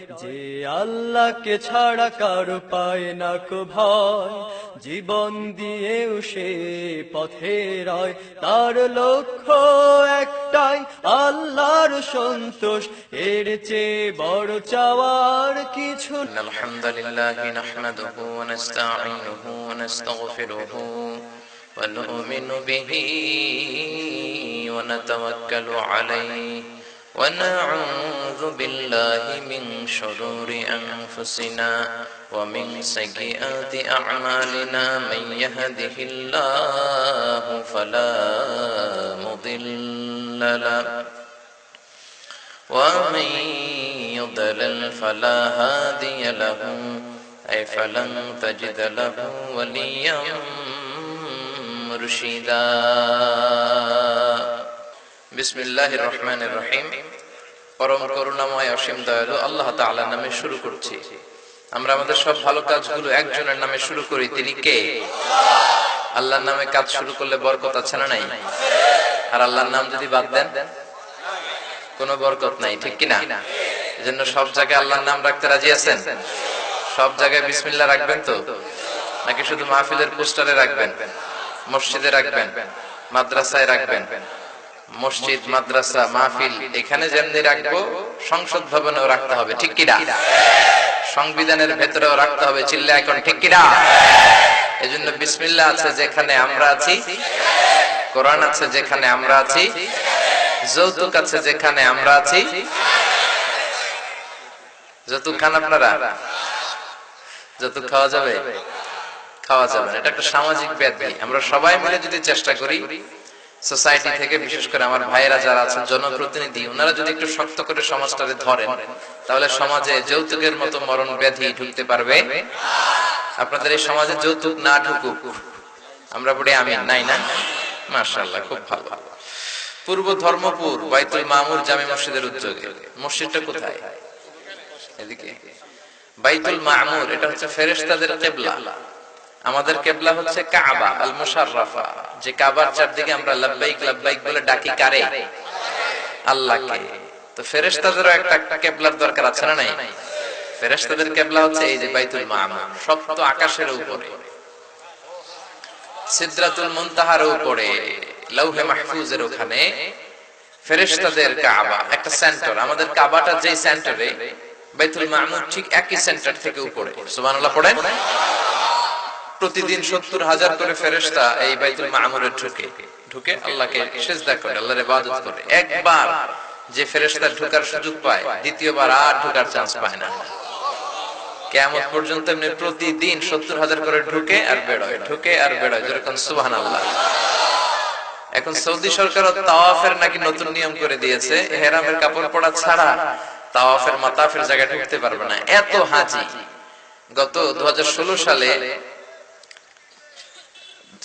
যে আল্লাহকে ছাড়া কারো পায় না কো ভয়, জীবন দিয়েও সে পথে রয়, তার লক্ষ্য একটাই আল্লাহর সন্তোষ, এর চেয়ে বড় চাওয়ার কিছু না। আলহামদুলিল্লাহি নাহমাদুহু ওয়া নাস্তাঈনুহু ওয়া নাস্তাগফিরুহু ওয়া নু'মিনু বিহি ওয়া নাতাওয়াক্কালু আলাইহি ওয়া নাউযু বিল্লাহি মিন শুরুরি আনফুসিনা ওয়া মিন সাইয়্যাতি আ'মালিনা মান ইয়াহদিহিল্লাহু ফালা মুদিল্লা লাহু ومن يضلل فلا هادي له أي فلن تجد له وليا مرشدا بسم الله الرحمن الرحيم পরম করুণাময় অসীম দয়ালু আল্লাহ তাআলার নামে শুরু করছি। আমরা আমাদের সব ভালো কাজগুলো একজনের নামে শুরু করি, তিনি কে? আল্লাহর নামে কাজ শুরু করলে বরকত আছে না নাই? আর আল্লাহর নাম যদি বাদ দেন কোনো বরকত নাই, ঠিক কিনা? এজন্য সব জায়গায় আল্লাহর নাম রাখতে রাজি আছেন? সব জায়গায় বিসমিল্লাহ রাখবেন তো, নাকি শুধু মাহফিলের পোস্টারে রাখবেন, মসজিদে রাখবেন, মাদ্রাসায় রাখবেন? মসজিদ, মাদ্রাসা, মাহফিল এখানে যেমনি রাখবো সংসদ ভবনেও রাখতে হবে, ঠিক কিনা? সংবিধানের ভেতরেও রাখতে হবে, চিল্লা এখন ঠিক কিনা? এজন্য বিসমিল্লাহ আছে যেখানে আমরা আছি, কোরআন আছে যেখানে আমরা আছি, যৌতুক আছে যেখানে আমরা আছি। যৌতুক খান আপনারা? যৌতুক খাওয়া যাবে? খাওয়া যাবে না, এটা একটা সামাজিক ব্যাধি। আমরা সবাই মিলে যদি চেষ্টা করি, সোসাইটি থেকে বিশেষ করে আমার ভাইয়েরা যারা আছেন জনপ্রতিনিধি, ওনারা যদি একটু শক্ত করে সমাজটাকে ধরেন, তাহলে সমাজে যৌতুকের মতো মরণ ব্যাধি ঢুকতে পারবে। আপনাদের এই সমাজে যৌতুক না ঢুকুক আমরা বলি আমিন। নাই না? মাশাআল্লাহ, খুব ভালো। পূর্ব ধর্মপুর বাইতুল মামুর জামে মসজিদের উদ্যোগে, মসজিদটা কোথায়? এদিকে বাইতুল মামুর, এটা হচ্ছে ফেরেশতাদের কিবলা। আমাদের কিবলা হচ্ছে কাবা আল মুশাররাফা, যে কাবার চারদিকে আমরা লাব্বাইক লাব্বাইক বলে ডাকি কারে? আল্লাহকে। তো ফেরেশতাদেরও একটা কিবলার দরকার আছে না নাই? ফেরেশতাদের কিবলা হচ্ছে এই যে বাইতুল মামুর, সপ্ত আকাশের উপরে, সিদরাতুল মুনতাহার উপরে, লৌহে মাহফুজের ওখানে ফেরেশতাদের কাবা একটা সেন্টার। আমাদের কাবাটা যে সেন্টারে, বাইতুল মামুর ঠিক একই সেন্টার থেকে উপরে। সুবহানাল্লাহ পড়েন। প্রতিদিন 70,000 করে ফেরেশতা এই বাইতুল মামুরে ঢুকে আল্লাহকে সিজদা করে, আল্লাহর ইবাদত করে। একবার যে ফেরেশতা ঢোকার সুযোগ পায়, দ্বিতীয়বার আর ঢোকার চান্স পায় না। কিয়ামত পর্যন্ত এমনি প্রতিদিন 70,000 করে ঢুকে আর বেরোয়, ঢুকে আর বেরোয়। যেরকম সুবহানাল্লাহ। এখন সৌদি সরকার তাওয়াফের নাকি নতুন নিয়ম করে দিয়েছে, ইহরামের কাপড় পরা ছাড়া তাওয়াফের মাতাফের জায়গায় ঢুকতে পারবে না। এত হাজি। গত 2016 সালে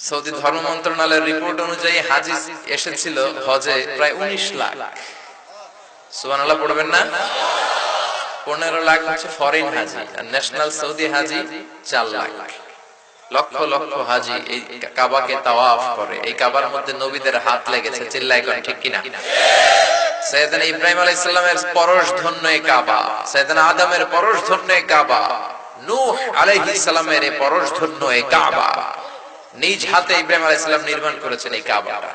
সৌদি ধর্ম মন্ত্রণালয়ের রিপোর্ট অনুযায়ী হাজি এসেছিল হজে প্রায় 19 লাখ। সুবহানাল্লাহ পড়বেন না? 15 লাখ হচ্ছে ফরেন হাজি, আর ন্যাশনাল সৌদি হাজি 4 লাখ। লক্ষ লক্ষ হাজি এই কাবাকে তাওয়াফ করে। এই কাবার মধ্যে নবীদের হাত লেগেছে, চিল্লায় কোন ঠিক কিনা? সাইয়েদনা ইব্রাহিম আলাইহিস সালামের পরশধন্য এই কাবা, সাইয়েদনা আদমের পরশধন্য এই কাবা, নূহ আলাইহিস সালামের এই পরশধন্য এই কাবা। নিজ হাতে ইব্রাহিম আলাইহিস সালাম নির্মাণ করেছেন এই কাবাটা।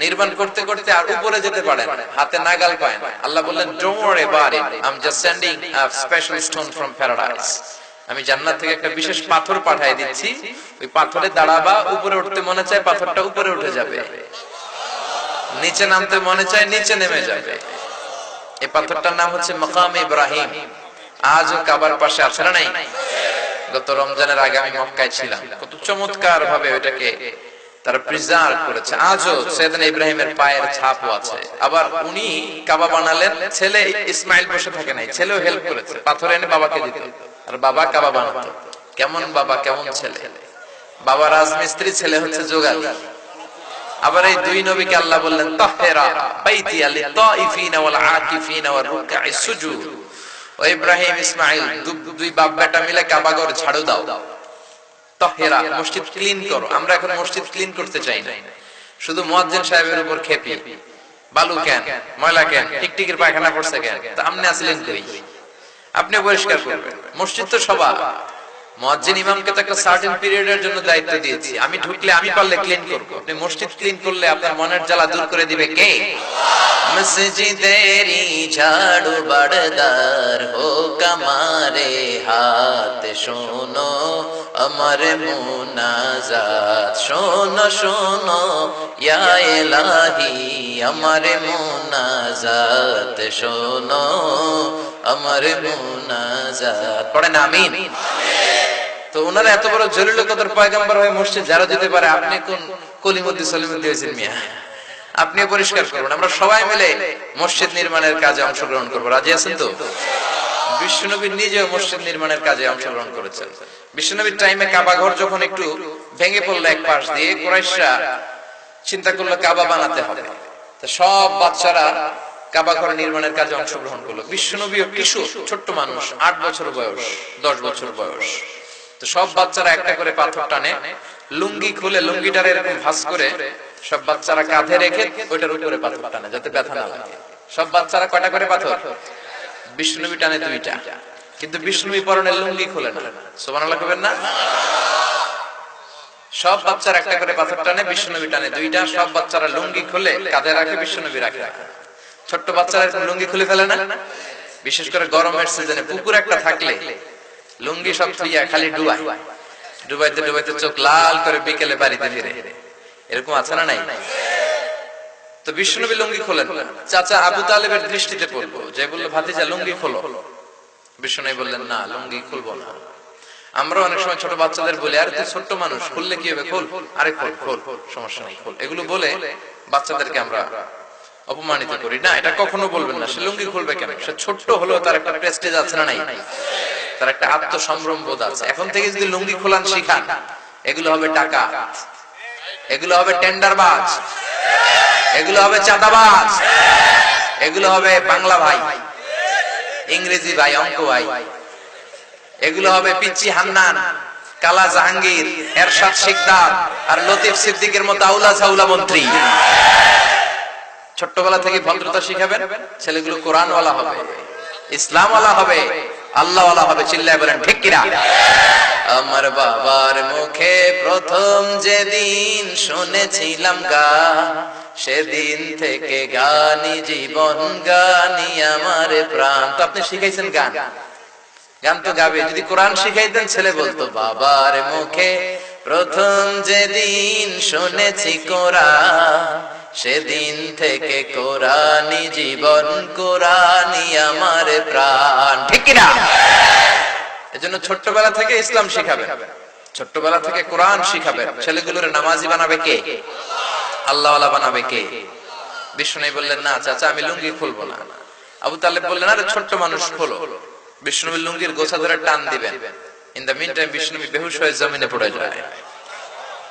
নির্মাণ করতে করতে আর উপরে যেতে পারেন, হাতে নাগাল পায় না। আল্লাহ বললেন, don't worry about it, I am just sending a special stone from paradise. আমি জান্নাত থেকে একটা বিশেষ পাথর পাঠিয়ে দিচ্ছি, ওই পাথরে দাঁড়াবা, উপরে উঠতে মনে চায় পাথরটা উপরে উঠে যাবে, নিচে নামতে মনে চায় নিচে নেমে যাবে। এই পাথরটার নাম হচ্ছে মাকাম ইব্রাহিম। আজও কাবার পাশে আছে না নাই? গত রমজানের আগে আমি মক্কায় ছিলাম, কত চমৎকার ভাবে ওটাকে তারা প্রিজার্ভ করেছে। আজও সাইয়েদনা ইব্রাহিমের পায়ের ছাপও আছে। আবার উনি কাবা বানালেন, ছেলে ইসমাইল বসে থাকে নাই, ছেলেও হেল্প করেছে, পাথর এনে বাবাকে দিত, আর বাবা কাবা বানাতো। কেমন বাবা, কেমন ছেলে! বাবা রাজমিস্ত্রি, ছেলে হচ্ছে যোগালী। আবার এই দুই নবীকে আল্লাহ বললেন, তাহহিরা বাইতিয়া লিত্তাইফিনা ওয়াল আকিফিনা ওয়ার রুকআইস সুজুদ। ও ইব্রাহিম, ইসমাইল, দুই বাপ বেটা মিলে কাবা ঘর ঝাড়ু দাও, তাহহিরা মসজিদ ক্লিন করো। আমরা এখন মসজিদ ক্লিন করতে চাই না, শুধু মুয়াজ্জিন সাহেবের উপর খেপি, বালু কেন, ময়লা কেন, টিকটিকির পায়খানা পড়ছে কেন, তা আমনে আসলেন কই? আপনি পরিষ্কার করবেন। মসজিদ তো সবার, মুয়াজ্জিন ইমামকে তো একটা সার্টেন পিরিয়ডের জন্য দায়িত্ব দিয়েছি। আমি ঢুকলে আমি পারলে ক্লিন করব, আপনি মসজিদ ক্লিন করলে আপনার মনের জ্বালা দূর করে দিবে কে? মসজিদেরি ঝাড়ু বারদার হোক আমারে হাত, শোনো আমার মুনাজাত, শোনো শোনো ইয়া ইলাহি আমার মুনাজাত, শোনো আমার মুনাজাত। পড়েন আমিন। তো ওনারা এত বড় জলিল কদর পয়গম্বর হয়ে মসজিদ ঝাড়ু দিতে পারে, আপনি কোন কলিমুদ্দি সলিমুদ্দি হয়েছেন মিয়া? আপনিও পরিষ্কার করবেন। আমরা সবাই মিলে মসজিদ নির্মাণের কাজে অংশগ্রহণ করবো, রাজি আছেন তো? বিশ্বনবী নিজেও মসজিদ নির্মাণের কাজে অংশগ্রহণ করেছেন। বিশ্বনবীর টাইমে কাবা ঘর যখন একটু ভেঙে পড়লো এক পাশ দিয়ে, কুরাইশরা চিন্তা করলো কাবা বানাতে হবে। তো সব বাচ্চারা কাবা ঘর নির্মাণের কাজে অংশগ্রহণ করলো। বিশ্বনবীও কিশোর, ছোট্ট মানুষ, 8 বছর বয়স, 10 বছর বয়স। তো সব বাচ্চারা একটা করে পাথর টানে, লুঙ্গি খুলে লুঙ্গিটারে এরকম ভাঁজ করে সব বাচ্চারা কাঁধে রেখে ওইটার উপরে পাথর টানে যাতে ব্যথা না লাগে। সব বাচ্চারা কয়টা করে পাথর? বিষ্ণুনবী টানে 2টা, কিন্তু বিষ্ণুনবী পরনের লুঙ্গি খুলে না। সুবহানাল্লাহ কইবেন না? সব বাচ্চারা একটা করে পাথর টানে, বিষ্ণুনবী টানে 2টা। সব বাচ্চারা লুঙ্গি খুলে কাঁধে রাখে, বিষ্ণুনবী রাখে। ছোট্ট বাচ্চারা লুঙ্গি খুলে ফেলে না? বিশেষ করে গরমের সিজনে পুকুর একটা থাকলে লুঙ্গি সব থুইয়া খালি ডুবায়, ডুবাইতে ডুবাইতে চোখ লাল করে বিকেলে বাড়িতে ফিরে। এরকম আছে না নাই? তো বিশ্বনবী লুঙ্গি খোলেন না। চাচা আবু তালেবের দৃষ্টিতে পড়লো, যে বললো ভাতিজা লুঙ্গি খোলো। বিশ্বনবী বললেন না, লুঙ্গি খুলবো না। আমরা অনেক সময় ছোট বাচ্চাদের বলি, আরে তুই ছোট্ট মানুষ, খুললে কি হবে, খোল। আরে খোল খোল, সমস্যা নেই, খোল। এগুলো বলে বাচ্চাদেরকে আমরা অপমানিত করি না। এটা কখনো বলবেন না। সে লুঙ্গি খুলবে কেন? সে ছোট্ট হলেও তার একটা প্রেস্টিজ আছে না নাই? তার একটা আত্মসম্ভ্রম বোধ আছে। এখন থেকে যদি লুঙ্গি খোলান শিখান, এগুলো হবে টাকা, এগুলো হবে টেন্ডারবাজ, এগুলো হবে চাঁদাবাজ, এগুলো হবে বাংলা ভাই, ইংরেজি ভাই, অঙ্ক ভাই, এগুলো হবে পিচ্চি হান্নান, কালা জাহাঙ্গীর, এরশাদ শিকদার আর লতিফ সিদ্দিকের মতো আউলা ঝাউলা মন্ত্রী। ছোট্টবেলা থেকে ভদ্রতা শিখাবেন, ছেলেগুলো কোরআনওয়ালা হবে, ইসলামওয়ালা হবে, আল্লাহওয়ালা হবে। চিল্লায় বলেন ঠিক কিনা? আমার বাবার মুখে প্রথম যেদিন শুনেছিলাম গান, সেদিন থেকে গানি জীবন, গানি আমার প্রাণ। তো আপনি শিখাইছেন গান, গান তো গাবে। যদি কোরআন শিখাইতেন, ছেলে বলতো বাবার মুখে প্রথম যেদিন শুনেছি কোরআন, সেদিন থেকে কোরআনি জীবন, কোরআনি আমার প্রাণ। ঠিক কিনা? এজন্য ছোট্টবেলা থেকে ইসলাম শিখাবে, ছোট্টবেলা থেকে কোরআন শিখাবে। ছেলেগুলোর নামাজি বানাবে কে? আল্লাহওয়ালা বানাবে কে? বিষ্ণু বললেন না চাচা আমি লুঙ্গি খুলবো না। আবু তালেব বললেন আরে ছোট্ট মানুষ খোলো। বিষ্ণুবীর লুঙ্গির গোছা ধরে টান দিবেন। ইন দ্য মিন টাইম বিষ্ণুবী বেহুশ হয়ে জমিনে পড়ে যায়।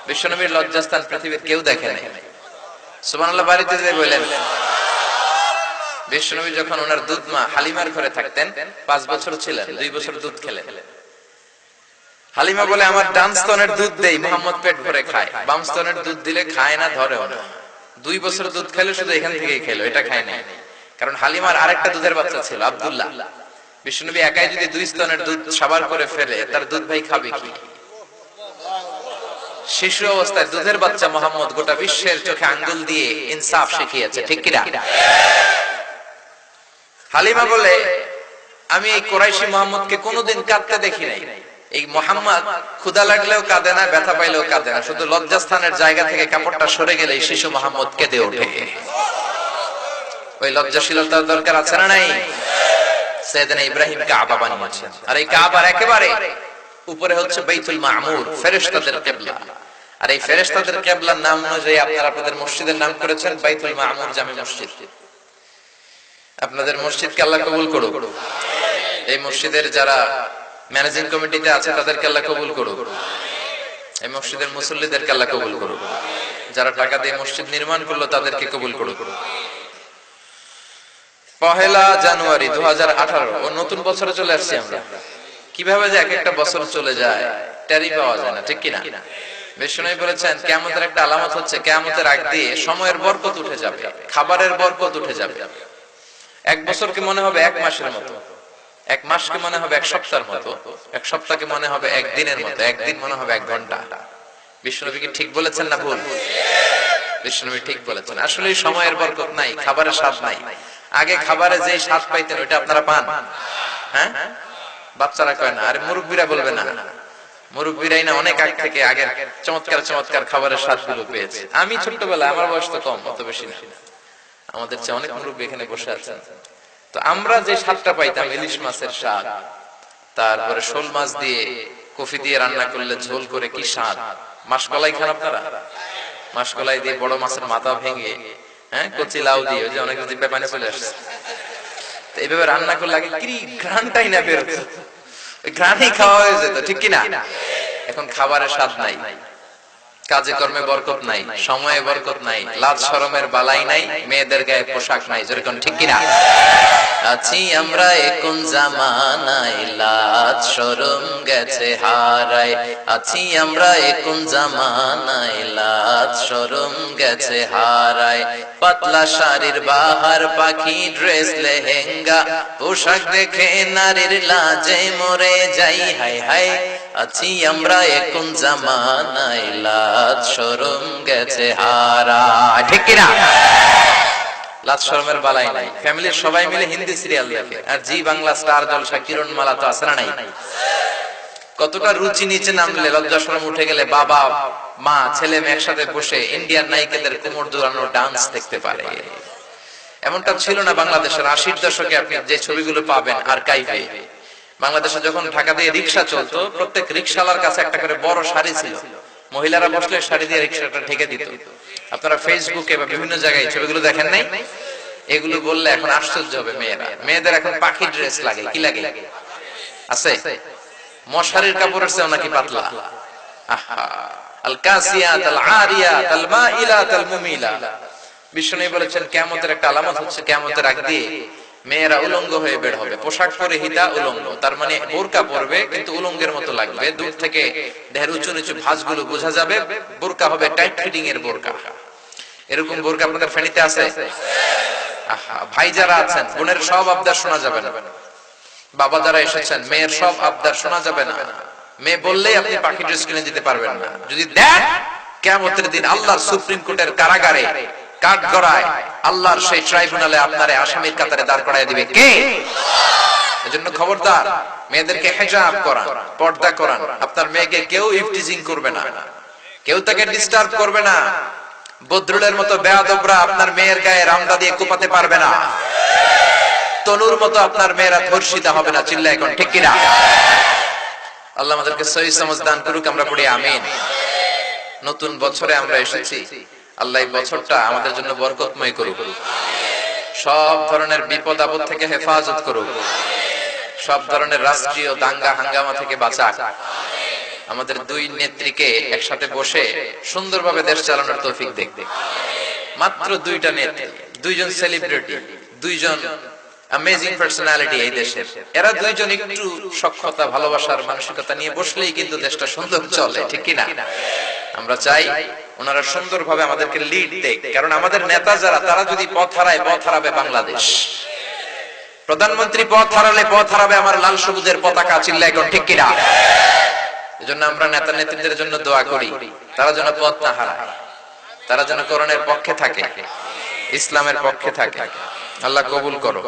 বিষ্ণুবীর লজ্জাস্থান পৃথিবীর কেউ দেখে নাই। সুবহানাল্লাহ বাড়িতে যে বললেন, বিষ্ণুবী যখন ওনার দুধ মা হালিমার ঘরে থাকতেন, 5 বছর ছিলেন, 2 বছর দুধ খেলেন। হালিমা বলে আমার ডান স্তনের দুধ দেই, মুহাম্মদ পেট ভরে খায়, বাম স্তনের দুধ দিলে খায় না, ধরেও না। 2 বছর দুধ খেলে শুধু এখান থেকেই খেলো, এটা খায় না। কারণ হালিমার আরেকটা দুধের বাচ্চা ছিল আব্দুল্লাহ। বিষ্ণুবী একাই যদি 2 স্তনের দুধ সাবার করে ফেলে, তার দুধ ভাই খাবে কি? শিশু অবস্থায় দুধের বাচ্চা মোহাম্মদ গোটা বিশ্বের চোখে আঙ্গুল দিয়ে ইনসাফ শিখিয়েছে। ঠিক কিনা? হালিমা বলে আমি এই কোরাইশি মোহাম্মদকে কোনোদিন কাঁদতে দেখি নাই। এই মোহাম্মদ ক্ষুধা লাগলেও কাঁদে না, ব্যথা পাইলেও কাঁদে না, শুধু লজ্জাস্থানের জায়গা থেকে কাপড়টা সরে গেলে শিশু মোহাম্মদ কেঁদে ওঠে। ওই লজ্জাশীলতার দরকার আছে না নাই? সাইয়েদনা ইব্রাহিম কাবা বানিয়েছেন, আর এই কাবার একেবারে উপরে হচ্ছে বাইতুল মামুর, ফেরেশতাদের কিবলা। আর এই ফেরেশতাদের কিবলার নাম অনুযায়ী আপনারা আপনাদের মসজিদের নাম করেছেন বাইতুল মামুর জামে মসজিদ। আপনাদের মসজিদকে আল্লাহ কবুল করুক। এই মসজিদের যারা ম্যানেজিং কমিটিতে আছে তাদেরকে আল্লাহ কবুল করুক। এই মসজিদের মুসল্লিদেরকে আল্লাহ কবুল করুক। যারা টাকা দিয়ে মসজিদ নির্মাণ করলো তাদেরকে কবুল করুক। 1 জানুয়ারি 2018, ও নতুন বছরে চলে আসছি আমরা। কিভাবে যে এক একটা বছর চলে যায় টেরই পাওয়া যায় না। ঠিক কিনা? বিষ্ণু বলেছেন কিয়ামতের একটা আলামত হচ্ছে কিয়ামতের আগ দিয়ে সময়ের বরকত উঠে যাবে, খাবারের বরকত উঠে যাবে। 1 বছরকে মনে হবে 1 মাসের মতো, এক মাসকে মনে হবে এক সপ্তাহের মতো, এক সপ্তাহকে মনে হবে একদিনের মতো, একদিন মনে হবে এক ঘন্টা। বিশ্বনবী কি ঠিক বলেছেন না ভুল? বিশ্বনবী ঠিক বলেছেন। আসলে সময়ের বরকত নাই, খাবারের স্বাদ নাই। আগে খাবারে যে স্বাদ পাইতেন ওইটা আপনারা পান? হ্যাঁ, বাচ্চারা কয় না, আর মুরব্বীরা বলবে না, মুরব্বীরাই না অনেক আগ থেকে আগের চমৎকার চমৎকার খাবারের স্বাদ গুলো পেয়েছে। আমি ছোট্টবেলায়, আমার বয়স তো কম, অত বেশি না, আমাদের চেয়ে অনেক মুরব্বী এখানে বসে আছেন। তো আমরা যে স্বাদটা পাইতাম, ইলিশ মাছের স্বাদ, তারপরে শোল মাছ দিয়ে কফি দিয়ে রান্না করলে ঝোল করে কি স্বাদ। মাসকলাই খান আপনারা? মাসকলাই দিয়ে বড় মাছের মাথা ভেঙে, হ্যাঁ, কচি লাউ দিয়ে, ওই যে অনেক জিভে পানি চলে আসছে, তো এইভাবে রান্না করলে আগে কি ঘ্রাণটাই না বেরোতো, ওই ঘ্রাণই খাওয়া হয়ে যেত, ঠিক কিনা? এখন খাবারের স্বাদ নাই, কাজে কর্মে বরকত নাই, সময়ে বরকত নাই, লাজ শরমের বালাই নাই, মেয়েদের গায়ে পোশাক নাই, যেরকম, ঠিক কিনা? আছি আমরা এখন জামানায়, লাজ শরম গেছে হারায়। আছি আমরা এখন জামানায়, লাজ শরম গেছে হারায়। পাতলা শাড়ির বাহার পাখি ড্রেস লেহেঙ্গা, পোশাক দেখে নারীর লাজে মরে যাই, হাই হাই। আছি আমরা এখন জামানায়, লাজ শরম গেছে হারায়, ঠিক কিনা? লাজ শরমের বালাই নাই। ফ্যামিলির সবাই মিলে হিন্দি সিরিয়াল দেখে, আর জি বাংলা স্টার জলসা কিরণমালা তো আছে না নাই? কতটা রুচি নিচে নামলে, লজ্জা শরম উঠে গেলে বাবা মা ছেলে মেয়ে একসাথে বসে ইন্ডিয়ান নায়িকাদের কোমর দোলানো ডান্স দেখতে পারে। এমনটা ছিল না বাংলাদেশের 80-র দশকে। আপনি যে ছবিগুলো পাবেন আর্কাইভে, বাংলাদেশে যখন ঢাকা দিয়ে রিক্সা চলতো, প্রত্যেক রিক্সাওয়ালার কাছে একটা করে বড় শাড়ি ছিল, মহিলারা বসলে শাড়ি দিয়ে রিক্সাটা ঢেকে দিত। আপনারা ফেসবুকে বা বিভিন্ন জায়গায় ছবিগুলো দেখেন নাই? এগুলো বললে এখন আশ্চর্য হবে মেয়েরা। মেয়েদের এখন পাখি ড্রেস লাগে, কি লাগে? আছে মশারির কাপড়ের চেয়েও নাকি পাতলা। আহা, আল কাসিয়াত আল আরিয়াত আল মাইলাত আল মুমিলা। বিশ্বনবী বলেছেন কিয়ামতের একটা আলামত হচ্ছে কিয়ামতের আগ দিয়ে মেয়েরা উলঙ্গ হয়ে বের হবে, পোশাক পরে হিদা উলঙ্গ, তার মানে বোরকা পরবে কিন্তু উলঙ্গের মতো লাগবে, দূর থেকে দেহের উঁচু নিচু ভাঁজগুলো বোঝা যাবে। বোরকা হবে টাইট ফিটিং এর বোরকা। এরকম বোরকা আপনাদের ফেনীতে আছে? আহা, ভাই যারা আছেন, বোনের সব আবদার শোনা যাবে না। বাবা যারা এসেছেন, মেয়ের সব আবদার শোনা যাবে না। মেয়ে বললেই আপনি পাখি ড্রেস কিনে দিতে পারবেন না। যদি দেন, কিয়ামতের দিন আল্লাহর সুপ্রিম কোর্টের কারাগারে কাঠগড়ায় আল্লাহর সেই ট্রাইব্যুনালে আপনারে আসামির কাতারে দাঁড় করায় দিবে কে? এজন্য খবরদার, মেয়েদেরকে হিজাব করান, পর্দা করান। আপনার মেয়েকে কেউ ইফটিজিং করবে না, কেউ তাকে ডিস্টার্ব করবে না। বদরুলের মতো বেয়াদবরা আপনার মেয়ের গায়ে রামদা দিয়ে কোপাতে পারবে না। তনুর মতো আপনার মেয়েরা ধর্ষিতা হবে না। চিল্লা এখন, ঠিক কিনা? আল্লাহ আমাদেরকে সহি সমঝ দান করুক। আমরা পড়ি আমিন। নতুন বছরে আমরা এসেছি, আল্লাহ এই বছরটা আমাদের জন্য বরকতময় করুক, সব ধরনের বিপদ আপদ থেকে হেফাজত করুক, সব ধরনের রাষ্ট্রীয় দাঙ্গা হাঙ্গামা থেকে বাঁচাক। আমাদের দুই নেত্রীকে একসাথে বসে সুন্দরভাবে দেশ চালানোর তৌফিক দেখ। মাত্র দুইটা নেত্রী, দুইজন সেলিব্রিটি, দুইজন অ্যামেজিং পার্সোনালিটি এই দেশের। এরা দুইজন একটু সক্ষতা, ভালোবাসার মানসিকতা নিয়ে বসলেই কিন্তু দেশটা সুন্দর চলে, ঠিক কিনা? আমরা চাই ওনারা সুন্দরভাবে আমাদেরকে লিড দেখ, কারণ আমাদের নেতা যারা, তারা যদি পথ হারায়, পথ হারাবে বাংলাদেশ। প্রধানমন্ত্রী পথ হারালে পথ হারাবে আমার লাল সবুজের পতাকা। চিল্লা এখন, ঠিক কিনা? এজন্য আমরা নেতা নেত্রীদের জন্য দোয়া করি, তারা যেন পথ না হারায়, তারা যেন কোরআনের পক্ষে থাকে, ইসলামের পক্ষে থাকে। আল্লাহ কবুল করো।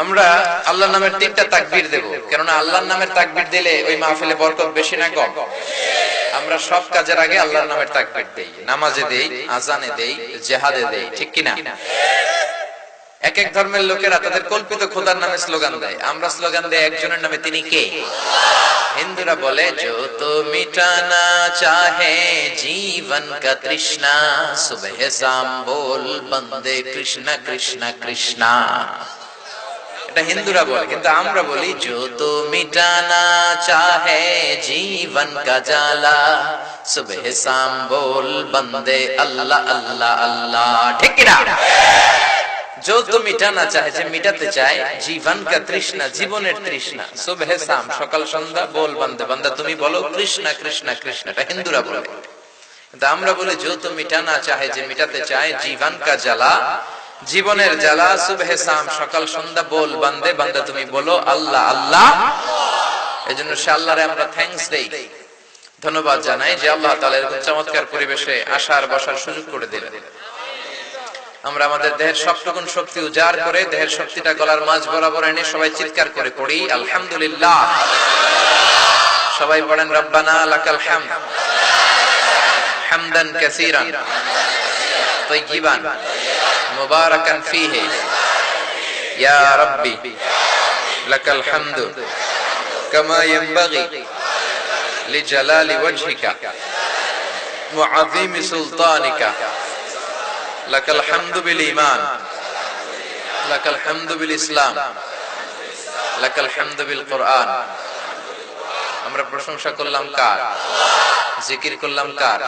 আমরা আল্লাহর নামের 3টা তাকবীর দেব, কেননা আল্লাহর নামের তাকবীর দিলে ওই মাহফিলে বরকত বেশি না কম? আমরা সব কাজের আগে আল্লাহর নামের তাকবীর দেই, নামাজে দেই, আজানে দেই, জিহাদে দেই, ঠিক কিনা? এক এক ধর্মের লোকেরা তাদের কল্পিত খোদার নামে স্লোগান দেয়, আমরা স্লোগান দেই একজনের নামে, তিনি কে? হিন্দুরা বলে, जो तो मिटाना चाहे जीवन का तृष्णा, सुबह शाम बोल बंदे कृष्ण कृष्ण कृष्ण। এটা হিন্দুরা বলে, কিন্তু আমরা বলি, जो तो मिटाना चाहे जीवन का जाला, सुबह शाम बोल बंदे अल्लाह अल्लाह अल्लाह, ঠিক কি না? जो तो मिटाना चाहे, যে মিটাতে চায়, জীবন কা তৃষ্ণা, জীবনের তৃষ্ণা, সুবহ শাম, সকাল সন্ধ্যা, বল বান্দা, বান্দা তুমি বলো কৃষ্ণ কৃষ্ণ কৃষ্ণ। এটা হিন্দুরা বলে, কিন্তু আমরা বলি, जो तो मिटाना चाहे, যে মিটাতে চায়, জীবন কা জ্বালা, জীবনের জ্বালা সুবহে শাম সকাল সন্ধ্যা বল বান্দে বান্দা তুমি বলো আল্লাহ আল্লাহ। এজন্য সে আল্লাহরে আমরা থ্যাঙ্কস দেই, ধন্যবাদ জানাই যে আল্লাহ তাআলা এরকম চমৎকার পরিবেশে আসার বসার সুযোগ করে দিলেন। আমরা আমাদের দেহের সবটুকু শক্তি উজাড় করে দেহের শক্তিটা গলার মাঝ বরাবর এনে সবাই চিৎকার করে পড়ি আলহামদুলিল্লাহ। সবাই পড়েন রব্বানা লাকাল হামদ হামদান কাসীরান তাইয়িবান মুবারাকান ফীহি ইয়া রাব্বি লাকাল হামদু কামা ইয়ানবাগি লিজালালি ওয়াজহিকা ওয়া আযীমি সুলতানিকা লাকাল হামদু বিল ঈমান লাকাল হামদু বিল ইসলাম লাকাল হামদু বিল কুরআন। আমরা প্রশংসা করলাম কার? জিকির করলাম কার?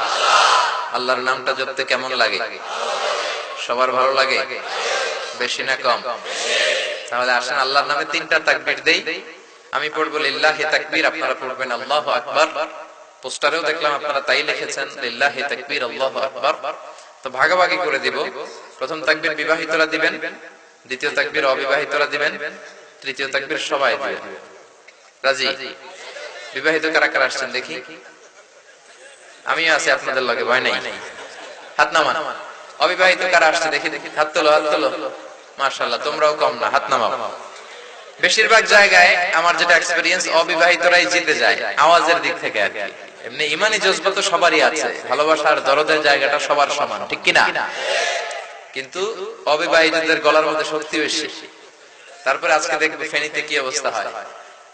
আল্লাহর নামটা জপতে কেমন লাগে? সবার ভালো লাগে? বেশি না কম? তাহলে আসেন আল্লাহর নামে তিনটা তাকবীর দেই। আমি পড়বো লিল্লাহি তাকবীর, আপনারা পড়বেন আল্লাহু আকবার। পোস্টারেও দেখলাম আপনারা তাই লিখেছেন লিল্লাহি তাকবীর আল্লাহু আকবার। তো ভাগাভাগি করে দিব। প্রথম তাকবীর বিবাহিতরা দিবেন, দ্বিতীয় তাকবীর অবিবাহিতরা দিবেন, তৃতীয় তাকবীর সবাই দিবেন। রাজি? বিবাহিত কারা কারা আসছেন দেখি? আমিও আছি আপনাদের লগে, ভয় নাই, হাত নামান। অবিবাহিত কারা আসছে দেখি? দেখি হাত তোলো, হাত তোলো। মাশাআল্লাহ, তোমরাও কম না, হাত নামাও। বেশিরভাগ জায়গায় আমার যেটা এক্সপেরিয়েন্স, অবিবাহিতরাই জিতে যায় আওয়াজের দিক থেকে আর কি। এমনি ইমানি জজবা তো সবারই আছে, ভালোবাসার দরদের জায়গাটা সবার সমান, ঠিক কি না? কিন্তু অবিবাহিতদের গলার মধ্যে শক্তি বেশি। তারপরে আজকে দেখবো ফেনীতে কি অবস্থা হয়।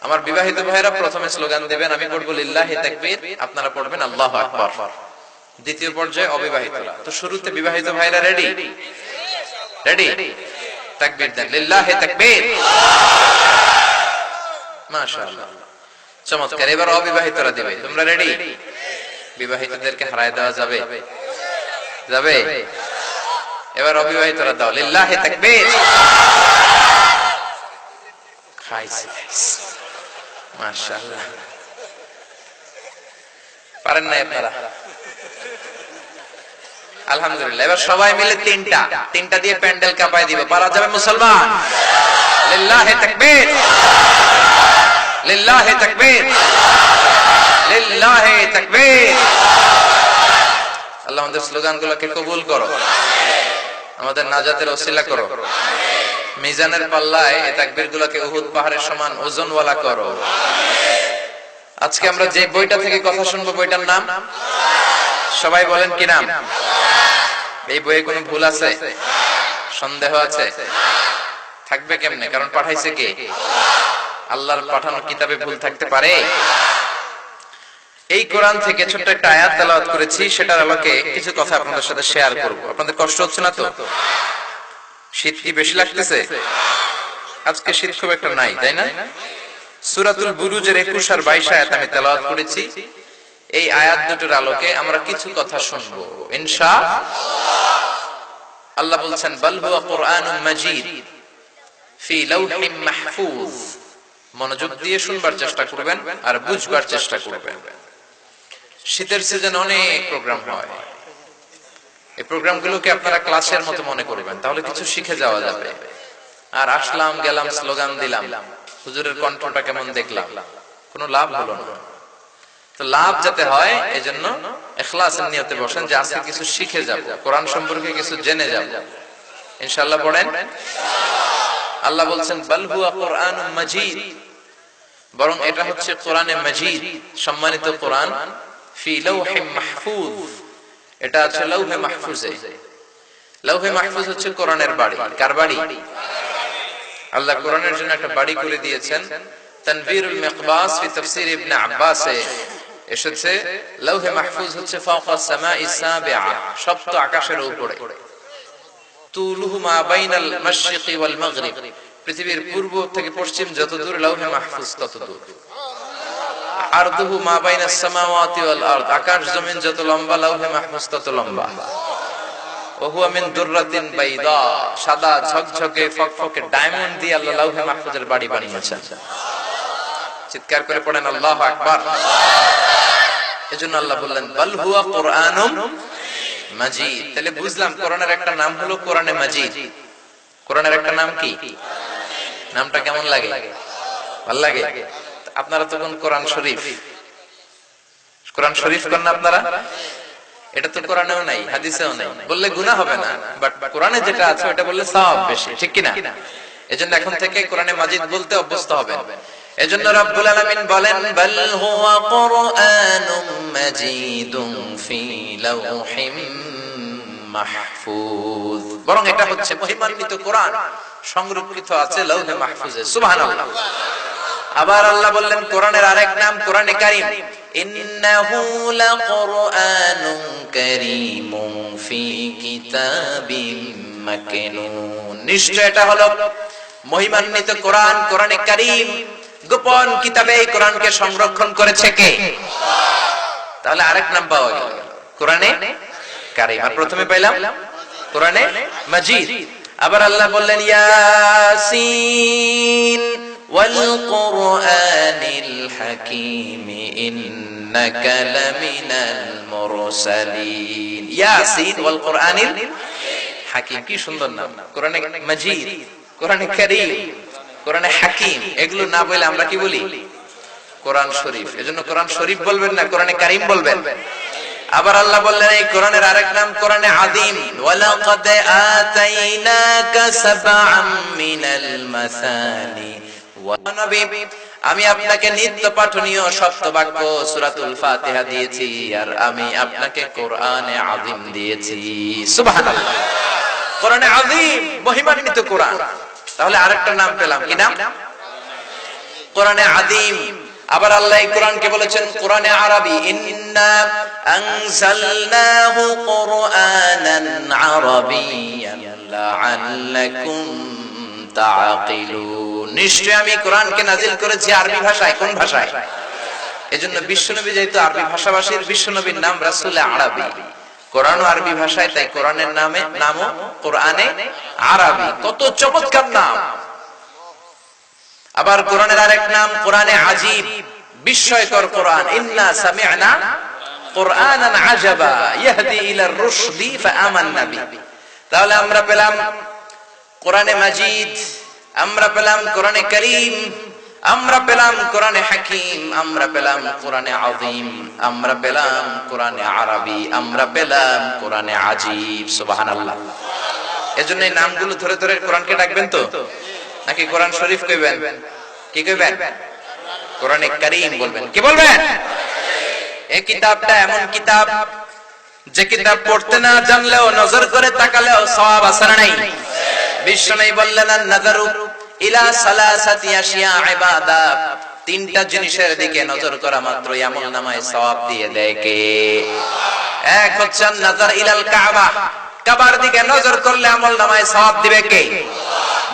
আমার বিবাহিত ভাইরা প্রথমে স্লোগান দেবেন, আমি পড়বো লিল্লাহি তাকবীর, আপনারা পড়বেন আল্লাহু আকবার। দ্বিতীয় পর্যায়ে অবিবাহিতরা। তো শুরুতে বিবাহিত ভাইরা রেডি? রেডি? তাকবীর দেন, লিল্লাহি তাকবীর। মাশাআল্লাহ, চমৎকার। এবার অবিবাহিতরা দিবে। তোমরা রেডি? বিবাহিতদেরকে হারায় দেওয়া যাবে? যাবে? এবার অবিবাহিতরা দাও, লিল্লাহি তাকবীর। মাশাআল্লাহ, পারেন না আপনারা? আলহামদুলিল্লাহ। এবার সবাই মিলে তিনটা দিয়ে প্যান্ডেল কাঁপায় দিব। পারা যাবে মুসলমান? লিল্লাহি তাকবীর, লিল্লাহি তাকবীর, লিল্লাহি তাকবীর। আল্লাহ আমাদের স্লোগানগুলোকে কবুল করো, আমাদের নাজাতের ওসিলা করো। মিজানের পাল্লায় এই তাকবীরগুলোকে উহুদ পাহাড়ের সমান ওজনওয়ালা করো। আজকে আমরা যে বইটা থেকে কথা শুনবো, বইটার নাম সবাই বলেন কি নাম? এই বইয়ে কোনো ভুল আছে? সন্দেহ আছে? থাকবে কেমনে? কারণ পাঠাইছে কে? আল্লাহর পাঠানো কিতাবে ভুল থাকতে পারে? এই কোরআন থেকে ছোট্ট একটা আয়াত তেলাওয়াত করেছি, সেটার আলোকে কিছু কথা আপনাদের সাথে শেয়ার করব। আপনাদের কষ্ট হচ্ছে না তো? শীত কি বেশি লাগতেছে? আজকে শীত খুব একটা নাই, তাই না? সূরাতুল বুরুজের 21 আর 22 আয়াত আমি তেলাওয়াত করেছি। এই আয়াত দুটোর আলোকে আমরা কিছু কথা শুনবো ইনশাআল্লাহ। আল্লাহ বলছেন, বাল হুয়া কুরআনুম মাজিদ ফি লাউহিম মাহফুজ। মনোযোগ দিয়ে শুনবার চেষ্টা করবেন আর বুঝবার চেষ্টা করবেন। শীতের সিজন অনেক প্রোগ্রাম হয়, এই প্রোগ্রামগুলোকে আপনারা ক্লাসের মতো মনে করবেন, তাহলে কিছু শিখে যাওয়া যাবে। আর আসলাম গেলাম স্লোগান দিলাম, হুজুরের কণ্ঠটা কেমন দেখলাম, কোনো লাভ হলো না। তো লাভ যাতে হয় এজন্য ইখলাসের নিয়তে বসেন যে আজকে কিছু শিখে যাব, কোরআন সম্পর্কে কিছু জেনে যাব ইনশাআল্লাহ। পড়েন। আল্লাহ বলছেন বাল হুয়া কুরআনুম মাজিদ, বরং এটা হচ্ছে কোরআনে মাজিদ, সম্মানিত কোরআন। ফি লাউহিম মাহফুজ, এটা আছে লাউহে মাহফুজে। লাউহে মাহফুজ হচ্ছে কোরআনের বাড়ি। কার বাড়ি? আল্লাহ কোরআনের জন্য একটা বাড়ি করে দিয়েছেন। তানবীরুল মিকবাস ফি তাফসীর ইবনে আব্বাসে এসেছে লাউহে মাহফুজ হচ্ছে ফাওকা সামাই সাবিআ, সপ্ত আকাশের উপরে। তুলুহু মা বাইনাল মাশরিকি ওয়াল মাগরিব, পৃথিবীর পূর্ব থেকে পশ্চিম যত দূর লাউহে মাহফুজ তত দূর। আরদুহু মা বাইনাস সামাওয়াতি ওয়াল আরদ, আকাশ জমিন যত লম্বা লাউহে মাহফুজ তত লম্বা। ওয়া হুয়া মিন দুররাতিন বাইদা, সাদা ঝকঝকে ফকফকে ডায়মন্ড দিয়ে আল্লাহ লাউহে মাহফুজের বাড়ি বানিয়েছেন। চিৎকার করে পড়েন আল্লাহু আকবার। এজন্য আল্লাহ বললেন বাল হুয়া কুরআনুম মাজিদ। তাহলে বুঝলাম কোরআনের একটা নাম হলো কোরআনে মাজিদ। কোরআনের একটা নাম কি? নামটা কেমন লাগে? ভাল লাগে? আপনারা তো কোন কোরআন শরীফ, কোরআন শরীফ করেন না আপনারা? এটা তো কোরআনেও নাই, হাদিসেও নাই, বললে গুনাহ হবে না, বাট কোরআনে যেটা আছে ওটা বললে সওয়াব বেশি, ঠিক কি না? এজন্য এখন থেকে কোরআনে মাজিদ বলতে অভ্যস্ত হবে। এজন্য রব্বুল আলামিন বলেন বাল হুয়া কুরআনুম মাজিদুন ফি লাওহিম মাহফুজ, বরং এটা হচ্ছে মহিমান্বিত কোরআন, সংরক্ষিত আছে লৌহে মাহফুজে। সুবহানাল্লাহ। আবার আল্লাহ বললেন কোরআনের আরেক নাম কোরআনে কারীম, ইন্নাহু লাকুরআনুন কারীমুন ফি কিতাবিম মাকনুন, নিশ্চয় এটা হলো মহিমান্বিত কোরআন, কোরআনে কারীম, গোপন কিতাবে এই কোরআনকে সংরক্ষণ করেছে কে? তাহলে আরেক নাম পাওয়া গেল কোরআনে কারীম। আর প্রথমে পাইলাম কোরআনে মাজিদ। আবার আল্লাহ বললেন ইয়াসিন ওয়াল কুরআনিল হাকীম ইন্নাকা লামিনাল মুরসালিন। ইয়াসিন ওয়াল কুরআনিল হাকীম, কি সুন্দর নাম! কোরআনে মাজিদ, কোরআনে কারীম, কোরআনে হাকীম, এগুলো না বলে আমরা কি বলি? কোরআন শরীফ। এজন্য কোরআন শরীফ বলবেন না, কোরআনে কারীম বলবেন। আবার আল্লাহ বললেন এই কোরআনের আরেক নাম কোরআনে আযীম, ওয়ালাকাদ আতাইনাকা সাবআম মিনাল মাসানি ওয়া নবী, আমি আপনাকে নিত্য পাঠনীয় সপ্ত বাক্য সূরাতুল ফাতিহা দিয়েছি, আর আমি আপনাকে কোরআনে আযীম দিয়েছি। সুবহানাল্লাহ। কোরআনে আযীম, মহিমান্বিত কোরআন। তাহলে আরেকটা নাম পেলাম, কি নাম? কোরআনে আযীম। আবার আল্লাহ এই কোরআনকে বলেছেন কোরআনে আরবি, ইন্না আনজালনাহু কুরআনান আরাবিয়্যান লাআল্লাকুম তাআকিলুন, নিশ্চয় আমি কোরআনকে নাজিল করেছি আরবি ভাষায়। কোন ভাষায়? এজন্য বিশ্বনবী যেহেতু আরবি ভাষাভাষীর, বিশ্বনবীর নাম রাসূলে আরবি, কোরআনও আরবি ভাষায়, তাই কোরআনের নামও কোরআনে আরবি। কত চমৎকার নাম! আবার কোরআনের আরেক নাম কোরআনে আজীব, বিস্ময়কর কোরআন, ইন্না সামি'না কুরআনান আজাবা ইয়াহদি ইলার রুশদি ফাআমান্না বিহি। তাহলে আমরা পেলাম কোরআনে মাজিদ, আমরা পেলাম কোরআনে কারীম, আমরা পেলাম কোরআনে হাকীম, আমরা পেলাম কোরআনে আযীম, আমরা পেলাম কোরআনে আরবি, আমরা পেলাম কোরআনে আজীব। সুবহানাল্লাহ। এজন্য এই নামগুলো ধরে ধরে কোরআনকে ডাকবেন তো, নাকি কোরআন শরীফ কইবেন? কি কইবেন? কোরআনে কারীম বলবেন। কি বলবেন? এই কিতাবটা এমন কিতাব যে কিতাব পড়তে না জানলেও নজর করে তাকালেও সওয়াব আছে না নাই? বিশ্বনবী বললেন আন-নাযারু ইলা সালাসাতি আশিয়া ইবাদা, তিনটা জিনিসের দিকে নজর করা মাত্রই আমলনামায় সওয়াব দিয়ে দেয় কে? এক হচ্ছে আন-নাযার ইলাল কাবা, কাবার দিকে নজর করলে আমলনামায় সওয়াব দিবে কে?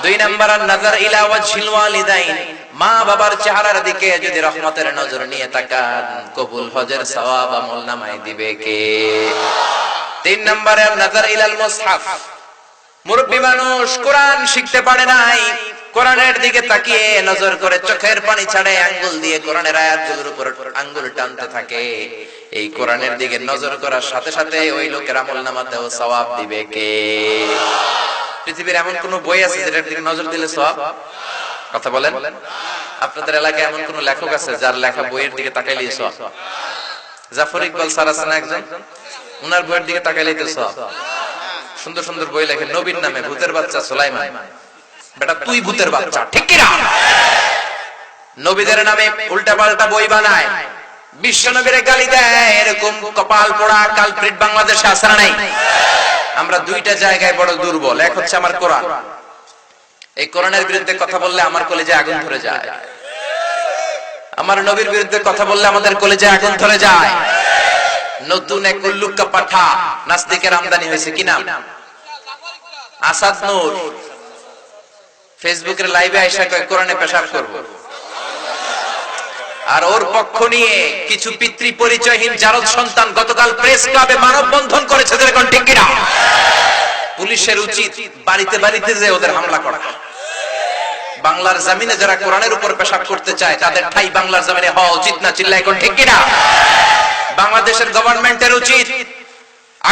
দুই নাম্বার আন-নাযার ইলা ওয়াজহিল ওয়ালিদাইন, মা বাবার চেহারার দিকে যদি রহমতের নজর নিয়ে তাকান, কবুল হজের সওয়াব আমলনামায় দিবে কে? তিন নম্বরে আন-নাযার ইলাল মুসহাফ, মুরব্বী মানুষ কোরআন শিখতে পারে নাই, কোরআনের দিকে তাকিয়ে নজর করে চোখের পানি ছাড়ে আঙ্গুল দিয়ে কোরআনের আয়াতগুলোর উপর আঙ্গুল টানতে থাকে, এই কোরআনের দিকে নজর করার সাথে সাথে ওই লোকের আমলনামাতেও সওয়াব দিবে কে? পৃথিবীর এমন কোন বই আছে যেটার দিকে নজর দিলে সওয়াব? কথা বলেন। আপনাদের এলাকায় এমন কোন লেখক আছে যার লেখা বইয়ের দিকে তাকাইলেই সওয়াব? জাফর ইকবাল স্যার আছেন একজন, উনার বইয়ের দিকে তাকাইলেই তো সওয়াব। সুন্দর সুন্দর বই লেখেন, নবীর নামে ভূতের বাচ্চা সুলাইমান, বেটা তুই ভূতের বাচ্চা, ঠিক কি না? নবীদের নামে উল্টা পাল্টা বই বানায়, বিশ্ব নবীরে গালি দেয়, এরকম কপাল পোড়া কালপ্রিট বাংলাদেশে আছে না নাই? আমরা দুইটা জায়গায় বড় দুর্বল। এক হচ্ছে আমার কোরআন, এই কোরআনের বিরুদ্ধে কথা বললে আমার কলেজে আগুন ধরে যায়। আমার নবীর বিরুদ্ধে কথা বললে আমাদের কলেজে আগুন ধরে যায়। নতুন এক উল্লুক্কা পাঠা নাস্তিকের আমদানি হয়েছে, কি নাম? আসাদ নূর। ফেসবুকের লাইভে আইসা কয় কোরআনে পেশাব করব, আর ওর পক্ষ নিয়ে কিছু পিতৃ পরিচয়হীন জারদ সন্তান গতকাল প্রেস ক্লাবে মানববন্ধন করেছে, দেখুন ঠিক কিনা? পুলিশের উচিত বাড়িতে বাড়িতে যে ওদের হামলা করা। বাংলার জমিনে যারা কোরআনের উপর পেশাব করতে চায় তাদের ঠাই বাংলার জমিনে হওয়া উচিত না? চিল্লায় কোন ঠিক কিনা? বাংলাদেশের গভর্নমেন্টের উচিত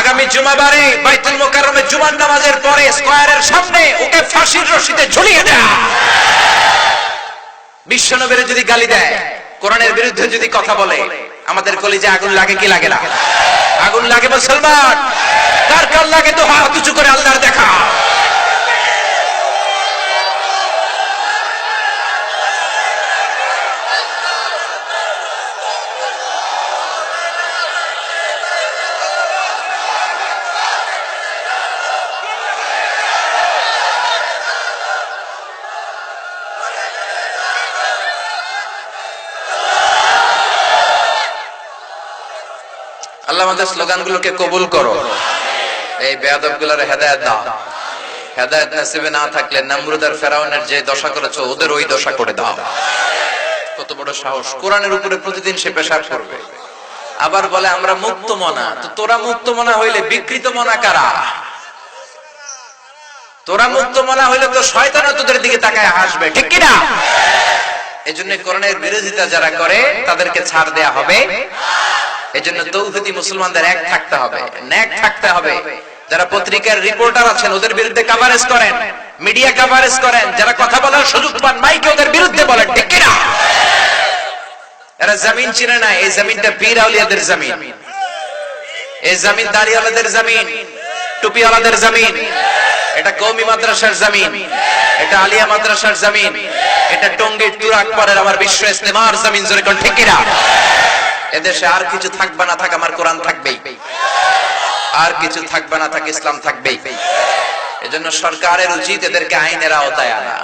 আগামী জুমাবারে বাইতুল মুকাররমে জুমার নামাজের পরে স্কয়ারের সামনে ওকে ফাঁসির রশিতে ঝুলিয়ে দেয়া। বিশ্বনবীর যদি গালি দেয়, কোরআনের বিরুদ্ধে যদি কথা বলে, আমাদের কলিজে আগুন লাগে কি লাগে না? আগুন লাগে মুসলমান। কার কার লাগে তো হাত উঁচু করে আল্লাহর দেখা। আল্লাহ আমাদের স্লোগানগুলোকে কবুল করো। এই বেয়াদবগুলোর হেদায়েত দাও। হেদায়েত নসিবে না থাকলে নমরুদ আর ফেরাউনের যে দশা করেছো ওদের ওই দশা করে দাও। কত বড় সাহস! কোরআনের উপরে প্রতিদিন সে পেশাব করবে, আবার বলে আমরা মুক্ত মনা। তো তোরা মুক্ত মনা হইলে বিকৃত মনা কারা? তোরা মুক্ত মনা হইলে তো শয়তানও তোদের দিকে তাকায় হাসবে, ঠিক কি না? এজন্য কোরআনের বিরোধিতা যারা করে তাদেরকে ছাড় দেয়া হবে। এজন্য তৌহিদি মুসলমানদের এক থাকতে হবে, নেক থাকতে হবে। যারা পত্রিকার রিপোর্টার আছেন ওদের বিরুদ্ধে কভারেজ করেন, মিডিয়া কভারেজ করেন। যারা কথা বলার সুযোগ পান মাইকে ওদের বিরুদ্ধে বলেন, ঠিক কি না? এরা জমিন চিনে না। এই জমিনটা পীর আউলিয়াদের জমিন, এই জমিন দাড়িওয়ালাদের জমিন, টুপিওয়ালাদের জমিন। এটা কওমি মাদ্রাসার জমিন, এটা আলিয়া মাদ্রাসার জমিন, এটা টঙ্গীর তুরাকপাড়ের আমার বিশ্ব ইস্তেমার জমিন। জোরে কোন ঠিক কি না? এদেশে আর কিছু থাকবে না থাক, আমার কোরআন থাকবেই। আর কিছু থাকবে না থাক, ইসলাম থাকবেই। এজন্য সরকারের উচিত এদেরকে আইনের আওতায় আনা।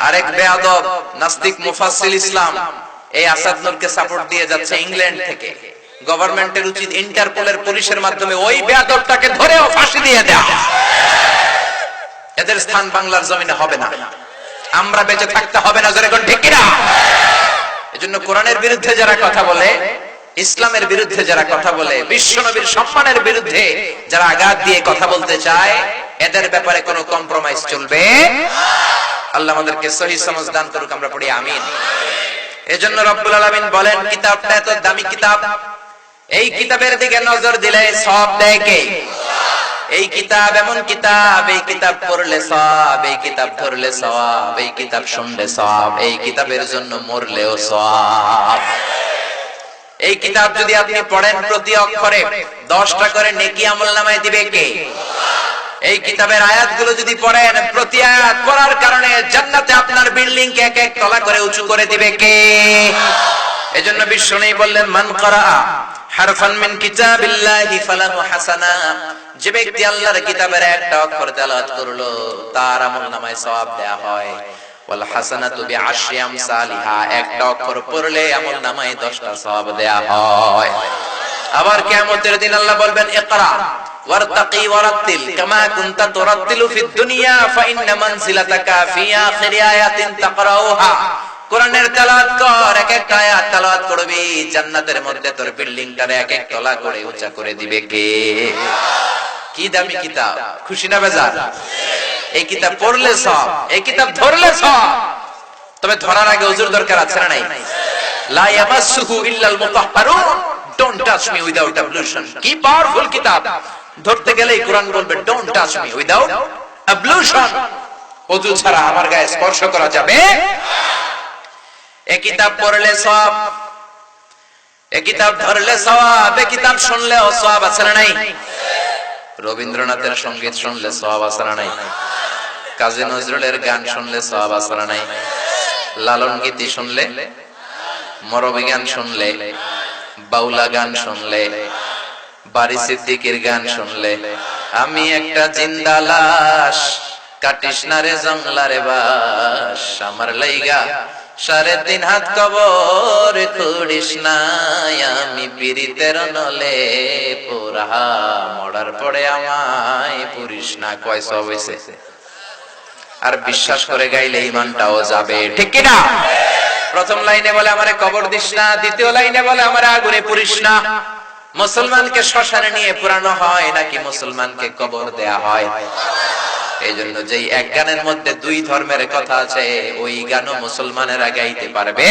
আরেক বেয়াদব নাস্তিক মুফাসসিল ইসলাম এই আসাদ নূরকে সাপোর্ট দিয়ে যাচ্ছে ইংল্যান্ড থেকে। গভর্নমেন্টের উচিত ইন্টারপোলের পুলিশের মাধ্যমে ওই বেয়াদবটাকে ধরেও ফাঁসি দিয়ে দেয়া। এদের স্থান বাংলার জমিনে হবে না, আমরা বেঁচে থাকতে হবে না। জোরে কোন ঠিক কি না? এজন্য কোরআনের বিরুদ্ধে যারা কথা বলে, ইসলামের বিরুদ্ধে যারা কথা বলে, বিশ্বনবীর সম্মানের বিরুদ্ধে যারা আঘাত দিয়ে কথা বলতে চায়, এদের ব্যাপারে কোনো কম্প্রোমাইজ চলবে। আল্লাহ আমাদেরকে সহিহ সমঝ দান করুক, আমরা পড়ি আমিন। এজন্য রব্বুল আলামিন বলেন, কিতাবটা এত দামি কিতাব, এই কিতাবের দিকে নজর দিলে সওয়াব দেয় কে? এই কিতাব এমন কিতাব, এই কিতাব পড়লে সওয়াব, এই কিতাব ধরলে সওয়াব, এই কিতাব শুনলে সওয়াব, এই কিতাবের জন্য মরলেও সওয়াব। এই কিতাব যদি আপনি পড়েন প্রতি অক্ষরে 10টা করে নেকি আমলনামায় দিবে কে? এই কিতাবের আয়াতগুলো যদি পড়েন প্রতি আয়াত পড়ার কারণে জান্নাতে আপনার বিল্ডিং কে এক এক তলা করে উঁচু করে দিবে কে? এজন্য বিশ্বনবী বললেন, মান করা হারফান মিন কিতাবিল্লাহি ফালাহু হাসানা। যে ব্যক্তি আল্লাহর কিতাবের একটা অক্ষর তেলাওয়াত করলো তার আমলনামায় সওয়াব দেয়া হয়। ওয়াল হাসানাতু বিআশরি আমসালিহা, একটা অক্ষর পড়লে আমলনামায় 10টা সওয়াব দেয়া হয়। আবার কিয়ামতের দিন আল্লাহ বলবেন, ইকরা ওয়ারতাকি ওয়ারাতিল কামা কুনতা তুরাতিলু ফিদ দুনিয়া ফাইন্না মানজিলাতাকা ফি আখিরি আয়াতিন তাকরাউহা। কোরআনের তেলাওয়াত কর, এক একটা আয়াত তেলাওয়াত করবি, জান্নাতের মধ্যে তোর বিল্ডিংটারে এক এক তলা করে উঁচা করে দিবে কে? কি দামি কিতাব! খুশি না বেজার? এই কিতাব পড়লে সওয়াব, এই কিতাব ধরলে সওয়াব। তবে ধরার আগে ওযুর দরকার আছে না নাই? লা ইয়ামাসসুহু ইল্লাল মুতাহহারুন, ডোন্ট টাচ মি উইদাউট অ্যাবলুশন। কি পাওয়ারফুল কিতাব! ধরতে গেলেই কোরআন বলবে ডোন্ট টাচ মি উইদাউট অ্যাবলুশন। ওযু ছাড়া আমার গায়ে স্পর্শ করা যাবে না। এই কিতাব পড়লে সওয়াব, এই কিতাব ধরলে সওয়াব, এই কিতাব শুনলেও সওয়াব আছে না নাই? রবীন্দ্রনাথের সঙ্গীত শুনলে সওয়াব আছে না নাই? কাজী নজরুলের গান শুনলে সওয়াব আছে না নাই? লালন গীতি শুনলে, মরবী গান শুনলে, বাউলা গান শুনলে, বারি সিদ্দিকীর গান শুনলে, আমি একটা জিন্দা লাশ, কাটিস না রে জংলারে বাস, আমার লাইগা 3.5 হাত কবর খুঁড়িস না, আমি পীড়িতের নলে পোড়া, মরার পরে আমায় পুরিস না। কয় সব হইছে? আর বিশ্বাস করে গাইলে ঈমানটাও যাবে, ঠিক কি না? প্রথম লাইনে বলে আমারে কবর দিস না, দ্বিতীয় লাইনে বলে আমারে আগুনে পুরিস না। মুসলমানকে শ্মশানে নিয়ে পুরানো হয় নাকি মুসলমানকে কবর দেয়া হয়? এই জন্য যেই এক গানের মধ্যে 2 ধর্মের কথা আছে, ওই গানও মুসলমানেরা গাইতে পারবে।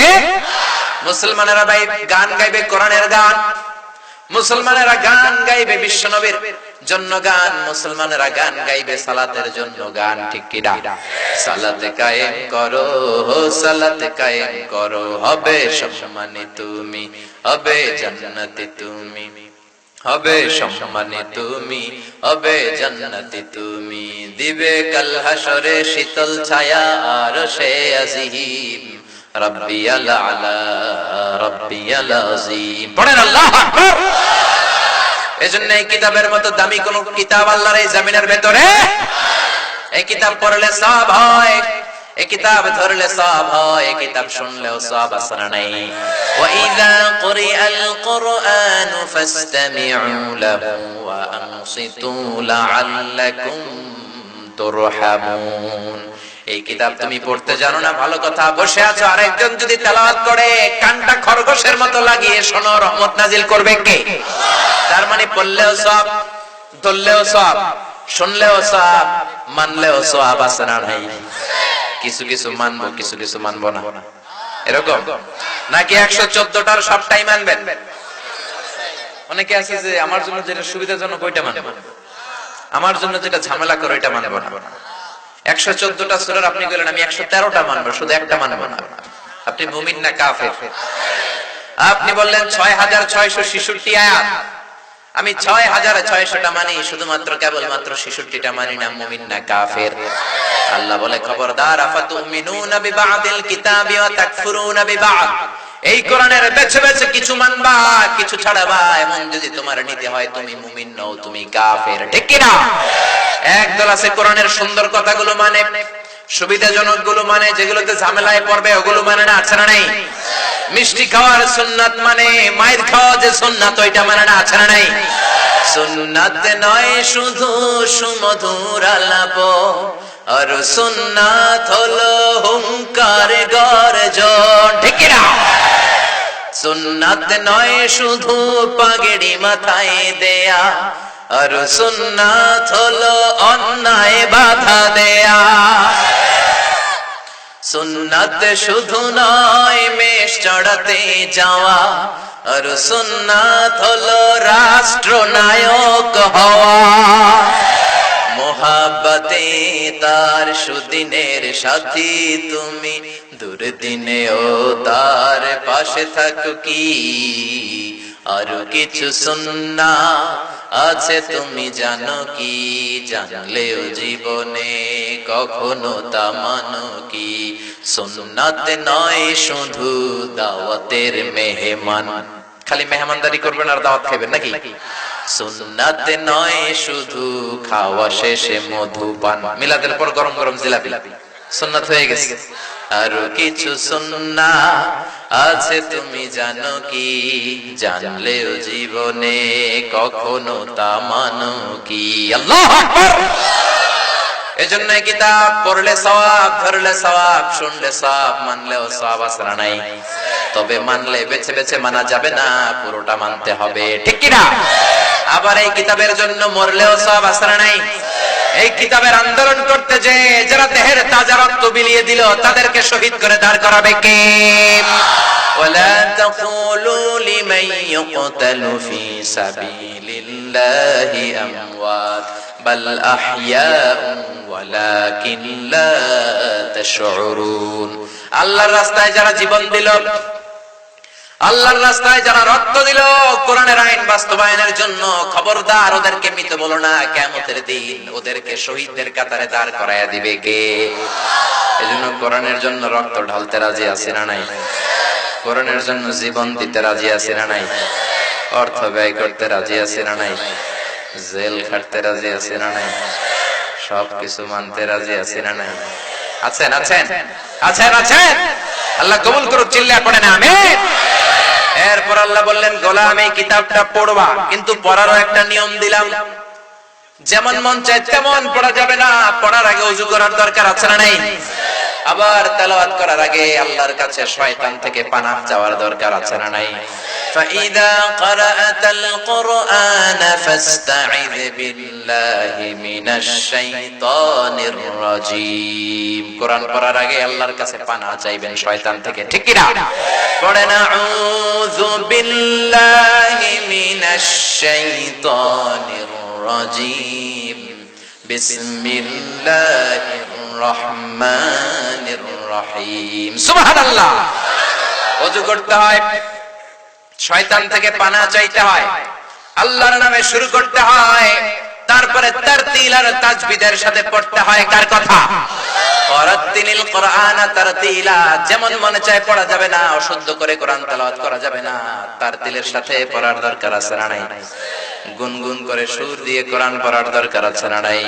মুসলমানেরা গান গাইবে কোরআনের গান, মুসলমানেরা গান গাইবে বিশ্বনবীর জন্য গান, মুসলমানেরা গান গাইবে সালাতের জন্য গান, ঠিক কি না? সালাতে কায়েম করো, সালাতে কায়েম করো, হবে সম্মানী তুমি, হবে জান্নাতে তুমি, হবে সম্মানী তুমি, হবে জান্নাতে তুমি, দিবে কাল হাসরে শীতল ছায়া আরশে আজিম, রাব্বিয়াল আলা রাব্বিয়াল আযীম। পড়েন আল্লাহু আকবার। এজন্য এই কিতাবের মতো দামি কোন কিতাব আল্লাহর এই জমিনের ভেতরে, এই কিতাব পড়লে সওয়াব হয়, এই কিতাব ধরলে সওয়াব হয়, এই কিতাব শুনলেও সওয়াব আসরা নাই। ওয়া ইযা কুরিআল কুরআনু ফাসতামিউ লাহু ওয়া আনসিতু লাআল্লাকুম তুরহামুন। এই কিতাব তুমি পড়তে জানো না, ভালো কথা, বসে আছো, আরেকজন যদি তেলাওয়াত করে কানটা খরগোশের মতো লাগিয়ে শোনো, রহমত নাজিল করবে কে? তার মানে পড়লেও সওয়াব, ধরলেও সওয়াব, শুনলেও সওয়াব, মানলেও সওয়াব আছে না নাই? কিছু কিছু মানবো, কিছু কিছু মানবো না, এরকম নাকি 114টার সবটাই মানবেন? অনেকে আছে যে আমার জন্য যেটা সুবিধাজনক ওইটা মানবো, আমার জন্য যেটা ঝামেলা করে ওইটা মানবো না। 114টা সূরার আপনি বললেন আমি 113টা মানবো, শুধু একটা মানবো না। আপনি মুমিন না কাফের? আপনি বললেন 6666 আয়াত, আমি 6600টা মানি, শুধুমাত্র কেবলমাত্র 66টা মানি না, মুমিন না কাফের? আল্লাহ বলে খবরদার, আফাতুমিনুনা বিবাদিল কিতাবি ওয়া তাকফুরুনা বিবাদ। এই কোরআনের বেছে বেছে কিছু মানবা, কিছু ছাড়বা, এমন যদি তোমার নীতি হয় তুমি মুমিন নও, তুমি কাফের, ঠিক কি না? একদল আছে কোরআনের সুন্দর কথাগুলো মানে, সুবিধাজনক গুলো মানে, যেগুলোতে ঝামেলায় পড়বে ওগুলো মানে না, আছে না নাই? মিষ্টি খাওয়ার সুন্নাত মানে, মাইর খাওয়া যে সুন্নাত ওইটা মানে না, আছে না নাই? সুন্নাত নয় শুধু সুমধুর আলাপ, আর সুন্নাত হলো হুঙ্কার গর্জন, ঠিক কি না? সুন্নাত নয় শুধু পাগড়ি মাথায় দেয়া, আর সুন্নাত হলো অন্যায় বাধা দেয়া। সুন্নাত শুধু নয় মেষ চড়াতে যাওয়া, আর সুন্নাত হলো রাষ্ট্রনায়ক হওয়া। মোহাব্বতে তার সুদিনের সাথী তুমি, দুর্দিনেও তার পাশে থাকো কি? আর কিছু সুন্নাত আছে তুমি জানো কি? জানলেও জীবনে কখনো তা মানো কি? সুন্নাত নয় শুধু দাওয়াতের মেহমান, খালি মেহমানদারি করবেন আর দাওয়াত খাবেন নাকি? সুন্নাত নয় শুধু খাওয়া শেষে মধুপান, মিলাদের পর গরম গরম জিলাপি সুন্নাত হয়ে গেছে। আর কিছু সুন্নাত আছে তুমি জানো কি? জানলেও জীবনে কখনো তা মানো কি? আল্লাহু আকবার। এজন্য কিতাব পড়লে সওয়াব, ধরলে সওয়াব, শুনলে সওয়াব, মানলেও সওয়াব আসরা নাই। তবে মানলে বেছে বেছে মানা যাবে না, পুরোটা মানতে হবে, ঠিক কি না? আবার এই কিতাবের জন্য মরলেও সওয়াব আসরা নাই। এই কিতাবের আন্দোলন করতে যে যারা দেহের তাজা রক্ত বিলিয়ে দিল তাদেরকে শহীদ করে দাঁড় করাবে কে? ওয়ালা তাকুলু লিমান ইউকতালু ফি সাবিলিল্লাহি আমওয়াত বাল আহইয়াউন ওয়ালাকিন লা তাশউরুন। আল্লাহর রাস্তায় যারা জীবন দিল, আল্লাহর রাস্তায় যারা রক্ত দিল কোরআনের আইন বাস্তবায়নের জন্য, খবরদার ওদেরকে মৃত বলো না। কিয়ামতের দিন ওদেরকে শহীদদের কাতারে দাঁড় করায়া দিবে কে? এজন্য কোরআনের জন্য রক্ত ঢালতে রাজি আছি না নাই? কোরআনের জন্য জীবন দিতে রাজি আছি না নাই? অর্থ ব্যয় করতে রাজি আছি না নাই? জেল খাটতে রাজি আছি না নাই? সবকিছু মানতে রাজি আছি না নাই? আছেন আছেন আছেন আছেন? আল্লাহ কবুল করুক, চিল্লায়া পড়েন আমিন। এরপর আল্লাহ বললেন, গোলাম এই কিতাবটা পড়বা, কিন্তু পড়ারও একটা নিয়ম দিলাম। যেমন মন চায় তেমন পড়া যাবে না, পড়ার আগে ওযু করার দরকার আছে না নাই? আবার তেলাওয়াত করার আগে আল্লাহর কাছে শয়তান থেকে পানাহ চাওয়ার দরকার আছে না নাই? فإذا قرأت القرآن فاستعذ بالله من الشيطان الرجيم। কোরআন পড়ার আগে আল্লাহর কাছে পানাহ চাইবেন শয়তান থেকে, ঠিক কি না? পড়েন আউযু বিল্লাহি মিনাশ শাইতানির রাজিম, বিসমিল্লাহির রহমানির রহিম। সুবহানাল্লাহ। ওযু করতে হয়, শয়তান থেকে পানাহ চাইতে হয়, আল্লাহর নামে শুরু করতে হয়, তারপরে তারতিল আর তাজবিদের সাথে পড়তে হয়। কার কথা? ওয়ারাত্তিলিল কুরআনা তারতিলা। যেমন মনে চায় পড়া যাবে না, অশুদ্ধ করে কোরআন তেলাওয়াত করা যাবে না, তারতিলের সাথে পড়ার দরকার আছে না নাই? গুনগুন করে সুর দিয়ে কোরআন পড়ার দরকার আছে না নাই?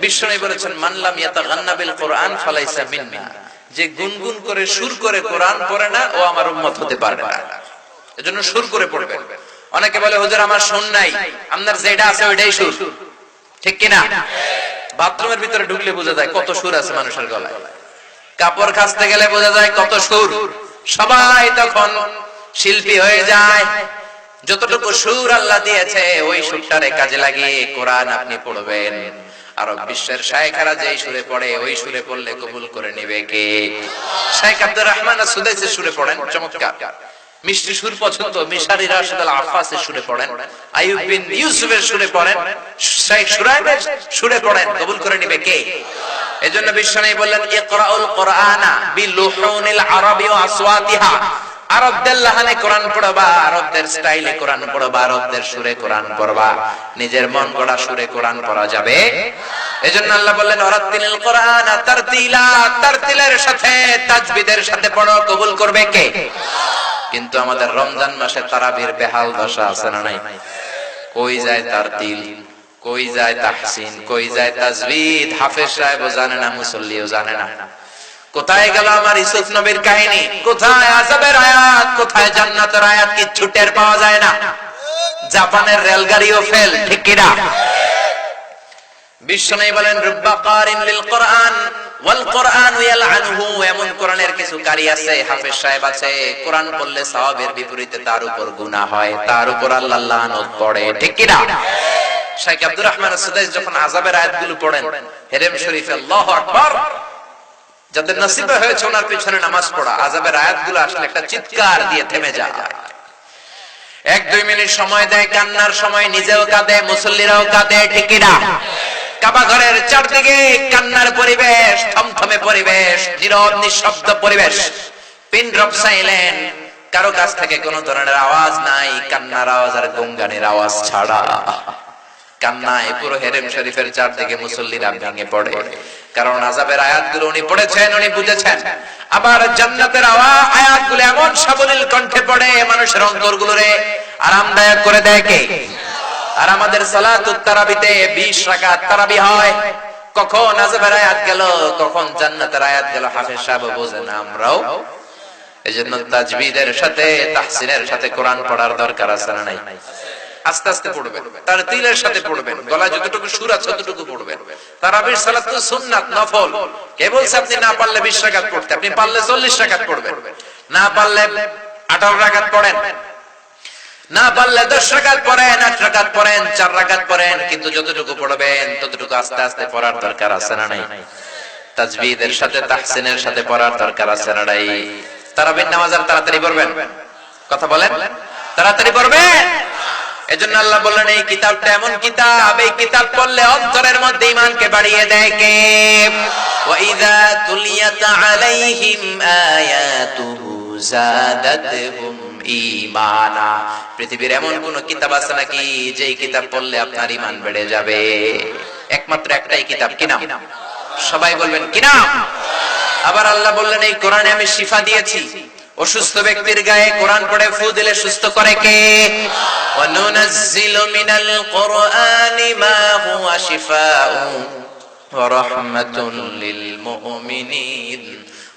বিশ্বনবী বলেছেন, মান লাম ইয়াতাগান্না বিল কুরআন ফালাইসা মিন্না। যে গুনগুন করে সুর করে কোরআন পড়ে না, ও আমার উম্মত হতে পারবে না। এজন্য সুর করে পড়বেন। অনেকে বলে, হুজুর আমার সুর নাই। আপনার যেটা আছে ওইটাই সুর, ঠিক কি না? বাথরুমের ভিতরে ঢুকলে বোঝা যায় কত সুর আছে মানুষের গলায়, কাপড় কাচতে গেলে বোঝা যায় কত সুর। সবাই তখন শিল্পী হয়ে যায়। যতটুকু সুর আল্লাহ দিয়েছে ওই সুরটারে কাজে লাগিয়ে কোরআন আপনি পড়বেন। আরব বিশ্বের শায়েখরা যেই সুরে পড়ে ওই সুরে পড়লে কবুল করে নেবে কে? শাইখ আব্দুর রহমান আস-সুদাইসের সুরে পড়েন, চমৎকার মিষ্টি সুর পছন্দ। মিশারি রাশিদ আল আফাসের সুরে পড়েন, আইয়ুব বিন ইউসুফের সুরে পড়েন, শাইখ শুরাইবের সুরে পড়েন, কবুল করে নেবে কে? এজন্য বিশ্বনবী বললেন, ইকরাউল কুরআনা বিলুহুনিল আরাবি ওয়া আসওয়াতিহা। আরবদের লাহানে কোরআন পড়বা, আরবদের স্টাইলে কোরআন পড়বা, আরবদের সুরে কোরআন পড়বা। নিজের মন গড়া সুরে কোরআন পড়া যাবে? এজন্য আল্লাহ বললেন, ওয়ারাত্তিলিল কুরআনা তারতিলা। তারতিলের সাথে তাজবিদের সাথে পড়ো, কবুল করবে কে? কিন্তু আমাদের রমজান মাসে তারাবির বেহাল দশা আছে না নাই? কই যায় তারতিল, কই যায় তাহসিন, কই যায় তাজবিদ? হাফেজ সাহেবও জানে না, মুসল্লিও জানে না। কোথায় গেল আমার ইউসুফ নবীর কাহিনী? কোথায় আযাবের আয়াত, কোথায় জান্নাতের আয়াত? কিচ্ছু টের পাওয়া যায় না। জাপানের রেলগাড়িও ফেল, ঠিক কি না? বিশ্বনবী বলেন, রুব্বা কারিন লিল কুরআন ওয়াল কুরআনু ইয়ালআনুহু। এমন কোরআনের কিছু কারি আছে, হাফেজ সাহেব আছে, কোরআন পড়লে সওয়াবের বিপরীতে তার উপর গুনাহ হয়, তার উপর আল্লাহ লানত পড়ে, ঠিক কি না? শাইখ আব্দুর রহমান আস-সুদাইস যখন আযাবের আয়াতগুলো পড়েন হেরেম শরীফে, আল্লাহু আকবার, যাদের নসিবে হয়েছে ওনার পিছনে নামাজ পড়া, আযাবের আয়াতগুলো আসলে একটা চিৎকার দিয়ে থেমে যায়। 1-2 মিনিট সময় দেয়, কান্নার সময় নিজেও কাঁদে, মুসল্লিরাও কাঁদে, ঠিক কি না? কাবা ঘরের চারদিকে কান্নার পরিবেশ, থমথমে পরিবেশ, নীরব নিঃশব্দ পরিবেশ, পিন ড্রপ সাইলেন্ট, কারো কাছ থেকে কোনো ধরনের আওয়াজ নাই, কান্নার আওয়াজ আর গঙ্গানের আওয়াজ ছাড়া। কান্নায় পুরো হেরেম শরীফের চারদিকে মুসল্লিরা ভেঙে পড়ে, কারণ আযাবের আয়াতগুলো উনি পড়েছেন, উনি বুঝেছেন। আবার জান্নাতের আয়াতগুলো এমন সাবলীল কণ্ঠে পড়ে, মানুষের অন্তরগুলোরে আরামদায়ক করে দেয় কে? আর আমাদের সালাতুত তারাবিতে 20 রাকাত তারাবি হয়। কখন আযাবের আয়াত গেল, কখন জান্নাতের আয়াত গেল, হাফেজ সাহেব বোঝে না, আমরাও। এজন্য তাজবিদের সাথে তাহসিনের সাথে কোরআন পড়ার দরকার আছে না নাই? আস্তে আস্তে পড়বেন, তারতিলের সাথে পড়বেন, গলায় যতটুকু সুর আছে ততটুকু পড়বেন। তারাবির সালাত তো সুন্নাত, নফল। কে বলছে আপনি না পারলে 20 রাকাত পড়তে? আপনি পারলে 40 রাকাত পড়বেন, না পারলে 18 রাকাত পড়েন, না পারলে 10 রাকাত পড়েন, 8 রাকাত পড়েন, 4 রাকাত পড়েন, কিন্তু যতটুকু পড়বেন ততটুকু আস্তে আস্তে পড়ার দরকার আছে না নাই? তাজবিদের সাথে তাহসিনের সাথে পড়ার দরকার আছে না নাই? তারাবির নামাজ আর তাড়াতাড়ি পড়বেন, কথা বলেন, তাড়াতাড়ি পড়বেন। এজন্য আল্লাহ বললেন, এই কিতাবটা এমন কিতাব, এই কিতাব পড়লে অন্তরের মধ্যে ঈমানকে বাড়িয়ে দেয় কে? ওয়া ইযা তুলিয়াত আলাইহিম আয়াতুহু যাদাতহুম ঈমানা। পৃথিবীর এমন কোন কিতাব আছে নাকি যেই কিতাব পড়লে আপনার ঈমান বেড়ে যাবে? একমাত্র একটাই কিতাব, কি নাম? সবাই বলবেন কি নাম? আবার আল্লাহ বললেন, এই কোরআনে আমি শিফা দিয়েছি। অসুস্থ ব্যক্তির গায়ে কোরআন পড়ে ফু দিলে সুস্থ করে কে? ওয়া নুনাজ্জিলু মিনাল কুরআনি মা হুয়া শিফাউন ওয়া রাহমাতুল লিল মুমিনিন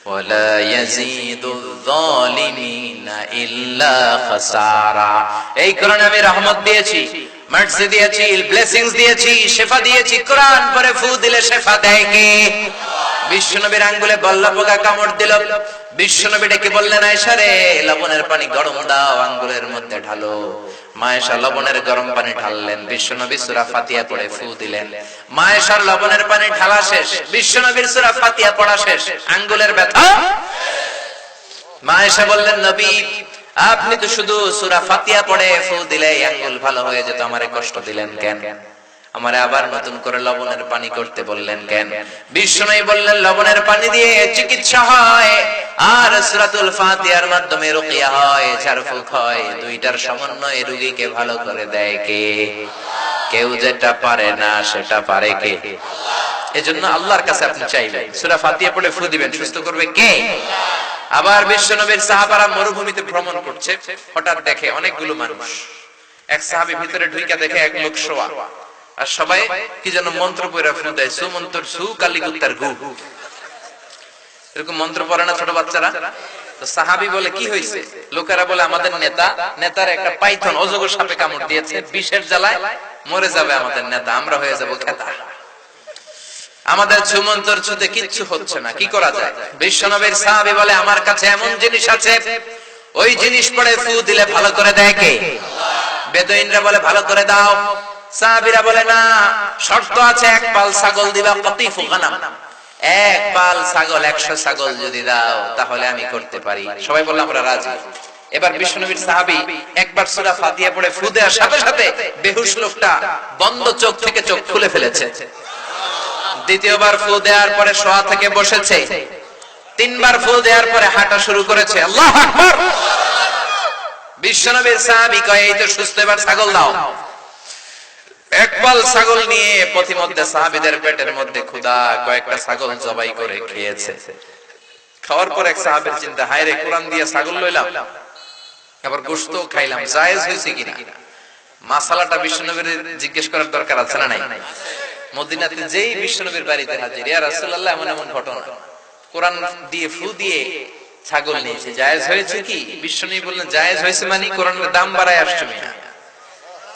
ওয়া লা ইয়াজিদুয যালিমিনা ইল্লা খাসারা। এই কোরআনে আমি রহমত দিয়েছি, মার্সি দিয়েছি, ব্লেসিংস দিয়েছি, শিফা দিয়েছি। কোরআন পড়ে ফু দিলে শিফা দেয় কে? বিশ্বনবীর আঙ্গুলে বল্লা পোকা কামড় দিল। বিশ্বনবী ডেকে বললেন, আয়েশা রে, লবণের পানি গরম দাও, আঙ্গুলের মধ্যে ঢালো। মা আয়েশা লবণের গরম পানি ঢাললেন, বিশ্বনবী সূরা ফাতিহা পড়ে ফু দিলেন। মা আয়েশার লবণের পানি ঢালা শেষ, বিশ্বনবীর সূরা ফাতিহা পড়া শেষ, আঙ্গুলের ব্যথা। মা আয়েশা বললেন, নবী আপনি তো শুধু সূরা ফাতিহা পড়ে ফু দিলে আঙ্গুল ভালো হয়ে যেত, আমারে কষ্ট দিলেন কেন? আমারে আবার নতুন করে লবণের পানি করতে বললেন কেন? বিশ্বনবী বললেন, লবণের পানি দিয়ে চিকিৎসা হয় আর সূরাতুল ফাতিহার মাধ্যমে রুকিয়া হয়, ঝাড়ফুঁক হয়। দুইটার সমন্বয়ে রোগীকে ভালো করে দেয় কে? কেউ যেটা পারে না সেটা পারে কে? এজন্য আল্লাহর কাছে আপনি চাইবেন, সূরা ফাতিহা পড়ে ফু দিবেন, সুস্থ করবে কে? আবার বিশ্বনবীর সাহাবারা মরুভূমিতে ভ্রমণ করছে, হঠাৎ দেখে অনেকগুলো মানুষ। এক সাহাবী ভিতরে ঢুইকা দেখে এক লোক শোয়া, আর সবাই কি যেন মন্ত্র পড়ে ফু দেয়, সুমন্তর সু কালিকুত্তার গু, এরকম মন্ত্র পড়ে না ছোট বাচ্চারা? তো সাহাবী বলে, কি হয়েছে? লোকেরা বলে, আমাদের নেতার একটা পাইথন অজগর সাপে কামড় দিয়েছে, বিষের জ্বালায় মরে যাবে আমাদের নেতা, আমরা হয়ে যাব খেতা। আমাদের সুমন্তর ছুতে কিচ্ছু হচ্ছে না, কি করা যায়? বিশ্বনবীর সাহাবী বলে, আমার কাছে এমন জিনিস আছে, ওই জিনিস পড়ে ফু দিলে ভালো করে দেয় কে? বেদুইনরা বলে, ভালো করে দাও। সাহাবীরা বলে, না, শর্ত আছে, এক পাল ছাগল দিবা, কতিফু গানাম, এক পাল ছাগল, 100 ছাগল যদি দাও তাহলে আমি করতে পারি। সবাই বলল, আমরা রাজি। এবার বিশ্বনবীর সাহাবী একবার সূরা ফাতিহা পড়ে ফু দেওয়ার সাথে সাথে বেহুশ লোকটা বন্ধ চোখ থেকে চোখ খুলে ফেলেছে। দ্বিতীয়বার ফু দেওয়ার পরে শোয়া থেকে বসেছে। 3বার ফু দেওয়ার পরে হাঁটা শুরু করেছে। আল্লাহু আকবার। বিশ্বনবীর সাহাবী কয়, এই তো সুস্থ, এবার ছাগল দাও। একপাল ছাগল নিয়ে পথিমধ্যে সাহাবীদের পেটের মধ্যে ক্ষুধা, কয়েকটা ছাগল জবাই করে খেয়েছে। খাওয়ার পর এক সাহাবীর চিন্তা, হায় রে, কোরআন দিয়ে ছাগল লইলাম, আবার গোশত খাইলাম, জায়েজ হয়েছে কিনা? মাসালাটা বিশ্বনবীর জিজ্ঞেস করার দরকার আছে না নাই? মদিনাতে যেই বিশ্বনবীর বাড়িতে হাজির, ইয়া রাসূলুল্লাহ, এমন এমন ঘটনা, কোরআন দিয়ে ফু দিয়ে ছাগল নিয়েছে, জায়েজ হয়েছে কি? বিশ্বনবী বললেন, জায়েজ হয়েছে মানে কোরআনের দাম বাড়ায় আসছে মিয়া,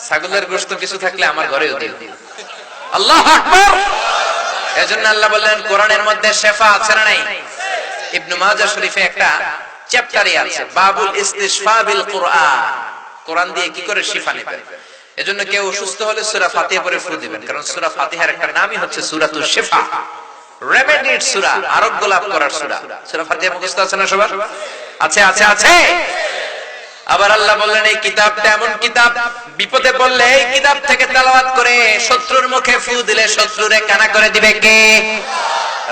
ছাগলের গোশত কিছু থাকলে আমার ঘরেও দিও। আল্লাহু আকবার। এজন্য আল্লাহ বললেন, কোরআনের মধ্যে শিফা আছে না নাই? ইবনে মাজাহ শরীফে একটা চ্যাপ্টারই আছে, বাবুল ইস্তিশফা বিল কুরআন, কোরআন দিয়ে কি করে শিফা নেবেন। এজন্য কেউ অসুস্থ হলে সূরা ফাতিহা পড়ে ফু দিবেন, কারণ সূরা ফাতিহার একটা নামই হচ্ছে সূরাতুশ শিফা, রেমেডির সূরা, আরোগ্য লাভ করার সূরা। সূরা ফাতিহা মুখস্থ আছে না সবার? আছে আছে আছে। আবার আল্লাহ বললেন, এই কিতাবটা এমন কিতাব, বিপদে পড়লে এই কিতাব থেকে তেলাওয়াত করে শত্রুর মুখে ফু দিলে শত্রুরে কানা করে দিবে কে?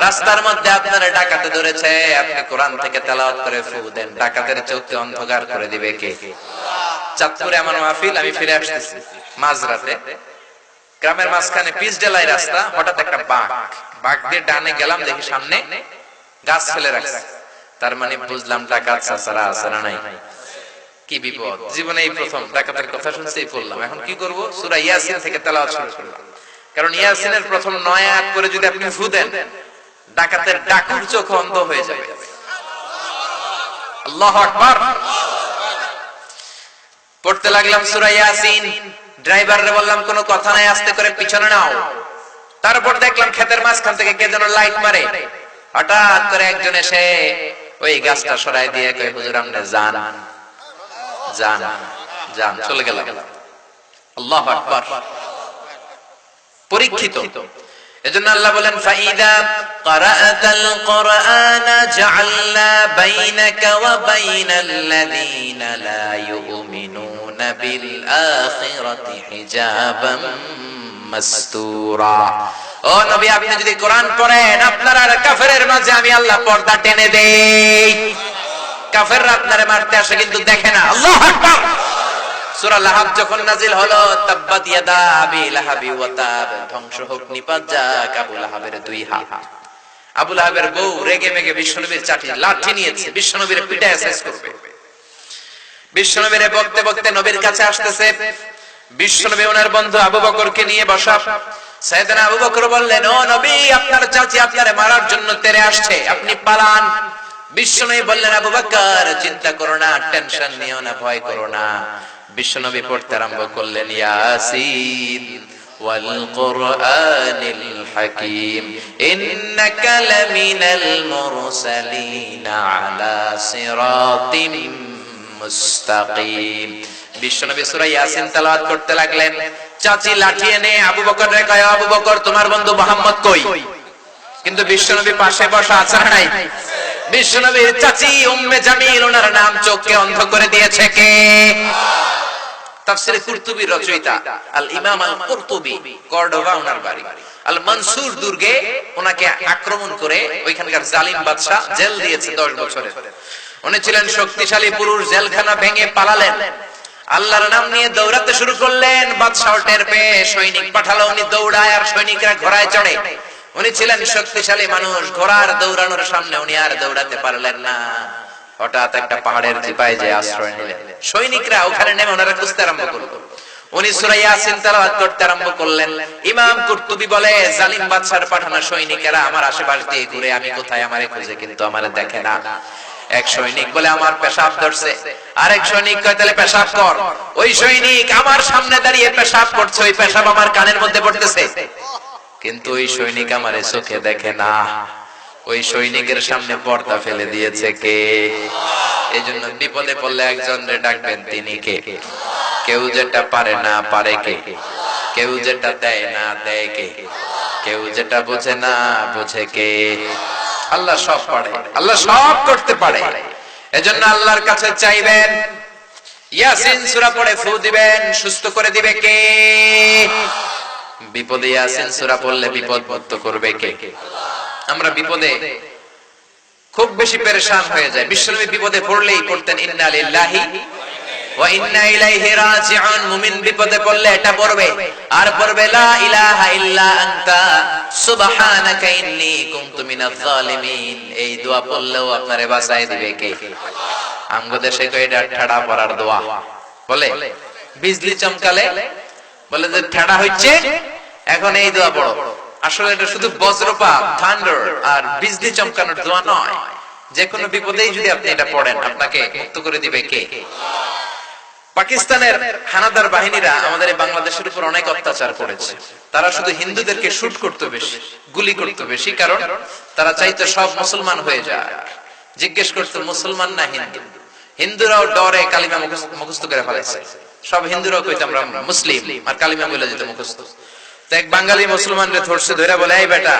রাস্তার মধ্যে আপনারা ডাকাতে ধরেছে, আপনি কোরআন থেকে তেলাওয়াত করে ফু দেন, ডাকাতের চোখকে অন্ধকার করে দিবে কে? চাঁদপুরে আমার মাহফিল, আমি ফিরে আসতেছি মাঝরাতে, গ্রামের মাঝখানে পিচ ঢালাই রাস্তা, হঠাৎ একটা বাঘ দিয়ে ডানে গেলাম, দেখি সামনে গাছ ফেলে রাখছে। তার মানে বুঝলাম ডাকাত চাচারা আছে না নাই? কি বিপদ! জীবনে এই প্রথম ডাকাতের কথা শুনতেই পড়লাম। এখন কি করব? সূরা ইয়াসিন থেকে তেলাওয়াত শুরু করলাম, কারণ ইয়াসিনের প্রথম 9 আয়াত করে যদি আপনি ফু দেন, ডাকাতের ডাকুর চোখ অন্ধ হয়ে যাবে। আল্লাহু আকবার। পড়তে লাগলাম সূরা ইয়াসিন। ড্রাইভাররে বললাম, কোনো কথা নাই, আস্তে করে পিছনে নাও। তারপর দেখলাম ক্ষেতের মাঝখান থেকে কে যেন লাইট মারে। হঠাৎ করে একজন এসে ওই গাছটা সরাই দিয়ে কয়, হুজুর আপনি যান যান যান, চলে গেল। আল্লাহু আকবার। পরীক্ষিত। এজন্য আল্লাহ বলেন, ফাইদা ক্বারাআতাল কুরআনা জাআলনা বাইনাকা ওয়া বাইনাল্লাযীনা লা ইউমিনুনা বিল আখিরাতি হিজাবাম মাসতুরা। ও নবী, আপনি যদি কোরআন পড়েন, আপনার আর কাফেরের মাঝে আমি আল্লাহ পর্দা টেনে দেই। কাফেররা আপনারে মারতে আসে কিন্তু দেখে না। আল্লাহু আকবার। সূরা লাহাব যখন নাজিল হলো, তাব্বাত ইয়াদা আবি লাহাবি ওয়া তাব, ধ্বংস হোক নিপাত যাক আবু লাহাবের 2 হাত। আবু লাহাবের বউ রেগে মেগে বিশ্বনবীর লাঠি নিয়েছে, বিশ্বনবীর পিটায় শেষ করবে। বিশ্বনবীর বকতে বকতে নবীর কাছে আসতেছে। বিশ্বনবী ওনার বন্ধু আবু বকরকে নিয়ে বসা। সাইয়েদনা আবু বকর বললেন, ও নবী, আপনার চাচী আপনারে মারার জন্য তেরে আসছে, আপনি পালান। বিশ্বনবী বললেন, আবু বকর চিন্তা করো না, টেনশন নিও না, ভয় করো না। বিশ্বনবী পড়তে আরম্ভ করলেন, ইয়াসিন والقرآن الحكيم إنك لمن المرسلين على صراط মুস্তাকিম। বিশ্বনবী সূরা ইয়াসিন তেলাওয়াত করতে লাগলেন। চাচি লাঠি এনে আবু বকর রে কয়, আবু বকর তোমার বন্ধু মুহাম্মদ কই? কিন্তু বিশ্বনবী পাশে বসা আছে না নাই? বিশ্বনবীর চাচি উম্মে জামিল, ওনার নাম চোখকে অন্ধ করে দিয়েছে কে? তাফসীরে কুরতুবীর রচয়িতা আল ইমাম আল কুরতুবী, কর্ডোবা ওনার বাড়ি। আল মনসুর দুর্গে ওনাকে আক্রমণ করে ওইখানকার জালিম বাদশা জেল দিয়েছে 10 বছরের। উনি ছিলেন শক্তিশালী পুরুষ, জেলখানা ভেঙে পালালেন, আল্লাহর নাম নিয়ে দৌড়াতে শুরু করলেন। বাদশা টের পেয়ে সৈনিক পাঠালো, উনি দৌড়ায় আর সৈনিকরা ঘোড়ায় চড়ে। উনি ছিলেন শক্তিশালী মানুষ, ঘোড়ার দৌড়ানোর সামনে উনি আর দৌড়াতে পারলেন না। হঠাৎ একটা পাহাড়ের চিপায় যে আশ্রয় নিলেন। সৈনিকরা ওখানে নেমে ওনারা খুঁজতে আরম্ভ করলো। উনি সূরা ইয়াসিন তেলাওয়াত করতে আরম্ভ করলেন। ইমাম কুরতুবী বলে, জালিম বাদশার পাঠানো সৈনিকেরা আমার আশেপাশ দিয়ে ঘুরে, আমি কোথায় আমারে খুঁজে, কিন্তু আমারে দেখে না। এক সৈনিক বলে আমার পেশাব ধরছে, আরেক সৈনিক কয় তাহলে পেশাব কর। ওই সৈনিক আমার সামনে দাঁড়িয়ে পেশাব করছে, ওই পেশাব আমার কানের মধ্যে পড়তেছে, কিন্তু ওই সৈনিক আমারে চোখে দেখে না। ওই সৈনিকের সামনে পর্দা ফেলে দিয়েছে কে? এইজন্য বিপদে পড়লে একজন রে ডাকবেন, তিনি কে? কেউ যেটা পারে না পারে কে? কেউ যেটা দেয় না দেয় কে? কেউ যেটা বোঝে না বোঝে কে? আল্লাহ সব পারে, আল্লাহ সব করতে পারে। এজন্য আল্লাহর কাছে চাইবেন, ইয়াসিন সূরা পড়ে ফু দিবেন, সুস্থ করে দিবে কে? বিপদে ইয়াসিন সূরা পড়লে বিপদ মুক্ত করবে কে? আমরা বিপদে খুব বেশি পেরেশান হয়ে যায়। বিশ্বনবী বিপদে পড়লেই পড়তেন ইন্না লিল্লাহি ওয়া ইন্না ইলাইহি রাজিউন। মুমিন বিপদে পড়লে এটা পড়বে, আর পড়বে লা ইলাহা ইল্লা আনতা সুবহানাকা ইন্নী কুনতু মিনাজ জালিমিন। এই দোয়া পড়লেও আপনারে বাঁচায় দিবে কে? আমগো দেশে কই এটা ঠাড়া পড়ার দোয়া বলে। বিজলি চমকালে বলে যে ঠাড়া হচ্ছে, এখন এই দোয়া পড়ো। আসলে এটা শুধু বজ্রপাত, থান্ডার আর বিজলি চমকানোর দোয়া নয়। যে কোনো বিপদেই যদি আপনি এটা পড়েন, আপনাকে মুক্ত করে দিবে কে? পাকিস্তানের হানাদার বাহিনীরা আমাদের বাংলাদেশের উপর অনেক অত্যাচার করেছে। তারা শুধু হিন্দুদেরকে শুট করতে বেশি, গুলি করতে বেশি, কারণ তারা চাইতো সব মুসলমান হয়ে যায়। জিজ্ঞেস করতো মুসলমান না হিন্দু। হিন্দুরাও ডরে কালিমা মুখস্থ করে ফেলেছে। সব হিন্দুরাও কইতো আমরা মুসলিম, আর কালিমা বলে যেত মুখস্থ। তো এক বাঙালি মুসলমানরে ধরছে, ধরে বলে, এই বেটা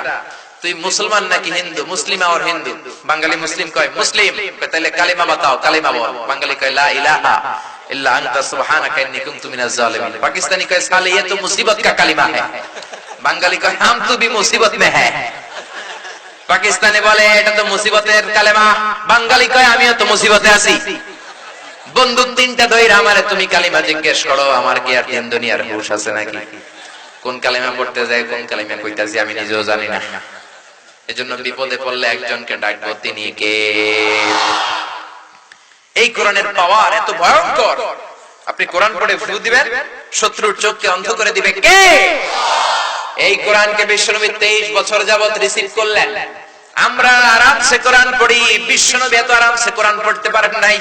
তুই মুসলমান নাকি হিন্দু? মুসলিম আর হিন্দু। বাঙালি মুসলিম কয় মুসলিম, তাহলে কালিমা বাতাও, কালিমা বল। বাঙালি কয় লা ইলাহা ইল্লা আনতা সুবহানাকা ইন্নী কুনতু মিনাজ জালিমিন। পাকিস্তানি কয় সালে ये तो मुसीबत का कलिमा है। বাঙালি কয় हम तो भी मुसीबत में है। পাকিস্তানি বলে এটা তো মুসিবতের কালেমা, বাঙালি কয় আমিও তো মুসিবতে আছি। বন্দুক তিনটা ধইরা আমারে তুমি কালিমা জিজ্ঞেস করো, আমার কি আর দিন দুনিয়ার হুঁশ আছে নাকি? কোন কালিমা পড়তে যায়, কোন কালিমা কইতাছি আমি নিজেও জানি না। এজন্য বিপদে পড়লে একজনকে ডাকবো, তিনি কে? এই কোরআনের পাওয়ার এত ভয়ঙ্কর। আপনি কোরআন পড়ে ফু দিবেন, শত্রুর চোখকে অন্ধ করে দিবে কে? এই কোরআনকে বিশ্বনবী 23 বছর যাবত রিসিভ করলেন। আমরা আরামসে কোরআন পড়ি, বিশ্বনবী এত আরামসে কোরআন পড়তে পারেন নাই।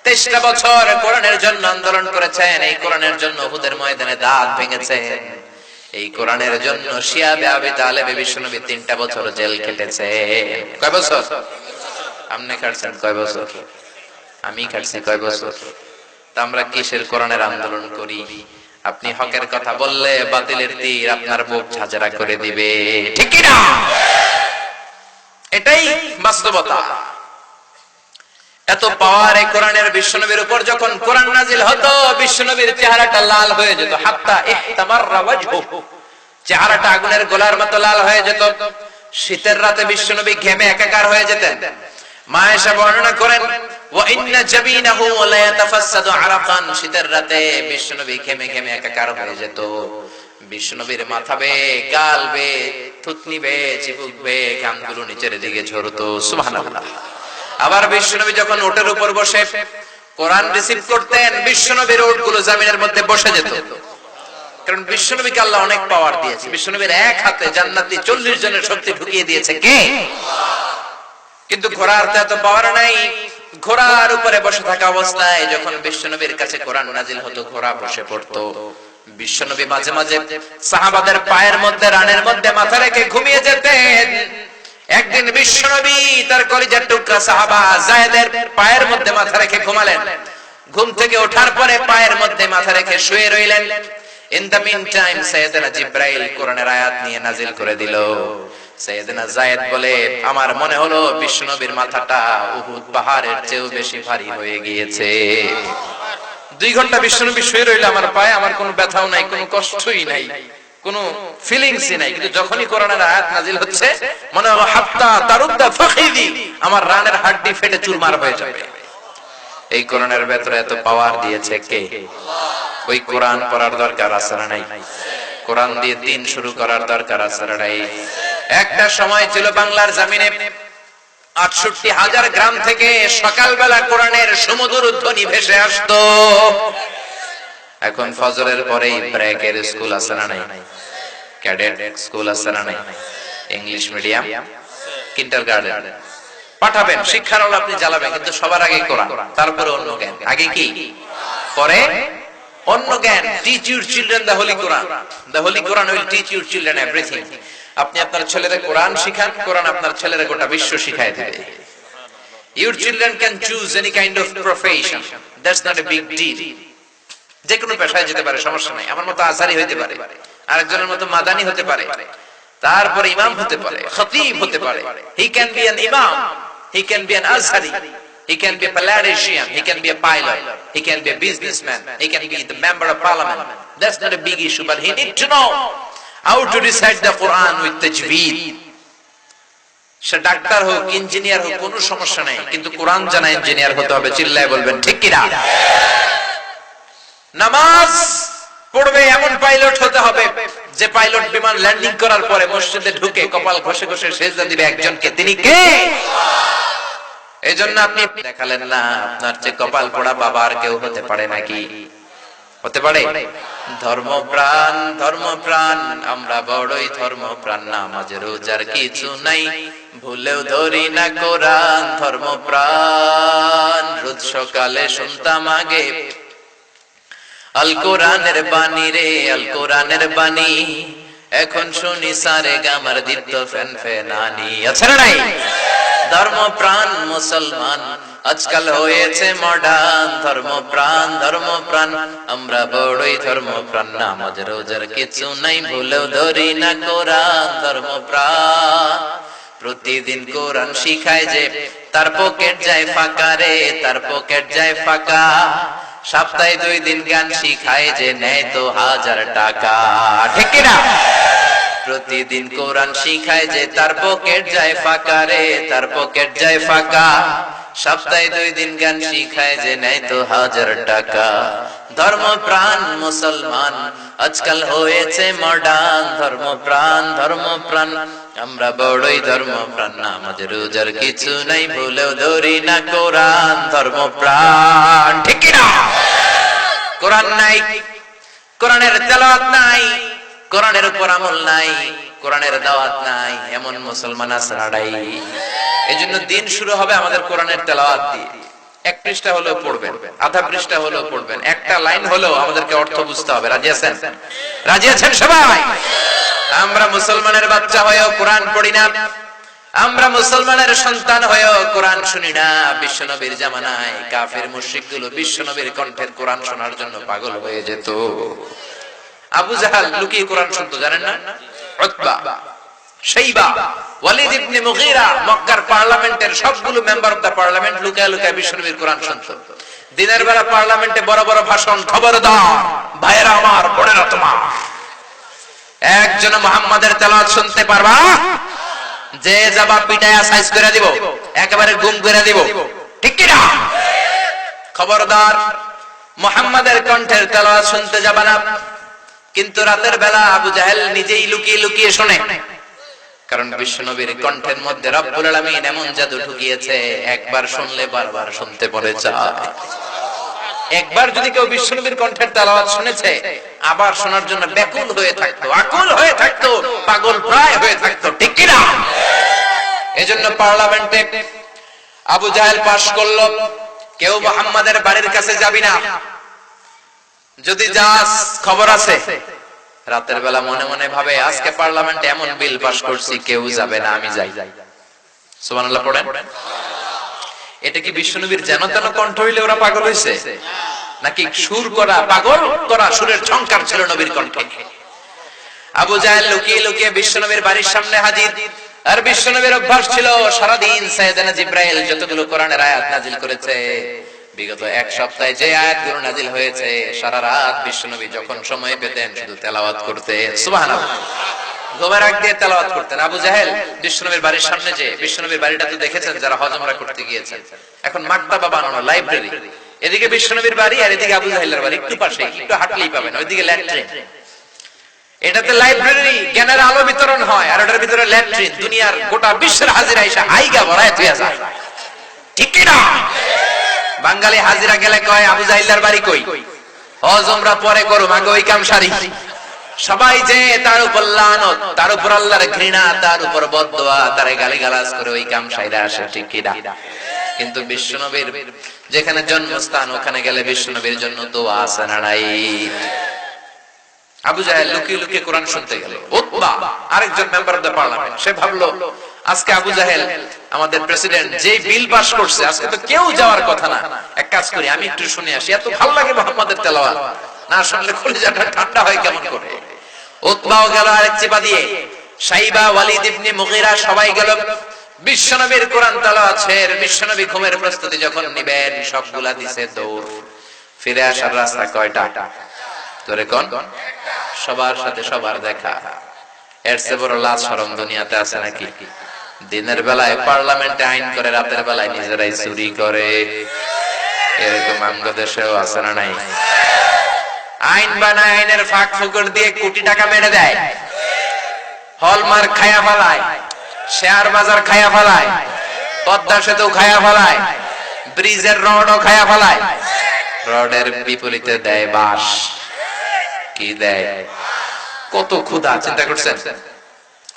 23টা বছর কোরআনের জন্য আন্দোলন করেছেন। এই কোরআনের জন্য উহুদের ময়দানে দাঁত ভেঙেছেন। এই কোরআনের জন্য শিয়া আবি তালেব বিশ্বনবী 3টা বছর জেল কেটেছে। কয় বছর? আপনি কাটছেন কয় বছর? আমি কাটছি কয় বছর? তা আমরা কিসের কোরআনের আন্দোলন করি? আপনি হকের কথা বললে বাতিলের তীর আপনার বুক ঝাঁঝরা করে দিবে, ঠিক কি না? এটাই বাস্তবতা। এত পাওয়ার এই কোরআনের। বিশ্বনবীর উপর যখন কোরআন নাজিল হতো, বিশ্বনবীর চেহারাটা লাল হয়ে যেত, হাত্তা ইহতামাররা ওয়াজহু, চেহারাটা আগুনের গোলার মতো লাল হয়ে যেত। শীতের রাতে বিশ্বনবী ঘেমে একাকার হয়ে যেতেন। মা আয়েশা বর্ণনা করেন, ওয়া ইন্না জাবিনাহু লা ইয়াতাফাসসাদু আরাকান, শীতের রাতে বিশ্বনবী ঘেমে ঘেমে একাকার হয়ে যেত। বিশ্বনবীর মাথা বে, গাল বে, থুতনি বে, চিবুক বে, ঘামগুলো নিচের দিকে ঝরতো। সুবহানাল্লাহ। আবার বিশ্বনবী যখন ওটের উপর বসে কোরআন রিসিভ করতেন, বিশ্বনবীর ওটগুলো জমিনের মধ্যে বসে যেত। কারণ বিশ্বনবীকে আল্লাহ অনেক পাওয়ার দিয়েছে। বিশ্বনবীর এক হাতে জান্নাতি 40 জনের শক্তি ঢুকিয়ে দিয়েছে কে? কিন্তু ঘোড়ার তো এত পাওয়ার নাই। ঘোড়ার উপরে বসে থাকা অবস্থায় যখন বিশ্বনবীর কাছে কোরআন নাজিল হতো, ঘোড়া বসে পড়তো। বিশ্বনবী মাঝে মাঝে সাহাবাদের পায়ের মধ্যে রানের মধ্যে মাথা রেখে ঘুমিয়ে যেতেন। একদিন বিশ্বনবী তার কলিজার টুকরা সাহাবা যায়েদের পায়ের মধ্যে মাথা রেখে ঘুমালেন। ঘুম থেকে ওঠার পরে পায়ের মধ্যে মাথা রেখে শুয়ে রইলেন। ইন দ্য মিন টাইম সাইয়েদনা জিবরাইল কোরআনের আয়াত নিয়ে নাজিল করে দিল। সাইয়েদনা যায়েদ বলে, আমার মনে হলো বিশ্বনবীর মাথাটা উহুদ পাহাড়ের চেয়েও বেশি ভারী হয়ে গিয়েছে। 2 ঘন্টা বিশ্বনবী শুয়ে রইল আমার পায়ে, আমার কোনো ব্যথাও নাই, কোনো কষ্টই নাই, কোনো ফিলিংসই নাই। কিন্তু যখনই কোরআনের আয়াত নাজিল হচ্ছে মনে হলো হাত্তা তারুদ্দা ফাখিদি, আমার রানের হাড়টি ফেটে চুরমার হয়ে যাবে। এই কোরআনের ভেতরে এত পাওয়ার দিয়েছে কে? ওই কোরআন পড়ার দরকার আছে না নাই? কোরআন দিয়ে দিন শুরু করার দরকার আছে না নাই? একটা সময় ছিল বাংলার জমিনে 68,000 গ্রাম থেকে সকালবেলা কোরআনের সুমধুর ধ্বনি ভেসে আসতো। এখন ফজরের পরেই ব্রেকের স্কুল আছে না নাই? ক্যাডেট স্কুল আছে না নাই? ইংলিশ মিডিয়াম, কিন্ডারগার্টেন পাঠাবেন, শিক্ষার আলো আপনি জ্বালাবেন, কিন্তু সবার আগে কোরআন, তারপরে অন্য জ্ঞান। আগে কি, পরে অন্য জ্ঞান। Teach your children the holy Quran. The holy Quran will teach your children everything. আপনি আপনার ছেলেদের কোরআন শিখান, কোরআন আপনার ছেলেদের গোটা বিশ্ব শিখায় দেবে। Your children can choose any kind of profession. That's not a big deal. যে কোনো পেশায় যেতে পারে, সমস্যা নাই। আমার মতো আজহারি হতে পারে, আরেকজনের মতো মাদানি হতে পারে, তারপরে ইমাম হতে পারে, খতিব হতে পারে। He can be an imam, he can be an azhari, he can be a politician, he can be a pilot, he can be a businessman, he can be the member of parliament. That's not a big issue, but he need to know how to recite the Quran with tajweed. Say doctor হোক, engineer হোক, কোনো সমস্যা নাই, কিন্তু কোরআন জানা engineer হতে হবে। চিল্লায় বলবেন ঠিক কিনা? নামাজ পড়বে এমন পাইলট হতে হবে যে পাইলট বিমান ল্যান্ডিং করার পরে মসজিদে ঢুকে কপাল ঘষে ঘষে সেজদা দিবে একজনকে, তিনি কে? এই জন্য আপনি দেখালেন না আপনার যে কপাল পোড়া বাবা আর কেউ হতে পারে নাকি? হতে পারে? ধর্মপ্রাণ ধর্মপ্রাণ আমরা বড়ই ধর্মপ্রাণ, নামাজ রোজার কিছু নাই, ভুলেও ধরি না কোরআন। ধর্মপ্রাণ রোজ সকালে শুনতাম আগে আল কোরআনের বাণী রে, আল কোরআনের বাণী, এখন শুনি সারে গামার দীপ্ত ফেন ফেনানি। আছে না নাই? ধর্মপ্রাণ মুসলমান আজকাল হয়েছে মডার্ন। ধর্মপ্রাণ ধর্মপ্রাণ আমরা বড়ই ধর্মপ্রাণ, নামাজ রোজার কিছু নাই, ভুলেও ধরি না কোরআন। ধর্মপ্রাণ প্রতিদিন কোরআন শিখায় যে তার পকেট যায় ফাঁকা রে, তার পকেট যায় ফাঁকা। সপ্তাহে 2 দিন গান শিখায় যে নেয় তো 1000 টাকা। ঠিক কিনা? প্রতিদিন কোরআন শিখায় যে তার পকেট যায় ফাঁকা রে, তার পকেট যায় ফাঁকা। সপ্তাহে 2 দিন গান শিখায় যে নেয় তো 1000 টাকা। ধর্মপ্রাণ মুসলমান আজকাল হয়েছে মডার্ন। ধর্মপ্রাণ ধর্মপ্রাণ আমরা বড়ই ধর্মপ্রাণ, নামাজ রোজার কিছু নাই, ভুলেও ধরি না কোরআন। ধর্মপ্রাণ ঠিক কিনা? কোরআন নাই, কোরআনের তেলাওয়াত নাই, কোরআনের উপর আমল নাই, কোরআনের দাওয়াত নাই, এমন মুসলমান আছে নাই। এজন্য দিন শুরু হবে আমাদের কোরআনের তেলাওয়াত দিয়ে। 1 পৃষ্ঠা হলেও পড়বেন, আধা পৃষ্ঠা হলেও পড়বেন, একটা লাইন হলেও আমাদেরকে অর্থ বুঝতে হবে। রাজি আছেন? রাজি আছেন সবাই? আমরা মুসলমানের বাচ্চা হয়েও কোরআন পড়ি না, আমরা মুসলমানের সন্তান হয়েও কোরআন শুনি না। বিশ্বনবীর জামানায় কাফের মুশরিকগুলো বিশ্বনবীর কণ্ঠের কোরআন শোনার জন্য পাগল হয়ে যেত। আবু জাহাল লুকিয়ে কোরআন শুনতো, জানেন না? উতবা, শাইবা, ওয়ালিদ ইবনে মুগীরা, মক্কার পার্লামেন্টের সবগুলো মেম্বার অফ দা পার্লামেন্ট লুকায় লুকায় বিশ্বনবীর কোরআন শুনতো। দিনের বেলা পার্লামেন্টে বড় বড় ভাষণ, খবরদার ভাইরা আমার, বোনেরা তোমার, একজন মুহাম্মাদের তেলাওয়াত শুনতে পারবা? যে যাবা পিটায়া সাইজ করে দিব, একেবারে গুম করে দিব। ঠিক কি না? খবরদার মুহাম্মাদের কণ্ঠের তেলাওয়াত শুনতে যাবা না। কিন্তু রাতের বেলা আবু জাহেল নিজেই লুকিয়ে লুকিয়ে শুনে, কারণ বিশ্বনবীর কণ্ঠের মধ্যে রব্বুল আলামিন এমন জাদু ঢুকিয়েছে, একবার শুনলে বারবার শুনতে মনে চায়। একবার যদি কেউ বিশ্বনবীর কণ্ঠের তেলাওয়াত শুনেছে, আবার শোনার জন্য ব্যাকুল হয়ে থাকতো, আকুল হয়ে থাকতো, পাগল প্রায় হয়ে থাকতো। ঠিক কি না? এজন্য পার্লামেন্টে আবু জাহেল পাশ করলো, কেউ মুহাম্মাদের বাড়ির কাছে যাবি না, যদি যা খবর আছে, রাতের বেলা মনে মনে ভাবে আজকে পার্লামেন্টে এমন বিল পাস করছি কেউ যাবে না, আমি যাই। সুবহানাল্লাহ পড়েন। এটা কি বিশ্বনবীর যেন তেন কণ্ঠ হইলে ওরা পাগল হয়েছে, নাকি সুর করা পাগল করা সুরের ঝংকার ছিল নবীর কণ্ঠে? আবু জাহেল লুকিয়ে লুকিয়ে বিশ্বনবীর বাড়ির সামনে হাজির। আর বিশ্বনবীর অভ্যাস ছিল সারাদিন সাইয়েদনা জিবরাইল যতগুলো কোরআনের আয়াত নাজিল করেছে, বিগত এক সপ্তাহে যে আয়াতগুলো নাজিল হয়েছে, সারা রাত বিশ্বনবী যখন সময় পেতেন শুধু তেলাওয়াত করতেন। সুবহানাল্লাহ। ঘুমের আগ দিয়ে তেলাওয়াত করতেন। আবু জাহেল বিশ্বনবীর বাড়ির সামনে, যে বিশ্বনবীর বাড়িটা তো দেখেছেন যারা হজ উমরা করতে গিয়েছেন, এখন মাকতাবা বানানো, লাইব্রেরি। এদিকে বিশ্বনবীর বাড়ি আর এদিকে আবু জাহেলের বাড়ি, একটু পাশে, একটু হাঁটলেই পাবেন। ওইদিকে ল্যাট্রিন, এটাতে লাইব্রেরি, জ্ঞানের আলো বিতরণ হয়, আর ওটার ভিতরে ল্যাট্রিন। দুনিয়ার গোটা বিশ্বের হাজিরা এসে আইগা ভরায় তুই যায়, ঠিক কি না? বাঙালি হাজিরা গেলে কয় আবু জাহেলের বাড়ি কই, হজ উমরা পরে করো, আগে ওই কাম সারি। সবাই যে তার উপর লানত, তার উপর আল্লাহর ঘৃণা, তার উপর বদদোয়া, তারে গালিগালাজ করে ওই কাম সাইরা আসে, ঠিক কি না? কিন্তু বিশ্বনবীর যেখানে জন্মস্থান, ওখানে গেলে বিশ্বনবীর জন্য দোয়া আছে না নাই? আবু জাহেল লুকিয়ে লুকিয়ে কোরআন শুনতে গেল। উতবা আরেকজন মেম্বার অফ দ্য পার্লামেন্ট, সে ভাবলো আজকে আবু জাহেল আমাদের প্রেসিডেন্ট যে বিল পাস করছে, আজকে তো কেউ যাওয়ার কথা না, এক কাজ করি আমি একটু শুনে আসি, এত ভালো লাগে মুহাম্মাদের তেলাওয়াত, না শুনলে কলিজাটা ঠান্ডা হয় কেমন করে। উতবাও গেল আরেক চিপা দিয়ে, সাইবা, ওয়ালিদ ইবনে মুগীরা সবাই গেল বিশ্বনবীর কোরআন তেলাওয়াত শের। বিশ্বনবী ঘুমের প্রস্তুতি যখন নিবেন, সবগুলা দিছে দৌড়। ফিরে আসার রাস্তা কয়টা? তোরে কোন? সবার সাথে সবার দেখা। এর চেয়ে বড় লাজ শরম দুনিয়াতে আছে নাকি? দিনের বেলায় পার্লামেন্টে আইন করে, রাতের বেলায় নিজেরাই চুরি করে। এরকম আমাদের দেশেও আছে না নাই? আইন বানায়, আইনের ফাঁক ফুকর দিয়ে কোটি টাকা মেরে দেয়, হলমার্ক খায়া ফেলায়, শেয়ার বাজার খায়া ফেলায়, পদ্মা সেতু খায়া ফেলায়, ব্রিজের রডও খায়া ফেলায়। রডের বিপরীতে দেয় বাঁশ। কি দেয়? কত ক্ষুধা, চিন্তা করছেন?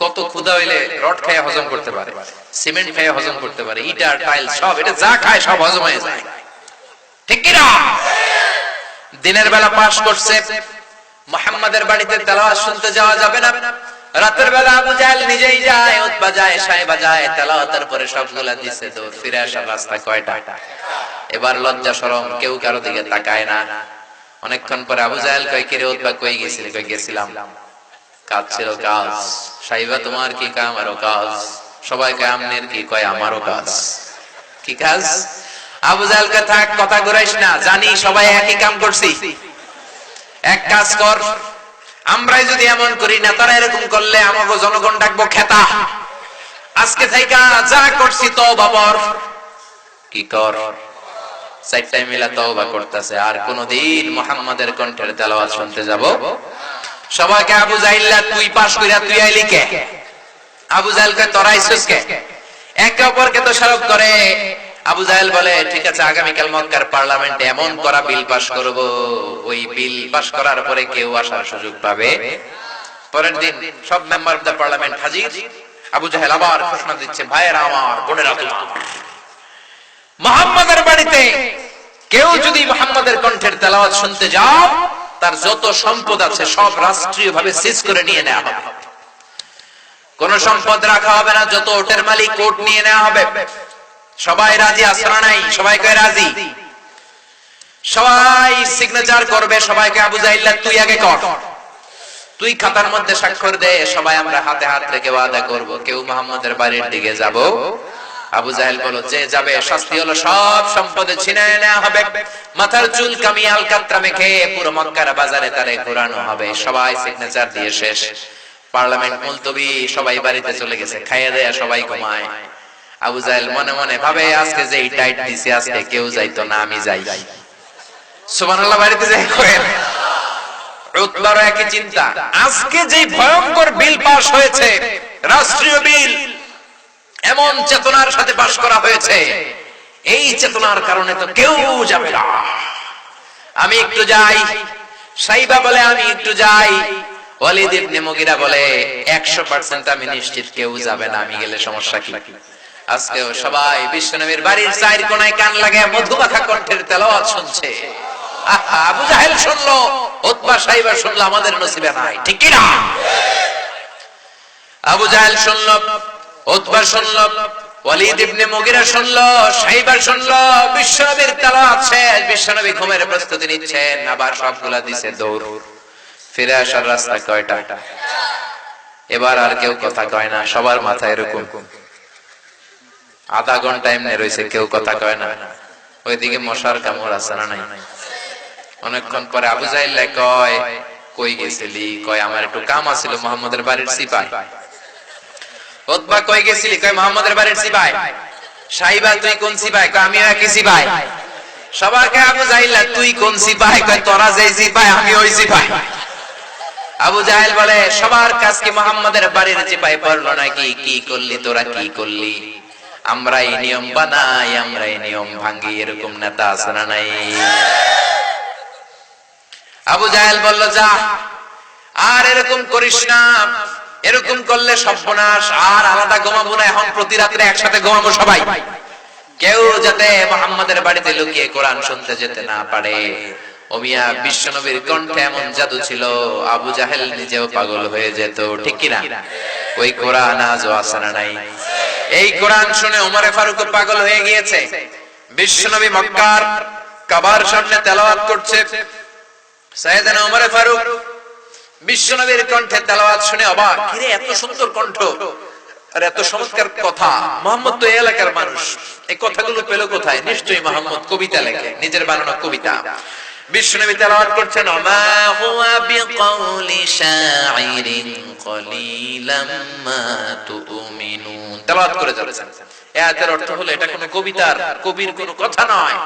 কত ক্ষুধা হইলে রড খায়া হজম করতে পারে, সিমেন্ট খায়া হজম করতে পারে, ইটার টাইল সব, এটা যা খায় সব হজম হয়ে যায়, ঠিক কি না? দিনের বেলা পাস করছে, মুহাম্মাদের বাড়িতে তেলাওয়াত শুনতে যাওয়া যাবে না। রাতের বেলা আবু জাহেল নিজেই যায়, উতবা যায়, সাইবা যায়, তেলাওয়াতের পরে সবগুলা দিছে দৌড়। ফিরে আসার রাস্তা কয়টা? এবার লজ্জা শরম, কেউ কারো দিকে তাকায় না। অনেকক্ষণ পরে আবু জাহেল কয়, কিরে উতবা কই গেছিলি? কই গেছিলাম, কাজ ছিল কাজ। সাইবা তোমার কি কাজ? আমারও কাজ। সবাই কয় আমনের কি? কয় আমারও কাজ। কি কাজ? আবু জাহেল কে থাক, কথা ঘুরাইস না, জানি সবাই একই কাম করছি। এক কাজ কর, আমরাই যদি এমন করি, নেতারা এরকম করলে আমাকে জনগণ ডাকবো খেতা। আজকে থেকে যা করছি তওবা কর। কি কর? চারটায় মিলা তওবা করতেছে, আর কোনদিন মুহাম্মাদের কণ্ঠের তেলাওয়াত শুনতে যাব। সবাইকে আবু জাহেল, তুই পাস কইরা তুই আইলি কে? আবু জাহেল কে তরাইছস কে? একে অপরকে দোষারোপ করে। আবু জাহেল বলে, ঠিক আছে, আগামীকাল মক্কার পার্লামেন্টে এমন করা বিল পাস করব, ওই বিল পাস করার পরে কেউ আসার সুযোগ পাবে। পরের দিন সব মেম্বার অফ দ্য পার্লামেন্ট হাজির। আবু জাহেল আবার ঘোষণা দিচ্ছে, ভাইয়েরা আমার, বোনেরা তোমার, মুহাম্মাদের বাড়িতে কেউ যদি মুহাম্মাদের কণ্ঠের তেলাওয়াত শুনতে যাও, তার যত সম্পদ আছে সব রাষ্ট্রীয়ভাবে সিজ করে নিয়ে নেওয়া হবে। কোন সম্পদ রাখা হবে না, যত ওটের মালিক কোট নিয়ে নেওয়া হবে। সবাই রাজি আছে না নাই? সবাইকে রাজি। সবাই সিগনেচার করবে। সবাইকে আবু জাহেল, তুই আগে কর, তুই খাতার মধ্যে স্বাক্ষর দে। সবাই আমরা হাতে হাত রেখে ওয়াদা করব, কেউ মুহাম্মাদের বাড়ির দিকে যাব। আবু জাহেল বলো, যে যাবে শাস্তি হলো সব সম্পদে ছিনিয়ে নেওয়া হবে, মাথার চুল কামিয়ে আলকাতরা মেখে পুরো মক্কার বাজারে তারে ঘোরানো হবে। সবাই সিগনেচার দিয়ে শেষ, পার্লামেন্ট মুলতবি, সবাই বাড়িতে চলে গেছে, খাইয়ে দেয়া সবাই ঘুমায়। আবু জাহেল মনে মনে ভাবে, আজকে যে টাইট দিছি, আজকে কেউ যাইতো না, আমি যাই। সুবহানাল্লাহ। বাড়িতে যাই করেন। উতবারও একই চিন্তা, আজকে যে ভয়ঙ্কর বিল পাস হয়েছে, রাষ্ট্রীয় বিল, এমন চেতনার সাথে পাস করা হয়েছে, এই চেতনার কারণে তো কেউ যাবে না, আমি একটু যাই। সাইবা বলে, আমি একটু যাই। ওয়ালিদ ইবনে মুগীরা বলে, 100% আমি নিশ্চিত কেউ যাবে না, আমি গেলে সমস্যা কি? আজকেও সবাই বিশ্বনবীর বাড়ির চার কোণায় কান লাগায় মধুমাখা কণ্ঠের তেলাওয়াত শুনছে। আবু জাহেল শুনলো, উতবা সাইবা শুনলো, আমাদের নসিবে নাই, ঠিক কি না? আবু জাহেল শুনলো, উতবা শুনলো, ওয়ালিদ ইবনে মুগিরা শুনলো, সাইবা শুনলো, বিশ্বনবীর তেলাওয়াত শেষ, বিশ্বনবী ঘুমের প্রস্তুতি নিচ্ছেন, আবার সবগুলা দিছে দৌড়। ফিরে আসার রাস্তা কয়টা? এবার আর কেউ কথা কয় না, সবার মাথায় এরকম আধা ঘন্টা এমনি রয়েছে, কেউ কথা কয় না। ওইদিকে মশার কামড় আছে না নাই? অনেকক্ষণ পরে আবু জাহেল কয়, কই গেছিলি? কয় আমার একটু কাম আছিল মুহাম্মদের বাড়ির সিপাই। উতবা কই গেছিলি? কয় মুহাম্মদের বাড়ির সিপাই। সাইবা তুই কোন সিপাই? কয় আমিও একই সিপাই। সবাইকে আবু জাহেল তুই কোন সিপাই? কয় তোরা যে সিপাই আমি ওই সিপাই। আবু জাহেল বলে সবার কাজ কি মুহাম্মদের বাড়ির সিপাই পড়লো নাকি? কি করলি তোরা, কি করলি? আমরা এই নিয়ম বানাই, আমরা এই নিয়ম ভাঙি, এরকম নেতা আছে না নাই? আবু জাহেল বলল যা, আর এরকম করিস না, এরকম করলে সর্বনাশ, আর আলাদা ঘুমাবো না, এখন প্রতি রাত্রে একসাথে ঘুমাবো সবাই, কেউ যাতে মুহাম্মাদের বাড়িতে লুকিয়ে কোরআন শুনতে যেতে না পারে। ও মিয়া, বিশ্বনবীর কণ্ঠে এমন জাদু ছিল, আবু জাহেল নিজেও পাগল হয়ে যেত, ঠিক কি না? ওই কোরআন আজও আছে না নাই? এই কোরআন শুনে ওমরে ফারুক পাগল হয়ে গিয়েছে। বিশ্বনবী মক্কার কাবার সামনে তেলাওয়াত করছে, সাইয়েদনা ওমরে ফারুক বিশ্বনবীর কণ্ঠে তেলাওয়াত শুনে অবাক, কিরে এত সুন্দর কণ্ঠ আর এত চমৎকার কথা, মুহাম্মদ তো এই এলাকার মানুষ, এই কথাগুলো পেল কোথায়? নিশ্চয়ই মুহাম্মদ কবিতা লেখে, নিজের বানানো কবিতা। বিশ্বনবী তেলাওয়াত করছেন, মা হুয়া বিকাউলি শাইরিন কলিলাম মা তুমিনুন, তেলাওয়াত করে যাচ্ছেন। এই আয়াতের অর্থ হলো এটা কোনো কবিতার, কবির কোনো কথা নয়,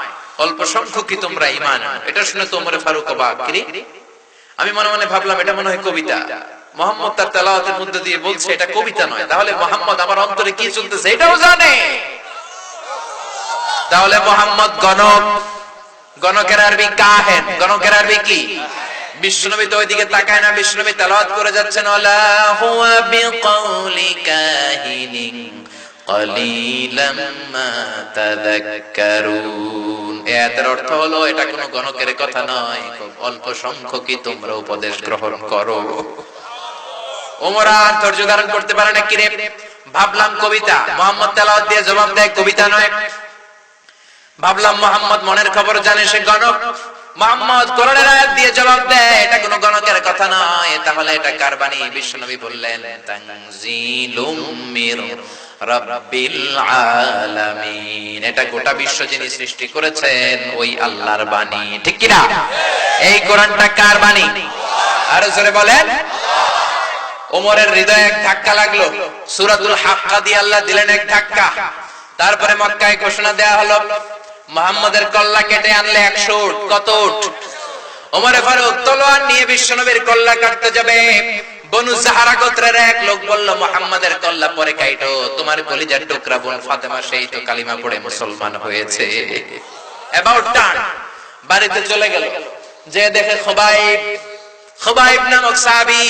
অল্প সংখ্যকই তোমরা ঈমান আনো। এটা শুনে তো ওমর ফারুক অবাক, কি আমি মনে মনে ভাবলাম এটা মনে হয় কবিতা। মুহাম্মদ তার তেলাওয়াতের মধ্যে দিয়ে বলছে এটা কবিতা নয়, তাহলে মুহাম্মদ আমার অন্তরে কি চলতেছে এটাও জানে। তাহলে মুহাম্মদ গণক, গণকের আরবি কাহেন, গণকের আরবি কি? বিশ্বনবী তো ওইদিকে তাকায় না, বিশ্বনবী তেলাওয়াত করে যাচ্ছেন, আলা হুয়া বিকাউলি কাহিনিন কলিলাম মা তাযাক্কারুন। এর অর্থ হলো এটা কোনো গণকের কথা নয়, খুব অল্প সংখ্যকই তোমরা উপদেশ গ্রহণ করো। ওমর আর ধৈর্য ধারণ করতে পারে না, কিরে ভাবলাম কবিতা, মুহাম্মদ তেলাওয়াত দিয়ে জবাব দেয় কবিতা নয়। ভাবলাম মুহাম্মদ মনের খবর জানে, সে গণক। মুহাম্মদ কোরআনের আয়াত দিয়ে জবাব দেয় এটা কোনো গণকের কথা নয়, তাহলে এটা কার বাণী? বিশ্বনবী বললেন তানজিলুম মির রাব্বিল আলামিন, এটা গোটা বিশ্ব যিনি সৃষ্টি করেছেন ওই আল্লাহর বাণী, ঠিক কি না? এই কোরআনটা কার বাণী? আরো জোরে বলেন। ওমরের হৃদয়ে এক ধাক্কা লাগলো, সূরাতুল হাক্কা দিয়ে আল্লাহ দিলেন এক ধাক্কা। তারপরে মক্কায় ঘোষণা দেয়া হলো মুহাম্মাদের কল্লা কেটে আনলে 100 উট। কত উট? ওমরে ফারুক তলোয়ার নিয়ে বিশ্বনবীর কল্লা কাটতে যাবে। বনু জাহরা গোত্রের এক লোক বলল, মুহাম্মাদের কল্লা পরে কাটো, তোমার কলিজার টুকরা বোন ফাতেমা সেই তো কালিমা পড়ে মুসলমান হয়েছে। অ্যাবাউট টার্ন বাড়িতে চলে গেল, যে দেখে খুবাইব নামক সাহাবী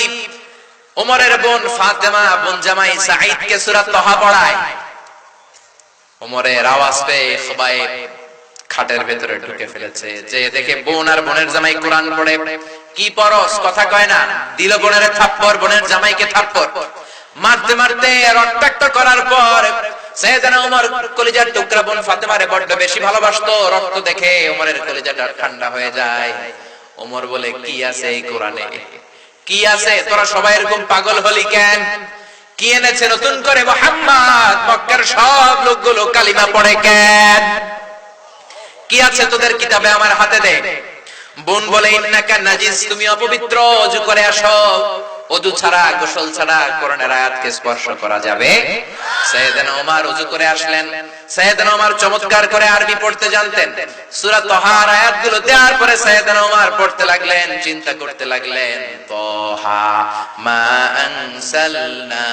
ওমরের বোন ফাতেমা বোন জামাই সাঈদকে সূরা তাহা পড়ায়। ওমরের আওয়াজ পেয়ে খুবাইব খাটের ভেতরে ঢুকে ফেলেছে, যে দেখে বোন আর বোনের জামাই কোরআন পড়ে। কি পরশ, কথা কয় না, দিল বোনের থাপ্পড়, বোনের জামাইকে থাপ্পড় মারতে মারতে রক্তাক্ত করার পর সাইয়েদনা ওমর কলিজার টুকরা বোন ফাতেমারে বড্ড বেশি ভালোবাসতো। রক্ত দেখে ওমরের কলিজাটা ঠান্ডা হয়ে যায়। ওমর বলে, কি আছে এই কোরআনে, কি আছে? তোরা সবাই এরকম পাগল হলি কেন? কি এনেছে নতুন করে মুহাম্মদ? মক্কার সব লোকগুলো কালিমা পড়ে কেন? কি আছে তোদের কিতাবে, আমার হাতে দে। বোন বলে, ইন্নাকা নাজিস, তুমি অপবিত্র, ওযু করে আসো। ওযু ছাড়া, গোসল ছাড়া কোরআনের আয়াতকে স্পর্শ করা যাবে? সাইয়েদনা ওমর ওযু করে আসলেন। সাইয়েদনা ওমর চমৎকার করে আরবি পড়তে জানতেন। সূরা তাহার আয়াতগুলো দেওয়ার পরে সাইয়েদনা ওমর পড়তে লাগলেন, চিন্তা করতে লাগলেন, তাহা মা আনসালনা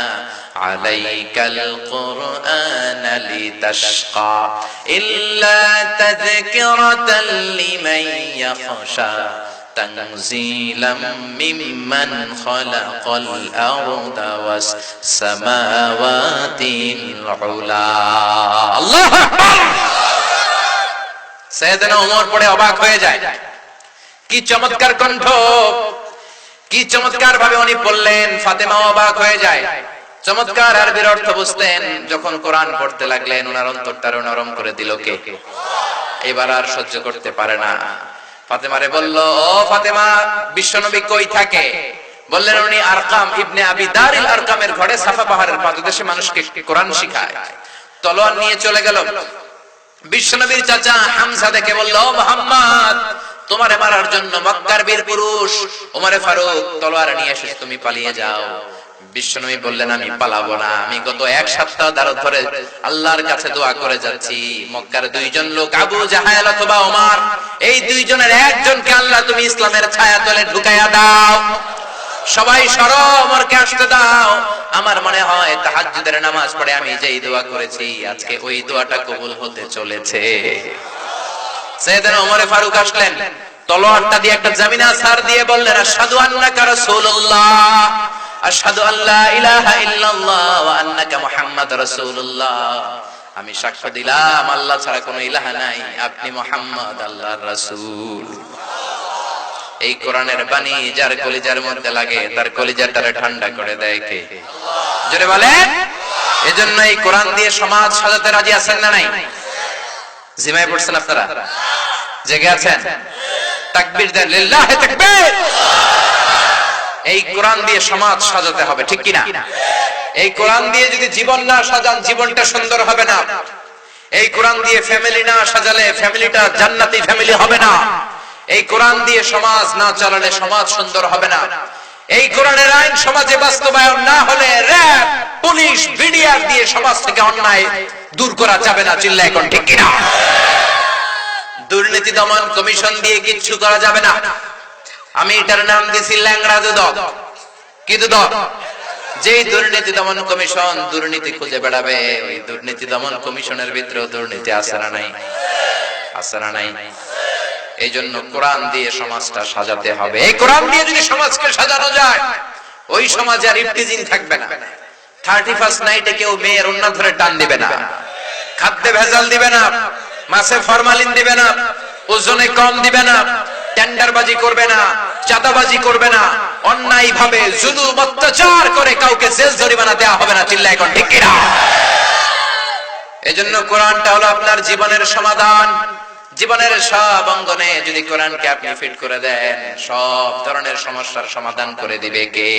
আলাইকাল কুরআনা লিতাশকা ইল্লা তাযকিরাতাল লিমান ইয়াখশা তানজিলাম মিম্মান খালাকাল আরদা ওয়াস সামাওয়াতিল উলা। আল্লাহু আকবার। সাইয়েদনা ওমর পড়ে অবাক হয়ে যায়। কি চমৎকার কণ্ঠ, কি চমৎকার ভাবে উনি পড়লেন, ফাতেমা অবাক হয়ে যায়। চমৎকার আরবির অর্থ বুঝতেন। যখন কোরআন পড়তে লাগলেন ওনার অন্তরটারে নরম করে দিল কে? এবার আর সহ্য করতে পারে না। ফাতেমারে বলল, ও ফাতেমা, বিশ্বনবী কই থাকে? বললেন উনি আরকাম ইবনে আবি দারিল আরকামের ঘরে সাফা পাহাড়ের পাদদেশে মানুষকে কোরআন শিখায়। তলোয়ার নিয়ে চলে গেল। বিশ্বনবীর চাচা হামজা দেখে বলল, ও মুহাম্মদ, তোমারে মারার জন্য মক্কার বীর পুরুষ ওমরে ফারুক তলোয়ার নিয়ে এসেছে, তুমি পালিয়ে যাও। বিশ্বনবী বললেন, আমি পালাবো না, আমি গত এক সপ্তাহ ধরে আল্লাহর কাছে দোয়া করে যাচ্ছি, মক্কার দুইজন লোক আবু জাহেল অথবা ওমর, এই দুইজনের একজনকে আল্লাহ তুমি ইসলামের ছায়াতলে ঢুকাইয়া দাও। সবাই সরো, ওমরকে আসতে দাও। আমার মনে হয় তাহাজ্জুদের নামাজ পড়ে আমি যেই দোয়া করেছি আজকে ওই দোয়াটা কবুল হতে চলেছে। সাইয়েদনা ওমরে ফারুক আসলেন, তলোয়ারটা দিয়ে একটা জামিনা সার দিয়ে বললেন, আশহাদু আন্নাকা রাসূলুল্লাহ, আশহাদু আল্লা ইলাহা ইল্লাল্লাহ ওয়া আন্নাকা মুহাম্মাদুর রাসূলুল্লাহ। আমি সাক্ষ্য দিলাম আল্লাহ ছাড়া কোনো ইলাহা নাই, আপনি মুহাম্মদ আল্লাহর রাসূল। এই কোরআনের বাণী যার কলিজার মধ্যে লাগে তার কলিজাটারে ঠান্ডা করে দেয় কে? জোরে বলেন। এজন্য এই কোরআন দিয়ে সমাজ সাজাতে রাজি আছেন না নাই? জিমায় পড়ছেন আপনারা? জেগে আছেন? তাকবীর দেন, লিল্লাহি তাকবীর। এই কোরআন দিয়ে সমাজ সাজাতে হবে, ঠিক কি না? এই কোরআন দিয়ে যদি জীবন না সাজান জীবনটা সুন্দর হবে না। এই কোরআন দিয়ে ফ্যামিলি না সাজালে ফ্যামিলিটা জান্নাতি ফ্যামিলি হবে না। এই কোরআন দিয়ে সমাজ না চালালে সমাজ সুন্দর হবে না। এই কোরআনের আইন সমাজে বাস্তবায়ন না হলে র‍্যাব, পুলিশ, বিডিআর দিয়ে সমাজ থেকে অন্যায় দূর করা যাবে না। চিল্লায় কোন ঠিক কি না? দুর্নীতি দমন কমিশন দিয়ে কিচ্ছু করা যাবে না। আমি এটার নাম দিয়েছি ল্যাংড়া দুদক। কি দুদক? যেই দুর্নীতি দমন কমিশন দুর্নীতি খুঁজে বেড়াবে, ওই দুর্নীতি দমন কমিশনের ভিতরে দুর্নীতি আছে না নাই? আছে না নাই? এই জন্য কোরআন দিয়ে সমাজটা সাজাতে হবে। এই কোরআন দিয়ে যদি সমাজকে সাজানো যায় ওই সমাজে আর ইফতিজিং থাকবে না। 31st নাইটে কেউ মেয়ের ওন্না ধরে টান দিবে না, খাদ্যে ভেজাল দিবে না, মাছে ফরমালিন দিবে না, ওজনে কম দিবে না, টেন্ডারবাজি করবে না, চাঁদাবাজি করবে না, অন্যায় ভাবে জুলুম অত্যাচার করে কাউকে জেল জরিমানা দেওয়া হবে না। চিল্লায় এখন ঠিক কিনা? এজন্য কোরআনটা হলো আপনার জীবনের সমাধান। জীবনের সব অঙ্গনে যদি কোরআনকে আপনি ফিট করে দেন সব ধরনের সমস্যার সমাধান করে দিবে কে?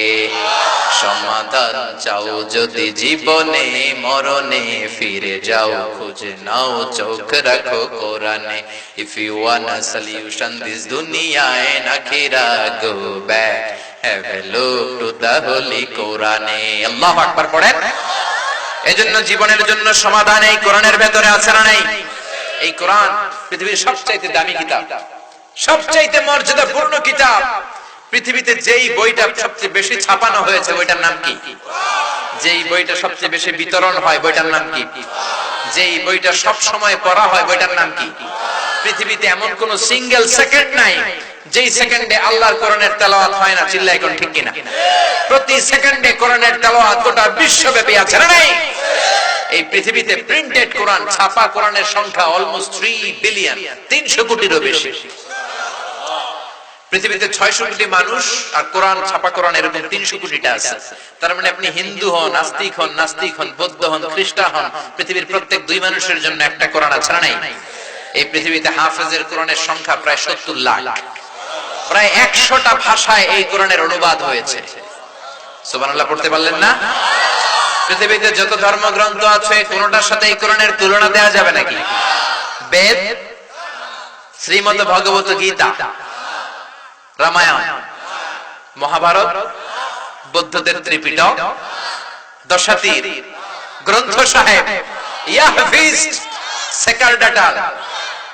সমাধান চাও যদি জীবনে মরণে ফিরে যাও, খুঁজে নাও চোখ রাখো কোরআনে। If you want a solution this dunya and akhirah, go back, have a look to the holy Quran. আল্লাহু আকবার পড়েন। এজন্য জীবনের জন্য সমাধান এই কোরআনের ভেতরে আছে না নাই? এই কোরআন পৃথিবীর সবচাইতে দামি কিতাব, সবচাইতে মর্যাদাপূর্ণ কিতাব। পৃথিবীতে যেই বইটা সবচেয়ে বেশি ছাপানো হয়েছে বইটার নাম কি? যেই বইটা সবচেয়ে বেশি বিতরণ হয় বইটার নাম কি? যেই বইটা সব সময় পড়া হয় বইটার নাম কি? পৃথিবীতে এমন কোন সিঙ্গেল সেকেন্ড নাই যেই সেকেন্ডে আল্লাহর কোরআনের তেলাওয়াত হয় না। চিল্লায় এখন ঠিক কিনা? প্রতি সেকেন্ডে কোরআনের তেলাওয়াত গোটা বিশ্বব্যাপী আছে না নাই? এই পৃথিবীতে প্রিন্টেড কোরআন, ছাপা কোরআনের সংখ্যা অলমোস্ট 3 বিলিয়ন, 300 কোটিরও বেশি। পৃথিবীতে 600 কোটি মানুষ আর কোরআন, ছাপা কোরআন এরকম 300 কোটিটা আছে। তার মানে আপনি হিন্দু হন, নাস্তিক হন, বৌদ্ধ হন, খ্রিস্টান হন, পৃথিবীর প্রত্যেক 2 মানুষের জন্য একটা কোরআন আছে না নাই? এই পৃথিবীতে হাফেজের কোরআনের সংখ্যা প্রায় 70 লাখ। প্রায় 100টা ভাষায় এই কোরআনের অনুবাদ হয়েছে। সুবহানাল্লাহ পড়তে পারলেন না? পৃথিবীতে যত ধর্মগ্রন্থ আছে কোনটার সাথে এই কোরআনের তুলনা দেওয়া যাবে নাকি? বেদ, শ্রীমদ্ ভগবত গীতা, রামায়ণ, মহাভারত, বৌদ্ধদের ত্রিপিটক, দশাতীর, গ্রন্থ সাহেব, ইয়াহফিজ, সেকারডাটাল,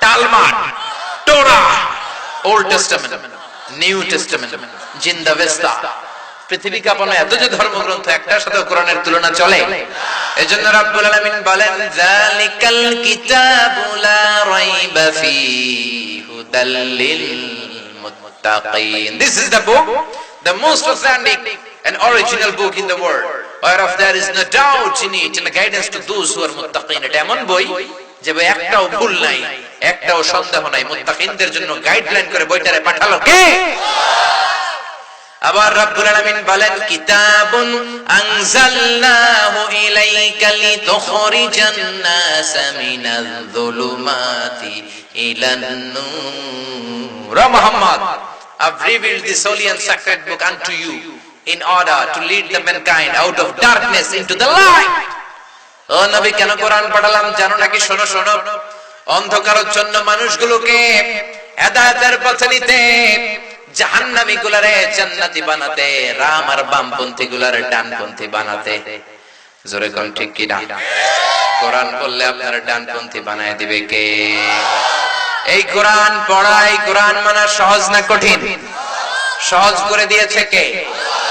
তালমাদ, টোরা, ওল্ড টেস্টামেন্ট, নিউ টেস্টামেন্ট, জিন্দাভেস্তা। পৃথিবী কাঁপানো এত যে ধর্মগ্রন্থ একটার সাথে কোরআনের তুলনা চলে। এজন্য রাব্বুল আলামিন বলেন, যালিকাল কিতাবু লা রাইবা ফীহি হুদাল লিল মুত্তাকিন। This is the book, the most authentic and original book in the world, whereof there is no doubt in it, and guidance to those who are muttaqin. এটা এমন বই যে ভাই একটাও ভুল নাই, একটাও সন্দেহ নাই, মুত্তাকিনদের জন্য গাইডলাইন করে বইটারে পাঠালো কে? আবার রব্বুল আলামিন বলেন কিতাবুন আনজালনাহু ইলাইকা লিতুখরিজান নাসা মিনাল যুলুমাতি ইলান নূর। Muhammad, I've revealed this holy and sacred book unto you in order to lead the mankind out of darkness into the light. ও নবী, কেন কোরআন পাঠালাম জানো নাকি? শোনো শোনো, অন্ধকারের জন্য মানুষগুলোকে হেদায়েতের পথে নিতে, জাহান্নামী গুলারে জান্নাতি বানাতে, রাম আর বামপন্থী গুলারে ডানপন্থী বানাতে। জোরে কোন ঠিক কি না? কোরআন পড়লে আপনারা ডানপন্থী বানায় দিবে কে? এই কোরআন পড়া, এই কোরআন মানা সহজ না কঠিন? সহজ করে দিয়েছে কে?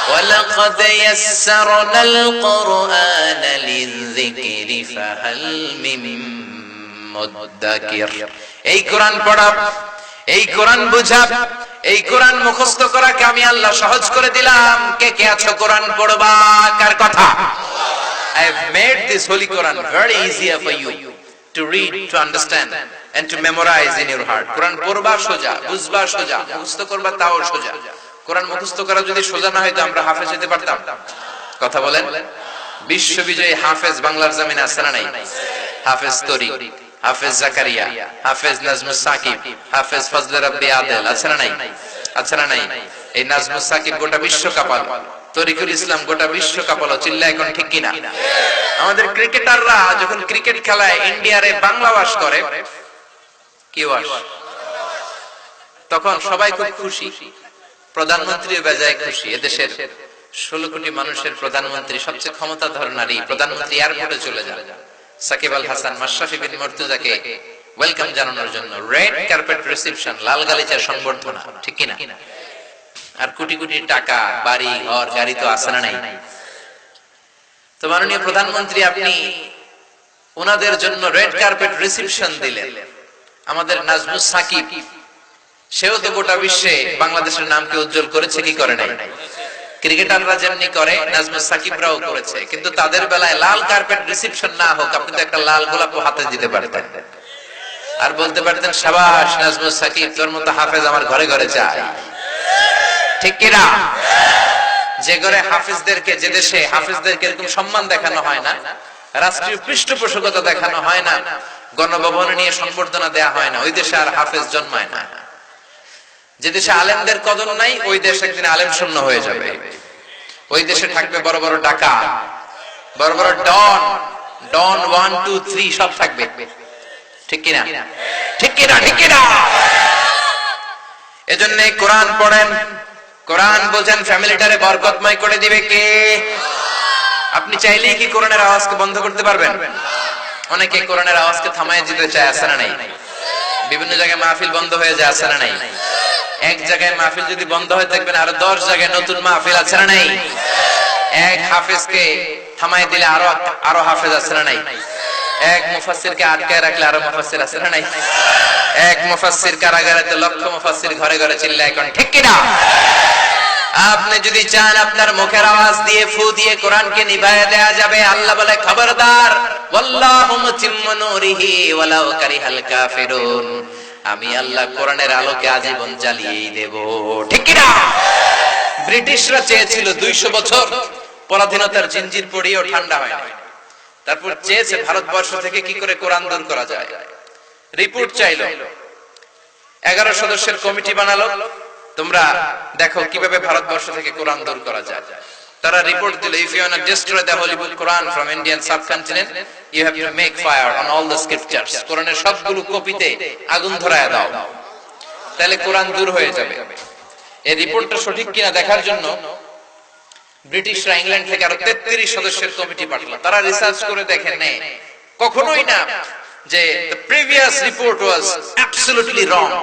ওয়ালাকাদ ইয়াসসারনাল কুরআনা লিযিকরি ফাহাল মিন মুদ্দাকির। এই কোরআন পড়া, এই কোরআন বুঝা, এই কোরআন মুখস্থ করাকে আমি আল্লাহ সহজ করে দিলাম। কে কে আছো কোরআন পড়বা? কার কথা? I have made this holy Quran very easier for you to read, to understand and to memorize in your heart. কোরআন পড়বা সোজা, বুঝবা সোজা, মুখস্থ করবা তাও সোজা। কোরআন মুখস্থ করা যদি সোজা না হইতো আমরা হাফেজ হতে পারতাম? কথা বলেন। বিশ্ববিজয়ী হাফেজ বাংলার জমিনে আছে না নাই? হাফেজ তরিক, হাফেজ জাকারিয়া, হাফেজ নাজমুস সাকিব, হাফেজ ফজলে রাব্বি আদেল আছে না নাই? আছে না নাই? এই নাজমুস সাকিব গোটা বিশ্ব কাঁপালো, তরিকুল ইসলাম গোটা বিশ্ব কাঁপালো। চিল্লা এখন ঠিক কিনা? আমাদের ক্রিকেটাররা যখন ক্রিকেট খেলায় ইন্ডিয়ারে বাংলা ওয়াশ করে, কি ওয়াশ, তখন সবাই খুব খুশি, প্রধানমন্ত্রীও বেজায় খুশি। এদেশের 16 কোটি মানুষের প্রধানমন্ত্রী, সবচেয়ে ক্ষমতাধর নারী প্রধানমন্ত্রী এয়ারপোর্টে চলে যান সাকিব আল হাসান মাশরাফি বিন মুর্তজাকে ওয়েলকাম জানানোর জন্য। রেড কার্পেট রিসেপশন, লাল গালিচার সংবর্ধনা, ঠিক কিনা? আর কোটি কোটি টাকা, বাড়ি ঘর গাড়ি তো আছে না নাই? তো মাননীয় প্রধানমন্ত্রী, আপনি ওনাদের জন্য রেড কার্পেট রিসেপশন দিলেন। আমাদের নাজমুস সাকিব, সেও তো গোটা বিশ্বে বাংলাদেশের নামকে উজ্জ্বল করেছে, কি করে নাই? ক্রিকেটাররা যেমনি করে নাজমুস সাকিবরাও করেছে। কিন্তু তাদের বেলায় লাল কার্পেট রিসেপশন না হোক, আপনি তো একটা লাল গোলাপ হাতে দিতে পারতেন আর বলতে পারতেন শাবাশ নাজমুস সাকিব, তোর মতো হাফেজ আমার ঘরে ঘরে চাই, ঠিক কিনা? যে ঘরে হাফেজদেরকে, যে দেশে হাফেজদেরকে এরকম সম্মান দেখানো হয় না, রাষ্ট্রীয় পৃষ্ঠপোষকতা দেখানো হয় না, গণভবনে নিয়ে সংবর্ধনা দেয়া হয় না, ওই দেশে আর হাফেজ জন্মায় না। যে দেশে আলেমদের কদর নাই, ওই দেশ একদিন আলেম শূন্য হয়ে যাবে। ওই দেশে থাকবে বড় বড় ডাকাত, বড় বড় ডন, ডন 1 2 3 সব থাকবে, ঠিক কিনা? ঠিক কিনা? ঠিক কিনা? এজন্য কোরআন পড়েন, কোরআন বোঝেন, ফ্যামিলিটারে বরকতময় করে দিবে কে? আপনি চাইলেই কি কোরআনের আওয়াজকে বন্ধ করতে পারবেন? অনেকে কোরআনের আওয়াজকে থামায় দিতে চায়, আছে না নাই? বিভিন্ন জায়গায় মাহফিল বন্ধ হয়ে যায়, আছে না নাই? এক জায়গায় মাহফিল যদি বন্ধ হয়ে থাকবেন, আরো 10 জায়গায় নতুন মাহফিল, আছে না নাই? এক হাফেজকে থামায় দিলে আরো হাফেজ, আছে না নাই? এক মুফাসসিরকে আটকায় রাখলে আরো মুফাসসির, আছে না নাই? এক মুফাসসির কারাগারে তো লক্ষ মুফাসসির ঘরে ঘরে। চিল্লা এখন ঠিক কিনা? আপনি যদি চান আপনার মুখের আওয়াজ দিয়ে, ফু দিয়ে কোরআনকে নিভায়া দেয়া যাবে, আল্লাহ বলে খবরদার, ওয়াল্লাহু মুতিম্মু নূরিহি ওয়ালাউ কারিহাল কাফিরুন। আমি আল্লাহ কোরআনের আলোকে আজীবন জ্বালিয়েই দেব, ঠিক কিনা? ব্রিটিশরা চেয়েছিল 200 বছর পরাধীনতার জিঞ্জির পড়িয়েও ঠান্ডা হয় না। তারপর চেয়েছে ভারতবর্ষ থেকে কি করে কোরআন দূর করা যায়। রিপোর্ট চাইলো, 11 সদস্যের কমিটি বানালো, তোমরা দেখো কিভাবে ভারতবর্ষ থেকে কোরআন দূর করা যায়। তারা রিপোর্ট দিল, if you want to destroy the holy book Quran from Indian subcontinent, you have to make fire on all the scriptures. কোরআনের সবগুলো কপিতে আগুন ধরায় দাও, তাহলে কোরআন দূর হয়ে যাবে। এই রিপোর্টটা সঠিক কিনা দেখার জন্য ব্রিটিশরা ইংল্যান্ড থেকে আরো 33 সদস্যের কমিটি পাঠালো। তারা রিসার্চ করে দেখেন না, কখনোই না যে the previous report was absolutely wrong,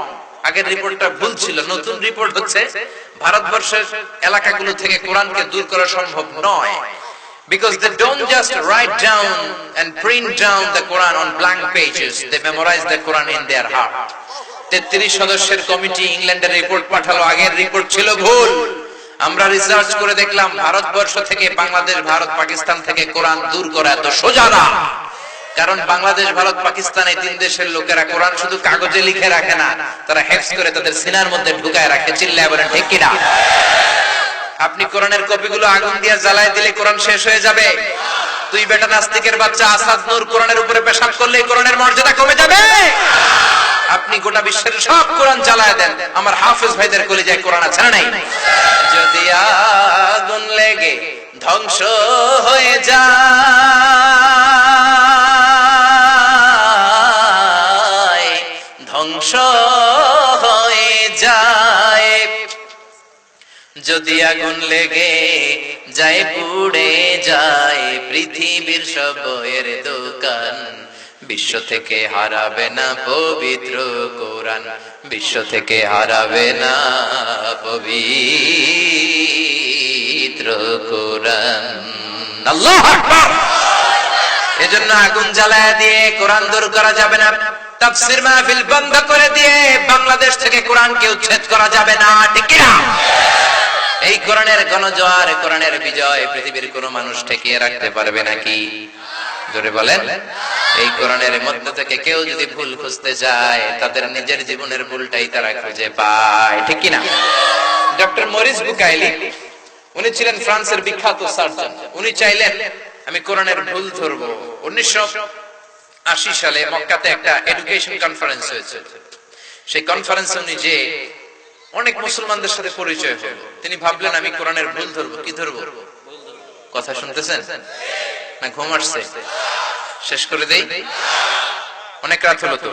আগের রিপোর্টটা ভুল ছিল। নতুন রিপোর্ট হচ্ছে ভারতবর্ষের এলাকাগুলো থেকে কোরআনকে দূর করা সম্ভব নয়, because they don't just write down and print down the Quran on blank pages, they memorize the Quran in their heart. 33 সদস্যের কমিটি ইংল্যান্ডের রিপোর্ট পাঠালো, আগের রিপোর্ট ছিল ভুল। আমরা রিসার্চ করে দেখলাম ভারতবর্ষ থেকে, বাংলাদেশ, ভারত, পাকিস্তান থেকে কোরআন দূর করা এত সোজা না। কারণ বাংলাদেশ, ভারত, পাকিস্তান এই তিন দেশের লোকেরা কোরআন শুধু কাগজে লিখে রাখে না, তারা হেফজ করে তাদের সিনার মধ্যে ঢুকায় রাখে। চিল্লায় বলেন ঠিক কিনা? আপনি কোরআনের কপিগুলো আগুন দিয়ে জ্বালায় দিলে কোরআন শেষ হয়ে যাবে? তুই বেটা নাস্তিকের বাচ্চা আসাদ নূর কোরআনের উপরে পেশাব করলে কোরআনের মর্যাদা কমে যাবে? আপনি গোটা বিশ্বের সব কোরআন জ্বালায় দেন, আমার হাফেজ ভাইদের কলিজায় কোরআন আছে না নাই? যদি আগুন লেগে ধ্বংস হয়ে যায়, ধ্বংস হয়ে যায়, যদি আগুন লেগে যায় পুড়ে যায় পৃথিবীর সব বইয়ের দোকান, বিশ্ব থেকে হারাবে না পবিত্র কোরআন, বিশ্ব থেকে হারাবে না পবিত্র কোরআন। আল্লাহু আকবার। এজন্য আগুন জ্বালায় দিয়ে কোরআন দূর করা যাবে না, তাফসীর মাহফিল বন্ধ করে দিয়ে বাংলাদেশ থেকে কোরআনকে উচ্ছেদ করা যাবে না, ঠিক কি না? এই কোরআনের গণজোয়ার, কোরআনের বিজয় পৃথিবীর কোন মানুষ ঠেকিয়ে রাখতে পারবে নাকি? জোরে বলেন। এই কোরআনের মধ্যে থেকে কেউ যদি ভুল খুঁজতে যায়, তাদের নিজের জীবনের ভুলটাই তারা খুঁজে পায়, ঠিক কি না? ডক্টর মরিস বুকাইলি, উনি ছিলেন ফ্রান্সের বিখ্যাত সার্জন। উনি চাইলেন আমি কোরআনের ভুল ধরবো। 1980 সালে মক্কাতে একটা এডুকেশন কনফারেন্স হয়েছে। সেই কনফারেন্সে উনি যে অনেক মুসলমানদের সাথে পরিচয় হলো। তিনি ভাবলেন আমি কোরআনের ভুল ধরবো। কি ধরবো? কথা শুনতেছেন না ঘুম আসছে? শেষ করে দেই, অনেক রাত হলো তো,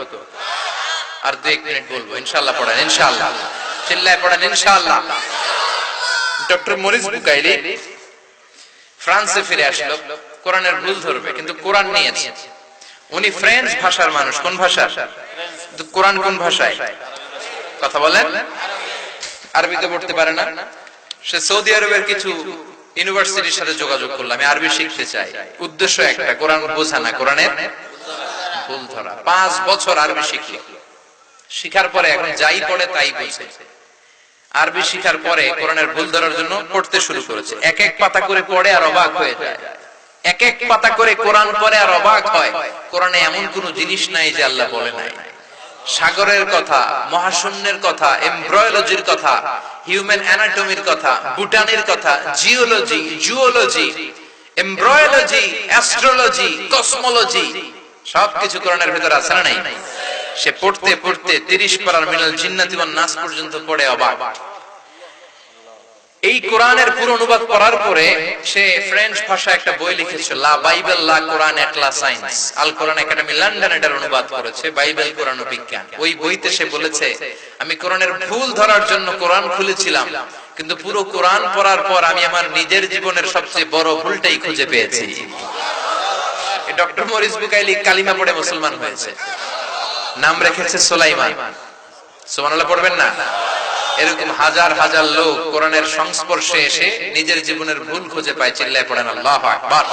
আর 2-1 মিনিট বলবো। ইনশাআল্লাহ পড়েন, ইনশাআল্লাহ চিল্লায় পড়েন, ইনশাআল্লাহ। ডক্টর মরিস বুকাইলি ফ্রান্সে ফিরে আসলো, কোরআনের ভুল ধরবে, কিন্তু কোরআন নিয়েছে। উনি ফ্রেঞ্চ ভাষার মানুষ। কোন ভাষা? কোরআন কোন ভাষায়? কথা বলেন। আরবিতে পড়তে পারে না। সে সৌদি আরবের কিছু ইউনিভার্সিটির সাথে যোগাযোগ করলো, আমি আরবি শিখতে চাই। উদ্দেশ্য একটা, কোরআন বোঝা না, কোরআনের ভুল ধরা। 5 বছর আরবি শিখলো। শিখার পরে এখন যাই পড়ে তাই বোঝে। আরবি শিখার পরে কোরআনের ভুল ধরার জন্য পড়তে শুরু করেছে। এক এক পাতা করে পড়ে আর অবাক হয়ে যায়। এক এক পাতা করে কোরআন পড়ে আর অবাক হয়, কোরআনে এমন কোন জিনিস নাই যে আল্লাহ বলে নাই। সাগরের কথা, মহাশূন্যের কথা, এমব্রয়োলজির কথা, হিউম্যান অ্যানাটমির কথা, বুটানির কথা, geology, zoology, embryology, astrology, cosmology, সবকিছু কোরআনের ভিতর আছে না নাই? সে পড়তে পড়তে 30 পারার মিনাল জিন্নাতি ওয়ান নাস পর্যন্ত পড়ে অবাক। এই কোরআনের পুরো অনুবাদ করার পরে সে ফ্রেঞ্চ ভাষায় একটা বই লিখেছে, লা বাইবেল লা কোরআন এক লা সায়েন্স। আল কোরআন একাডেমি লন্ডন এটার অনুবাদ করেছে, বাইবেল কোরআন ও বিজ্ঞান। ওই বইতে সে বলেছে আমি কোরআনের ভুল ধরার জন্য কোরআন খুলেছিলাম, কিন্তু পুরো কোরআন পড়ার পর আমি আমার নিজের জীবনের সবচেয়ে বড় ভুলটাই খুঁজে পেয়েছি। ডক্টর মরিস বুকাইলি কালিমা পড়ে মুসলমান হয়েছে। নাম রেখেছে সুলাইমান। সুবহানাল্লাহ পড়বেন না? এরকম হাজার হাজার লোক কোরআনের সংস্পর্শে এসে নিজের জীবনের ভুল খুঁজে পায়। চিল্লায় পড়েন আল্লাহু আকবার।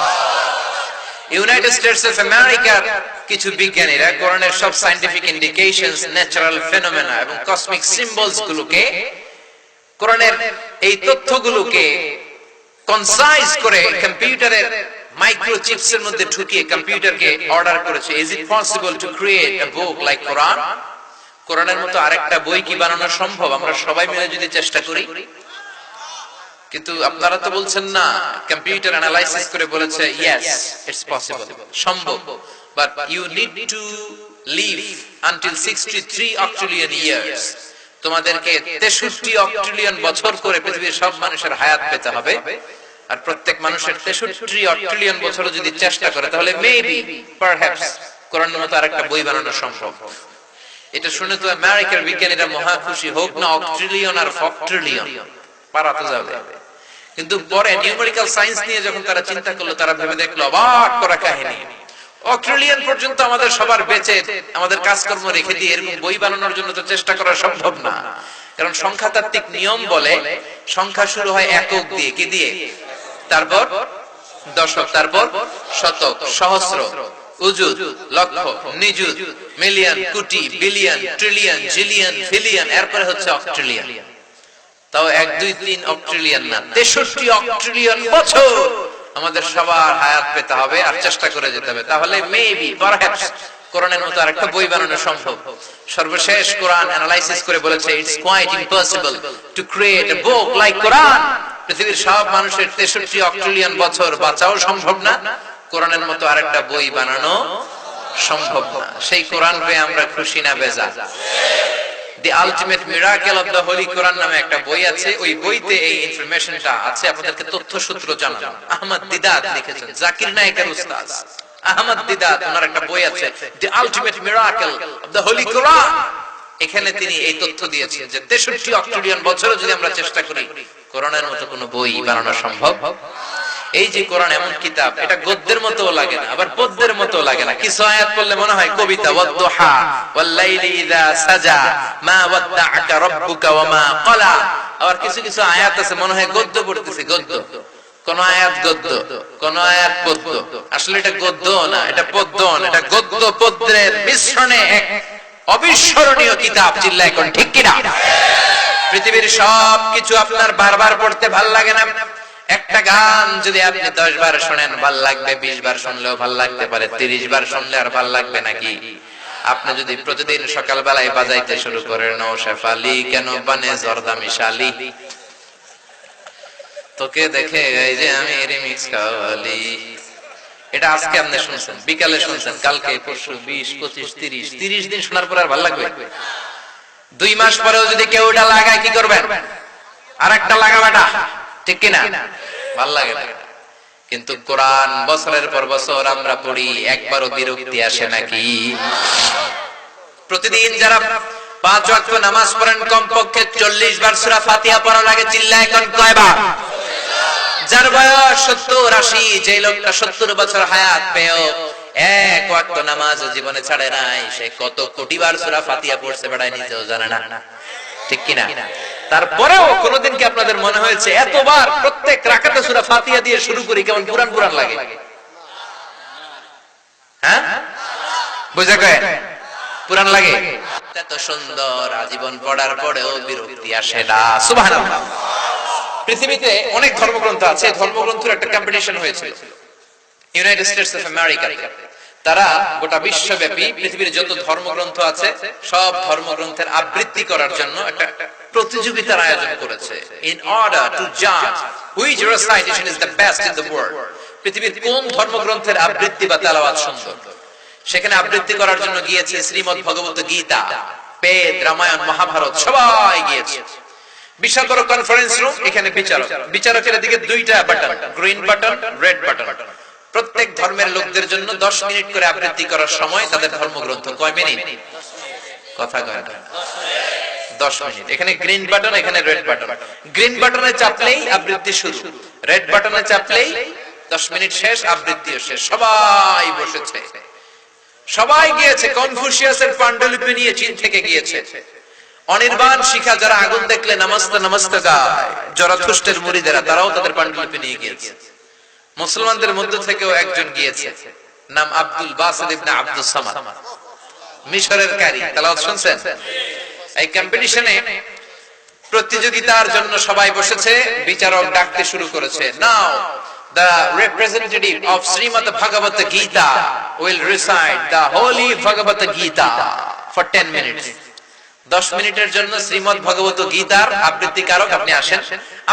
ইউনাইটেড স্টেটস অফ আমেরিকার কিছু বিজ্ঞানীরা কোরআনের সব সায়েন্টিফিক ইন্ডিকেশনস, ন্যাচারাল ফেনোমেনা এবং কসমিক সিম্বলস গুলোকে, কোরআনের এই তথ্যগুলোকে কনসাইজ করে কম্পিউটারের মাইক্রোচিপস এর মধ্যে ঢুকিয়ে কম্পিউটারকে অর্ডার করেছে, is it possible to create a book like Quran? কোরআনের মতো আরেকটা বই কি বানানো সম্ভব? আমরা সবাই মিলে যদি চেষ্টা করি। কিন্তু আপনারা তো বলছেন না, কম্পিউটার অ্যানালাইসিস করে বলেছে ইয়েস ইটস পসিবল, সম্ভব, but you need to live until 63 octillion years. তোমাদেরকে 63 অক্ট্রিলিয়ন বছর করে পৃথিবীর সব মানুষের হায়াত পেতে হবে। আর প্রত্যেক মানুষের 63 অক্ট্রিলিয়ন বছর যদি চেষ্টা করে, তাহলে মেবি পারহ্যাপস কোরআনের মতো আরেকটা বই বানানো সম্ভব। এটা শুনে তো আমেরিকার বিজ্ঞানীরা মহা খুশি, হোক না অক্ট্রিলিয়ন আর ফক্ট্রিলিয়ন, পারাতে যাবে। কিন্তু পরে নিউমেরিক্যাল সায়েন্স নিয়ে যখন তারা চিন্তা করলো, তারা ভেবে দেখলো অবাক করা কাহিনী, অক্ট্রিলিয়ন পর্যন্ত আমাদের সবার বেঁচে আমাদের কাজকর্ম রেখে দিয়ে এরকম বই বানানোর জন্য তো চেষ্টা করা সম্ভব না। কারণ সংখ্যাতাত্ত্বিক নিয়ম বলে সংখ্যা শুরু হয় একক দিয়ে, কি দিয়ে? তারপর দশক, তারপর শতক, সহস্র, উজুদ, লক্ষ, নিযুত, মিলিয়ন, কোটি, বিলিয়ন, ট্রিলিয়ন, জিলিয়ন, ফিলিয়ন, এরপরে হচ্ছে অক্ট্রিলিয়ন। তাও 1, 2, 3 অক্ট্রিলিয়ন না, 63 অক্ট্রিলিয়ন বছর আমাদের সবার হায়াত পেতে হবে আর চেষ্টা করে যেতে হবে, তাহলে মেবি পারহ্যাপস কোরআনের মতো আরেকটা বই বানানো সম্ভব। সর্বশেষ কোরআন অ্যানালাইসিস করে বলেছে it's quite impossible to create a book like Quran. পৃথিবীর সব মানুষের 63 অক্ট্রিলিয়ন বছর বাঁচাও সম্ভব না, কোরআনের মতো আরেকটা বই বানানো সম্ভব না। সেই কোরআন পেয়ে আমরা খুশি না বেজা? The ultimate miracle of the holy Quran নামে একটা বই আছে, ওই বইতে এই ইনফরমেশনটা আছে। আপনাদেরকে তথ্যসূত্র জানাবো। আহমদ দিদাত লিখেছেন, জাকির নায়েকের উস্তাদ আহমদ দিদাত, ওনার একটা বই আছে the ultimate miracle of the holy Quran. এখানে তিনি এই তথ্য দিয়েছেন যে 63 অক্ট্রিলিয়ন বছরে যদি আমরা চেষ্টা করি, কোরআনের মতো কোনো বই বানানো সম্ভব। এই যে কোরআন এমন কিতাব, এটা গদ্যের মতো লাগে না, আবার পদ্যের মতো লাগে না। কিছু আয়াত পড়লে মনে হয় কবিতা, ওয়াদ-দুহা ওয়াল-লাইলি ইযা সাজা মা ওয়াদ্দাআকা রাব্বুকা ওয়া মা ক্বালা। আবার কিছু কিছু আয়াত আছে মনে হয় গদ্য পড়তেছে, গদ্য। কোন আয়াত গদ্য, কোন আয়াত পদ্য। আসলে এটা গদ্য না, এটা পদ্য না, এটা গদ্য পদ্যের মিশ্রণে এক অবিস্মরণীয় কিতাব। চিল্লায় কোন ঠিক কিনা? পৃথিবীর সবকিছু আপনার বারবার পড়তে ভাল লাগে না। একটা গান যদি আপনি 10 বার শুনেন ভাল লাগবে, 20 বার শুনলেও ভাল লাগতে পারে, 30 বার শুনলে আর ভাল লাগবে নাকি? আপনি যদি প্রতিদিন সকালবেলায় বাজাইতে শুরু করেন ও শেফালি কেন বানে জর্দা মিশালি, তোকে দেখে এই যে আমি রিমিক্স কাওয়ালি, এটা আজকে আপনি শুনছেন, বিকালে শুনছেন, কালকে পরশু 20 25 30 দিন শোনার পর আর ভাল লাগবে? 2 মাস পরেও যদি কেউ এটা লাগায় কি করবেন? আরেকটা লাগাবেটা, ঠিক কিনা? ভাল লাগে না। কিন্তু কোরআন বছরের পর বছর আমরা পড়ি, একবারও বিরক্তি আসে নাকি? প্রতিদিন যারা 5 ওয়াক্ত নামাজ পড়েন কমপক্ষে 40 বার সূরা ফাতিহা পড়া লাগে। চিল্লায় কোন কয়বার? যার বয়স 70 80, যে লোকটা 70 বছর হায়াত পেয়েও 1 ওয়াক্ত নামাজ জীবনে ছাড়ে নাই, সে কত কোটি বার সূরা ফাতিহা পড়ছে বেড়ায় নিজেও জানে না, ঠিক কিনা? তারপরেও কোনদিন কি আপনাদের মনে হয়েছে এতবার প্রত্যেক রাকাতে সূরা ফাতিহা দিয়ে শুরু করি কেমন পুরান পুরান লাগে? হ্যাঁ, বুঝা কয় পুরান লাগে? এত সুন্দর আজীবন পড়ার পরেও বিরক্তি আসে না। সুবহানাল্লাহ। পৃথিবীতে অনেক ধর্মগ্রন্থ আছে, ধর্মগ্রন্থের একটা কম্পিটিশন হয়েছিল ইউনাইটেড স্টেটস অফ আমেরিকাতে। তারা গোটা বিশ্বব্যাপী পৃথিবীর যত ধর্মগ্রন্থ আছে সব ধর্মগ্রন্থের আবৃত্তি করার জন্য একটা প্রতিযোগিতার আয়োজন করেছে, ইন অর্ডার টু জাজ which recitation is the best in the world. পৃথিবীর কোন ধর্মগ্রন্থের আবৃত্তি বা তেলাওয়াত সুন্দর। সেখানে আবৃত্তি করার জন্য গিয়েছে শ্রীমদ্ ভগবত গীতা, বেদ, রামায়ণ, মহাভারত, সবাই গিয়েছে। বিশাল বড় কনফারেন্স রুম, এখানে বিচারকের দিকে 2টা button, green button, red button. প্রত্যেক ধর্মের লোকদের জন্য 10 মিনিট করে আবৃত্তি করার সময় তাদের ধর্মগ্রন্থ। কয় মিনিট? কথা কয় না, 10 মিনিট। এখানে গ্রিন বাটন, এখানে রেড বাটন। গ্রিন বাটনে চাপলেই আবৃত্তি শুরু, রেড বাটনে চাপলেই 10 মিনিট শেষ, আবৃত্তিও শেষ। সবাই বসেছে, সবাই গিয়েছে। কনফুসিয়াসের পাণ্ডুলিপি নিয়ে চীন থেকে গিয়েছে। অনির্বাণ শিখা যারা আগুন দেখলে নমস্তে নমস্তে গায়, জরাথুষ্টের মুরিদেরা, তারাও তাদের পাণ্ডুলিপি নিয়ে গিয়েছে। মুসলমানদের মধ্য থেকেও একজন গিয়েছে, নাম আব্দুল বাসিত ইবনে আব্দুস সামাদ, মিশরের কারি। তেলাওয়াত শুনছেন? এই কম্পিটিশনে প্রতিযোগিতার জন্য সবাই বসেছে, বিচারক ডাকতে শুরু করেছে। নাও the representative of Srimad Bhagavad Gita will recite the holy Bhagavad Gita for 10 minutes. 10 মিনিটের জন্য শ্রীমদ্ ভগবত গীতার আবৃত্তিকারক আপনি আসেন।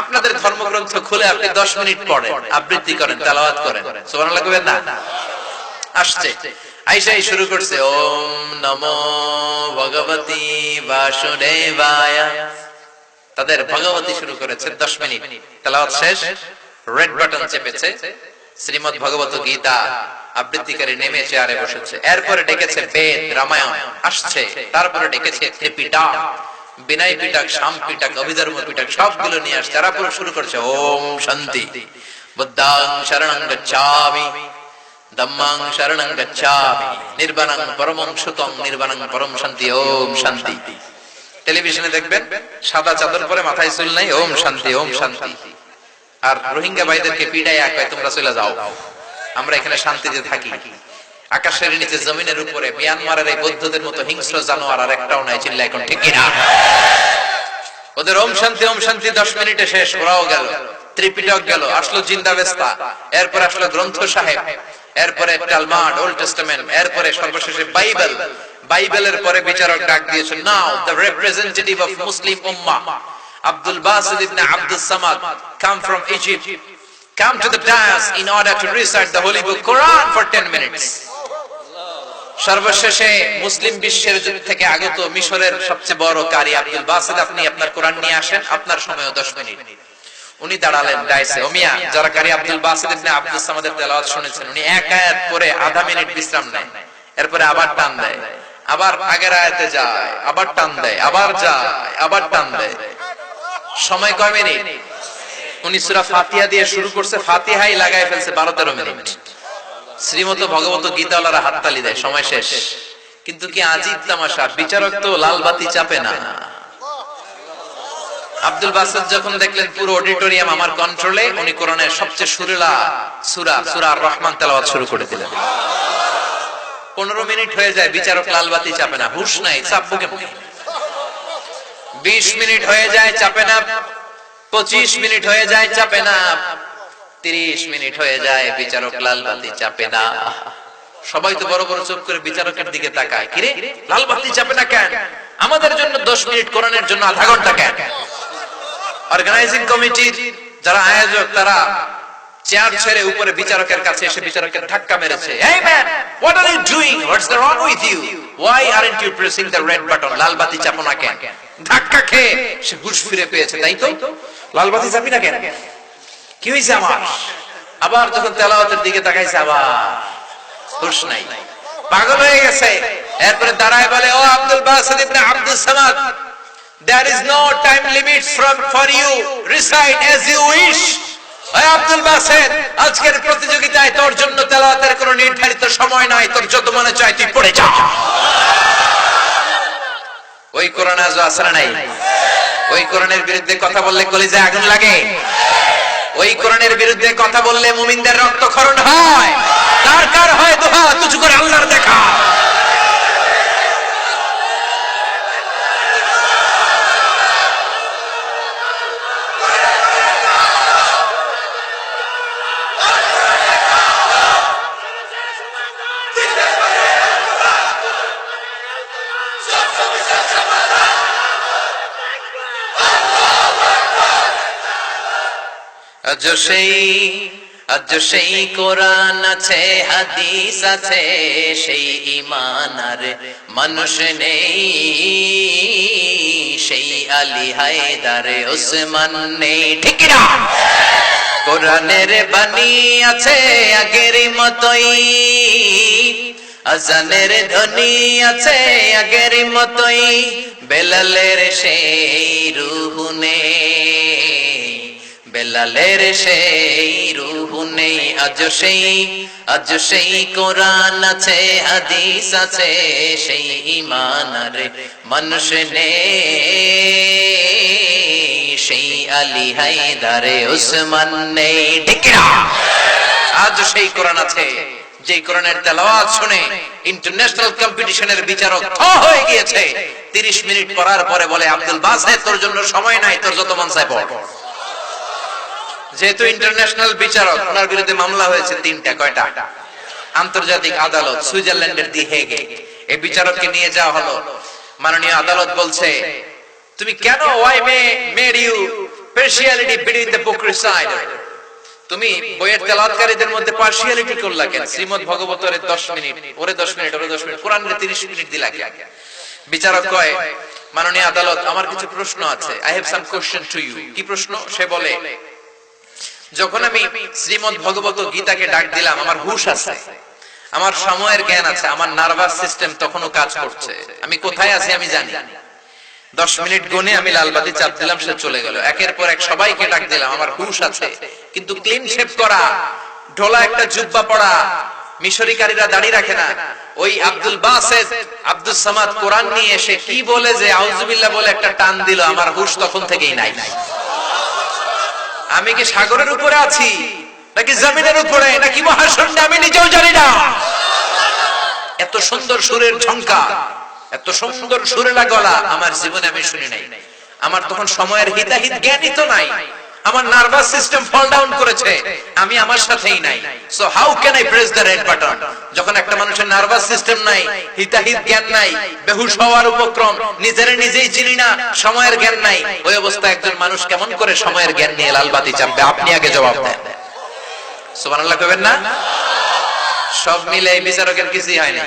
আপনাদের ধর্মগ্রন্থ খুলে আপনি 10 মিনিট পড়েন, আবৃত্তি করেন, তেলাওয়াত করেন। সুবহানাল্লাহ কইবেন না? আসছে, আয়েশাই শুরু করছে, ওম নমো ভগবতী বাসুদেবায়। তাদের ভগবতী শুরু করেছে, 10 মিনিট তেলাওয়াত শেষ, রেড বাটন চেপেছে, শ্রীমদ্ ভগবত গীতা আবৃত্তিকারী নেমে চেয়ারে বসেছে। এরপরে ডেকেছে বেদ, রামায়ণ আসছে, তারপরে ডেকেছে ত্রিপিটক, বিনয় পিটক, শাম পিটক, অভিধর্ম পিটক, সবগুলো নিয়ে আসছে। তারা পুরো শুরু করছে, ওম শান্তি, বুদ্ধাং শরণং গচ্ছামি, ধম্মাং শরণং গচ্ছামি, নির্বাণং পরমং সুতং, নির্বাণং পরম শান্তি, ওম শান্তি। টেলিভিশনে দেখবেন সাদা চাদর পরে মাথায় চুল নাই, ওম শান্তি, ওম শান্তি। আর রোহিঙ্গা ভাইদেরকে পিটাইয়া কয় তোমরা চলে যাও, আমরা এখানে শান্তিতে থাকি। আকাশের নিচে জমিনের উপরে মিয়ানমারের এই বৌদ্ধদের মতো হিংস্র জানোয়ার আর একটাও নাই। চিল্লা এখন ঠিক কিনা? ওদের ওম শান্তি, ওম শান্তি 10 মিনিটে শেষ, ওরাও গেল। ত্রিপিটক গেল, আসলো জিন্দাবেস্তা, এরপরে আসলো গ্রন্থ সাহেব, এরপরে তালমাদ ওল্ড টেস্টামেন্ট, এরপরে সর্বশেষে বাইবেল। বাইবেলের পরে বিচারক ডাক দিয়েছেন, now the representative of Muslim ummah Abdul Basit ibn Abdus Samad come from Egypt, come to the dais in order to recite the holy book Quran for 10 minutes. সর্বশেষে মুসলিম বিশ্বের থেকে আগত মিশরের সবচেয়ে বড় কারি আব্দুল বাসিত, আপনি আপনার কোরআন নিয়ে আসেন, আপনার সময় 10 মিনিট। উনি দাঁড়ালেন ডাইসে। ওমিয়া যারা কারি আব্দুল বাসিত ইবনে আব্দুস সামাদের তেলাওয়াত শুনেছেন, উনি এক আয়াত পরে আধা মিনিট বিশ্রাম নেয়, এরপরে আবার টান দেয়, আবার আগের আয়াতে যায়, আবার টান দেয়, আবার যায়, আবার টান দেয়। সময় কয় মিনিট? উনি সূরা ফাতিহা দিয়ে শুরু করছে, ফাতিহাই লাগায় ফেলছে 12-13 মিনিট। শ্রীমত ভগবত গীতাওয়ালারা হাততালি দেয়, সময় শেষ। কিন্তু কি আজীব তামাশা, বিচারক তো লাল বাতি চাপে না। আব্দুল বাসিত যখন দেখলেন পুরো অডিটোরিয়াম আমার কন্ট্রোলে, উনি কোরআনের সবচেয়ে সুরেলা সূরা আর রহমান তেলাওয়াত শুরু করে দিলেন। 15 মিনিট হয়ে যায়, বিচারক লাল বাতি চাপে না। হুশ নাই, চাপবো কেমনে? 20 মিনিট হয়ে যায়, চাপে না। 25 মিনিট হয়ে যায়, চাপে না। 30 মিনিট হয়ে যায়, বিচারক লাল বাতি চাপে না। সবাই তো বড় বড় চোখ করে বিচারকের দিকে তাকায়, কিরে লাল বাতি চাপে না কেন? আমাদের জন্য 10 মিনিট, কোরআনের জন্য আধা ঘন্টা কেন? অর্গানাইজিং কমিটির যারা আয়োজক, তারা চেয়ার ছেড়ে উপরে বিচারকের কাছে এসে বিচারকের ধাক্কা মেরেছে। Hey man, what are you doing? What's the wrong with you? Why aren't you pressing the red button? লাল বাতি চাপো না কেন? ধাক্কা খেয়ে সে হুঁশ ফিরে পেয়েছে, তাই তো? লাল বাতি চাপি না কেন? কি হয়েছে আমার? আবার যখন তেলাওয়াতের দিকে তাকাইছে, আবার হুঁশ নাই, পাগল হয়ে গেছে। এরপরে দাঁড়ায় বলে, ও Abdul Basit ibn Abdus Samad, there is no time limit for you, recite as you wish. ওই আব্দুল বাসিত, আজকের প্রতিযোগিতায় তোর জন্য তেলাওয়াতের কোনো নির্ধারিত সময় নাই, তোর যত মনে চায় তুই পড়ে যা। ওই কোরআন আজও আছে না নাই? ওই কোরআনের বিরুদ্ধে কথা বললে কলিজায় আগুন লাগে। ওই কোরআনের বিরুদ্ধে কথা বললে মুমিনদের রক্তক্ষরণ হয়। কার কার হয় দোহা তুচু করে আল্লাহর দেখা। আজ সেই কোরআন আছে, হাদিস আছে, সেই ঈমান আর মানুষ নেই, সেই আলী হায়দার ওসমান নেই, ঠিক না? কোরআনের বাণী আছে আগের মতোই, আজানের ধ্বনি আছে আগের মতোই, বেলালের সেই রূহ নেই, বেলালের সেই রূহ নেই। আজ সেই কোরআন আছে, হাদিস আছে, সেই ঈমান আর মানুষ নেই, সেই আলী হায়দার ওসমান নেই, ঠিক না? আজ সেই কোরআন আছে, যে কোরআনের তেলাওয়াত শুনে ইন্টারন্যাশনাল কম্পিটিশনের বিচারক থ হয়ে গিয়েছে। 30 মিনিট পড়ার পরে বলে, আব্দুল বাসিত তোর জন্য সময় নাই, তোর যত মন চায় পড়। যেহেতু ইন্টারন্যাশনাল বিচারক, ওনার বিরুদ্ধে মামলা হয়েছে 3টা। কয়টা? আন্তর্জাতিক আদালত সুইজারল্যান্ডের দি হেগে। এই বিচারককে নিয়ে যাওয়া হলো। মাননীয় আদালত বলছে, তুমি কেন why made you partiality between the book reciter? তুমি বইয়ের তেলাওয়াতকারীদের মধ্যে পার্সিয়ালিটি করলা কেন? শ্রীমদ ভগবতের 10 মিনিট, ওরে 10 মিনিট, ওরে 10 মিনিট, কোরআনের 30 মিনিট দিলা কেন? বিচারক কয়, মাননীয় আদালত, আমার কিছু প্রশ্ন আছে। I have some question to you. কি প্রশ্ন? সে বলে, যখন আমি শ্রীমদ ভগবত গীতাকে ডাক দিলাম, আমার হুঁশ আছে, আমার সময়ের জ্ঞান আছে, আমার নার্ভাস সিস্টেম তখনও কাজ করছে, আমি কোথায় আছি আমি জানি। 10 মিনিট গুনে আমি লালবাতি চাপ দিলাম, সে চলে গেল। একের পর এক সবাইকে ডাক দিলাম, আমার হুঁশ আছে, কিন্তু ক্লিন শেভ করা, ঢোলা একটা জুব্বা পরা, মিশরীকারীরা দাড়ি রাখে না। ওই আব্দুল বাসিত আব্দুস সামাদ কোরআন নিয়ে এসে কি বলে যে আউযুবিল্লাহ বলে একটা টান দিল, আমার হুঁশ তখন থেকেই নাই। আমি কি সাগরের উপরে আছি নাকি জমিনের উপরে নাকি মহাশূন্যে, আমি নিজেও জানি না। এত সুন্দর সুরের ঝংকার, এত সুন্দর সুরেলা গলা আমার জীবনে আমি শুনি নাই। আমার তখন সময়ের হিতাহিত জ্ঞানই তো নাই। আমার নার্ভাস সিস্টেম ফল ডাউন করেছে, আমি আমার সাথেই নাই। So how can I press the red button? যখন একটা মানুষের নার্ভাস সিস্টেম নাই, হিতাহিত জ্ঞান নাই, বেহুশ হওয়ার উপক্রম, নিজেই চিনি না, সময়ের জ্ঞান নাই, ওই অবস্থায় একজন মানুষ কেমন করে সময়ের জ্ঞান নিয়ে লাল বাতি চাপবে? আপনি আগে জবাব দেন। সুবহানাল্লাহ কইবেন না? সব মিলে এই বিচারকের কিছুই হয় না,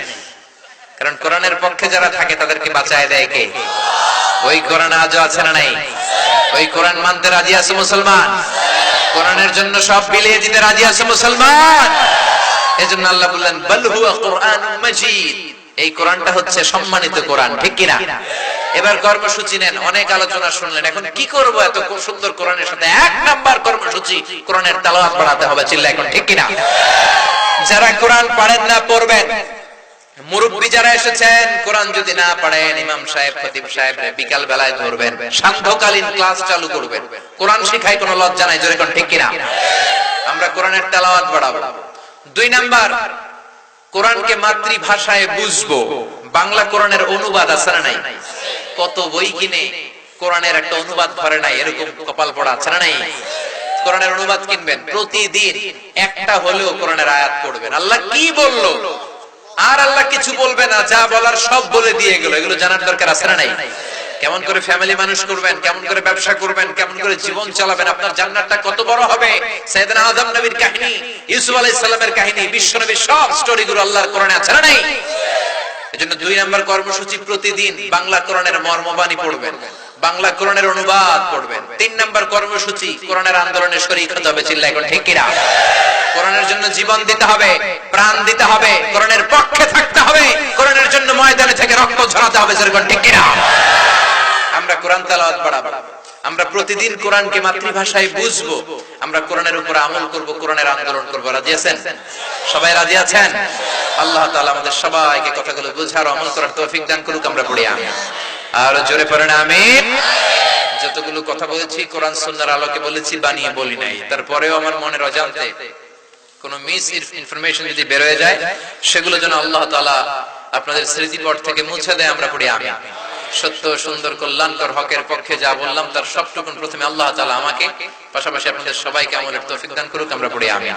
কারণ কোরআনের পক্ষে যারা থাকে তাদেরকে বাঁচায় দেয় কে? ওই কোরআন আজও আছে না নাই? ওই কোরআন মানতে রাজি আছে মুসলমান? কোরআনের জন্য সব বিলিয়ে দিতে রাজি আছে মুসলমান? এজন্য আল্লাহ বললেন বাল হুয়া কুরআনুম মাজিদ, এই কোরআনটা হচ্ছে সম্মানিত কোরআন, ঠিক কি না? এবার কর্মসূচি নেন, অনেক আলোচনা শুনলেন, এখন কি করব এত সুন্দর কোরআনের সাথে? এক নাম্বার কর্মসূচি, কোরআনের তেলাওয়াত বাড়াতে হবে, চিল্লা এখন ঠিক কি না? যারা কোরআন পড়েন না পড়বেন, মুরব্বী যারা এসেছেন কোরআন যদি না পড়েন, ইমাম সাহেব খতিব সাহেব বিকাল বেলায় ধরবেন, সান্ধ্যকালীন ক্লাস চালু করবেন, কোরআন শিখায় কোনো লজ্জা নাই, জোরে কোন ঠিক কিনা? আমরা কোরআনের তেলাওয়াত বাড়াবো। 2 নাম্বার, কোরআনকে মাতৃভাষায় বুঝবো। বাংলা কোরআনের অনুবাদ আছে না নাই? কত বই কিনে কোরআনের একটা অনুবাদ করে নাই, এরকম কপাল পড়া আছে না নাই? কোরআনের অনুবাদ কিনবেন, প্রতিদিন একটা হলেও কোরআনের আয়াত পড়বেন। আল্লাহ কি বললো আর আল্লাহ কিছু বলবে না, যা বলার সব বলে দিয়ে গেল, এগুলো জানার দরকার আছে না নাই? কেমন করে ফ্যামিলি মানুষ করবেন, কেমন করে ব্যবসা করবেন, কেমন করে জীবন চালাবেন, আপনার জান্নাতটা কত বড় হবে, সাইয়েদনা আদম নবীর কাহিনী, ইউসুফ আলাইহিস সালামের কাহিনী, বিশ্বনবীর সব স্টোরিগুলো আল্লাহর কোরআনে আছে না নাই? এজন্য 2 নাম্বার কর্মসূচি, প্রতিদিন বাংলা কোরআনের মর্মবাণী পড়বেন, বাংলা কোরআনের অনুবাদ পড়বেন। 3 নাম্বার কর্মসূচি, কোরআনের আন্দোলনে শরীক হতে হবে, চিল্লা এখন ঠিক কিনা? কোরআনের জন্য জীবন দিতে হবে, প্রাণ দিতে হবে, কোরআনের পক্ষে থাকতে হবে, কোরআনের জন্য ময়দানে থেকে রক্ত ঝরাতে হবে, যেরকম ঠিক কিনা? আমরা কোরআন তেলাওয়াত বাড়াবো, আমরা প্রতিদিন কোরআনকে মাতৃভাষায় বুঝবো, আমরা কোরআনের উপর আমল করব, কোরআনের আন্দোলন করব। রাজি আছেন? সবাই রাজি আছেন? আল্লাহ তাআলা আমাদের সবাইকে কথাগুলো বুঝার, আমল করার তৌফিক দান করুক। আমরা পড়ি আমিন। আর জোরে পড়েন আমিন। যতগুলো কথা বলেছি কোরআন সুন্নাহর আলোকে বলেছি, বানিয়ে বলি নাই। তারপরেও আমার মনের অজান্তে কোন মিস ইনফরমেশন যদি বের হয়ে যায়, সেগুলো যেন আল্লাহ তাআলা আপনাদের স্মৃতিপট থেকে মুছে দেয়। আমরা পড়ি আমিন। সত্য, সুন্দর, কল্যাণকর, হকের পক্ষে যা বললাম তার সবটুকুন প্রথমে আল্লাহ তাআলা আমাকে, পাশাপাশি আপনাদের সবাইকে আমলের তৌফিক দান করুক। আমরা পড়ি আমিন।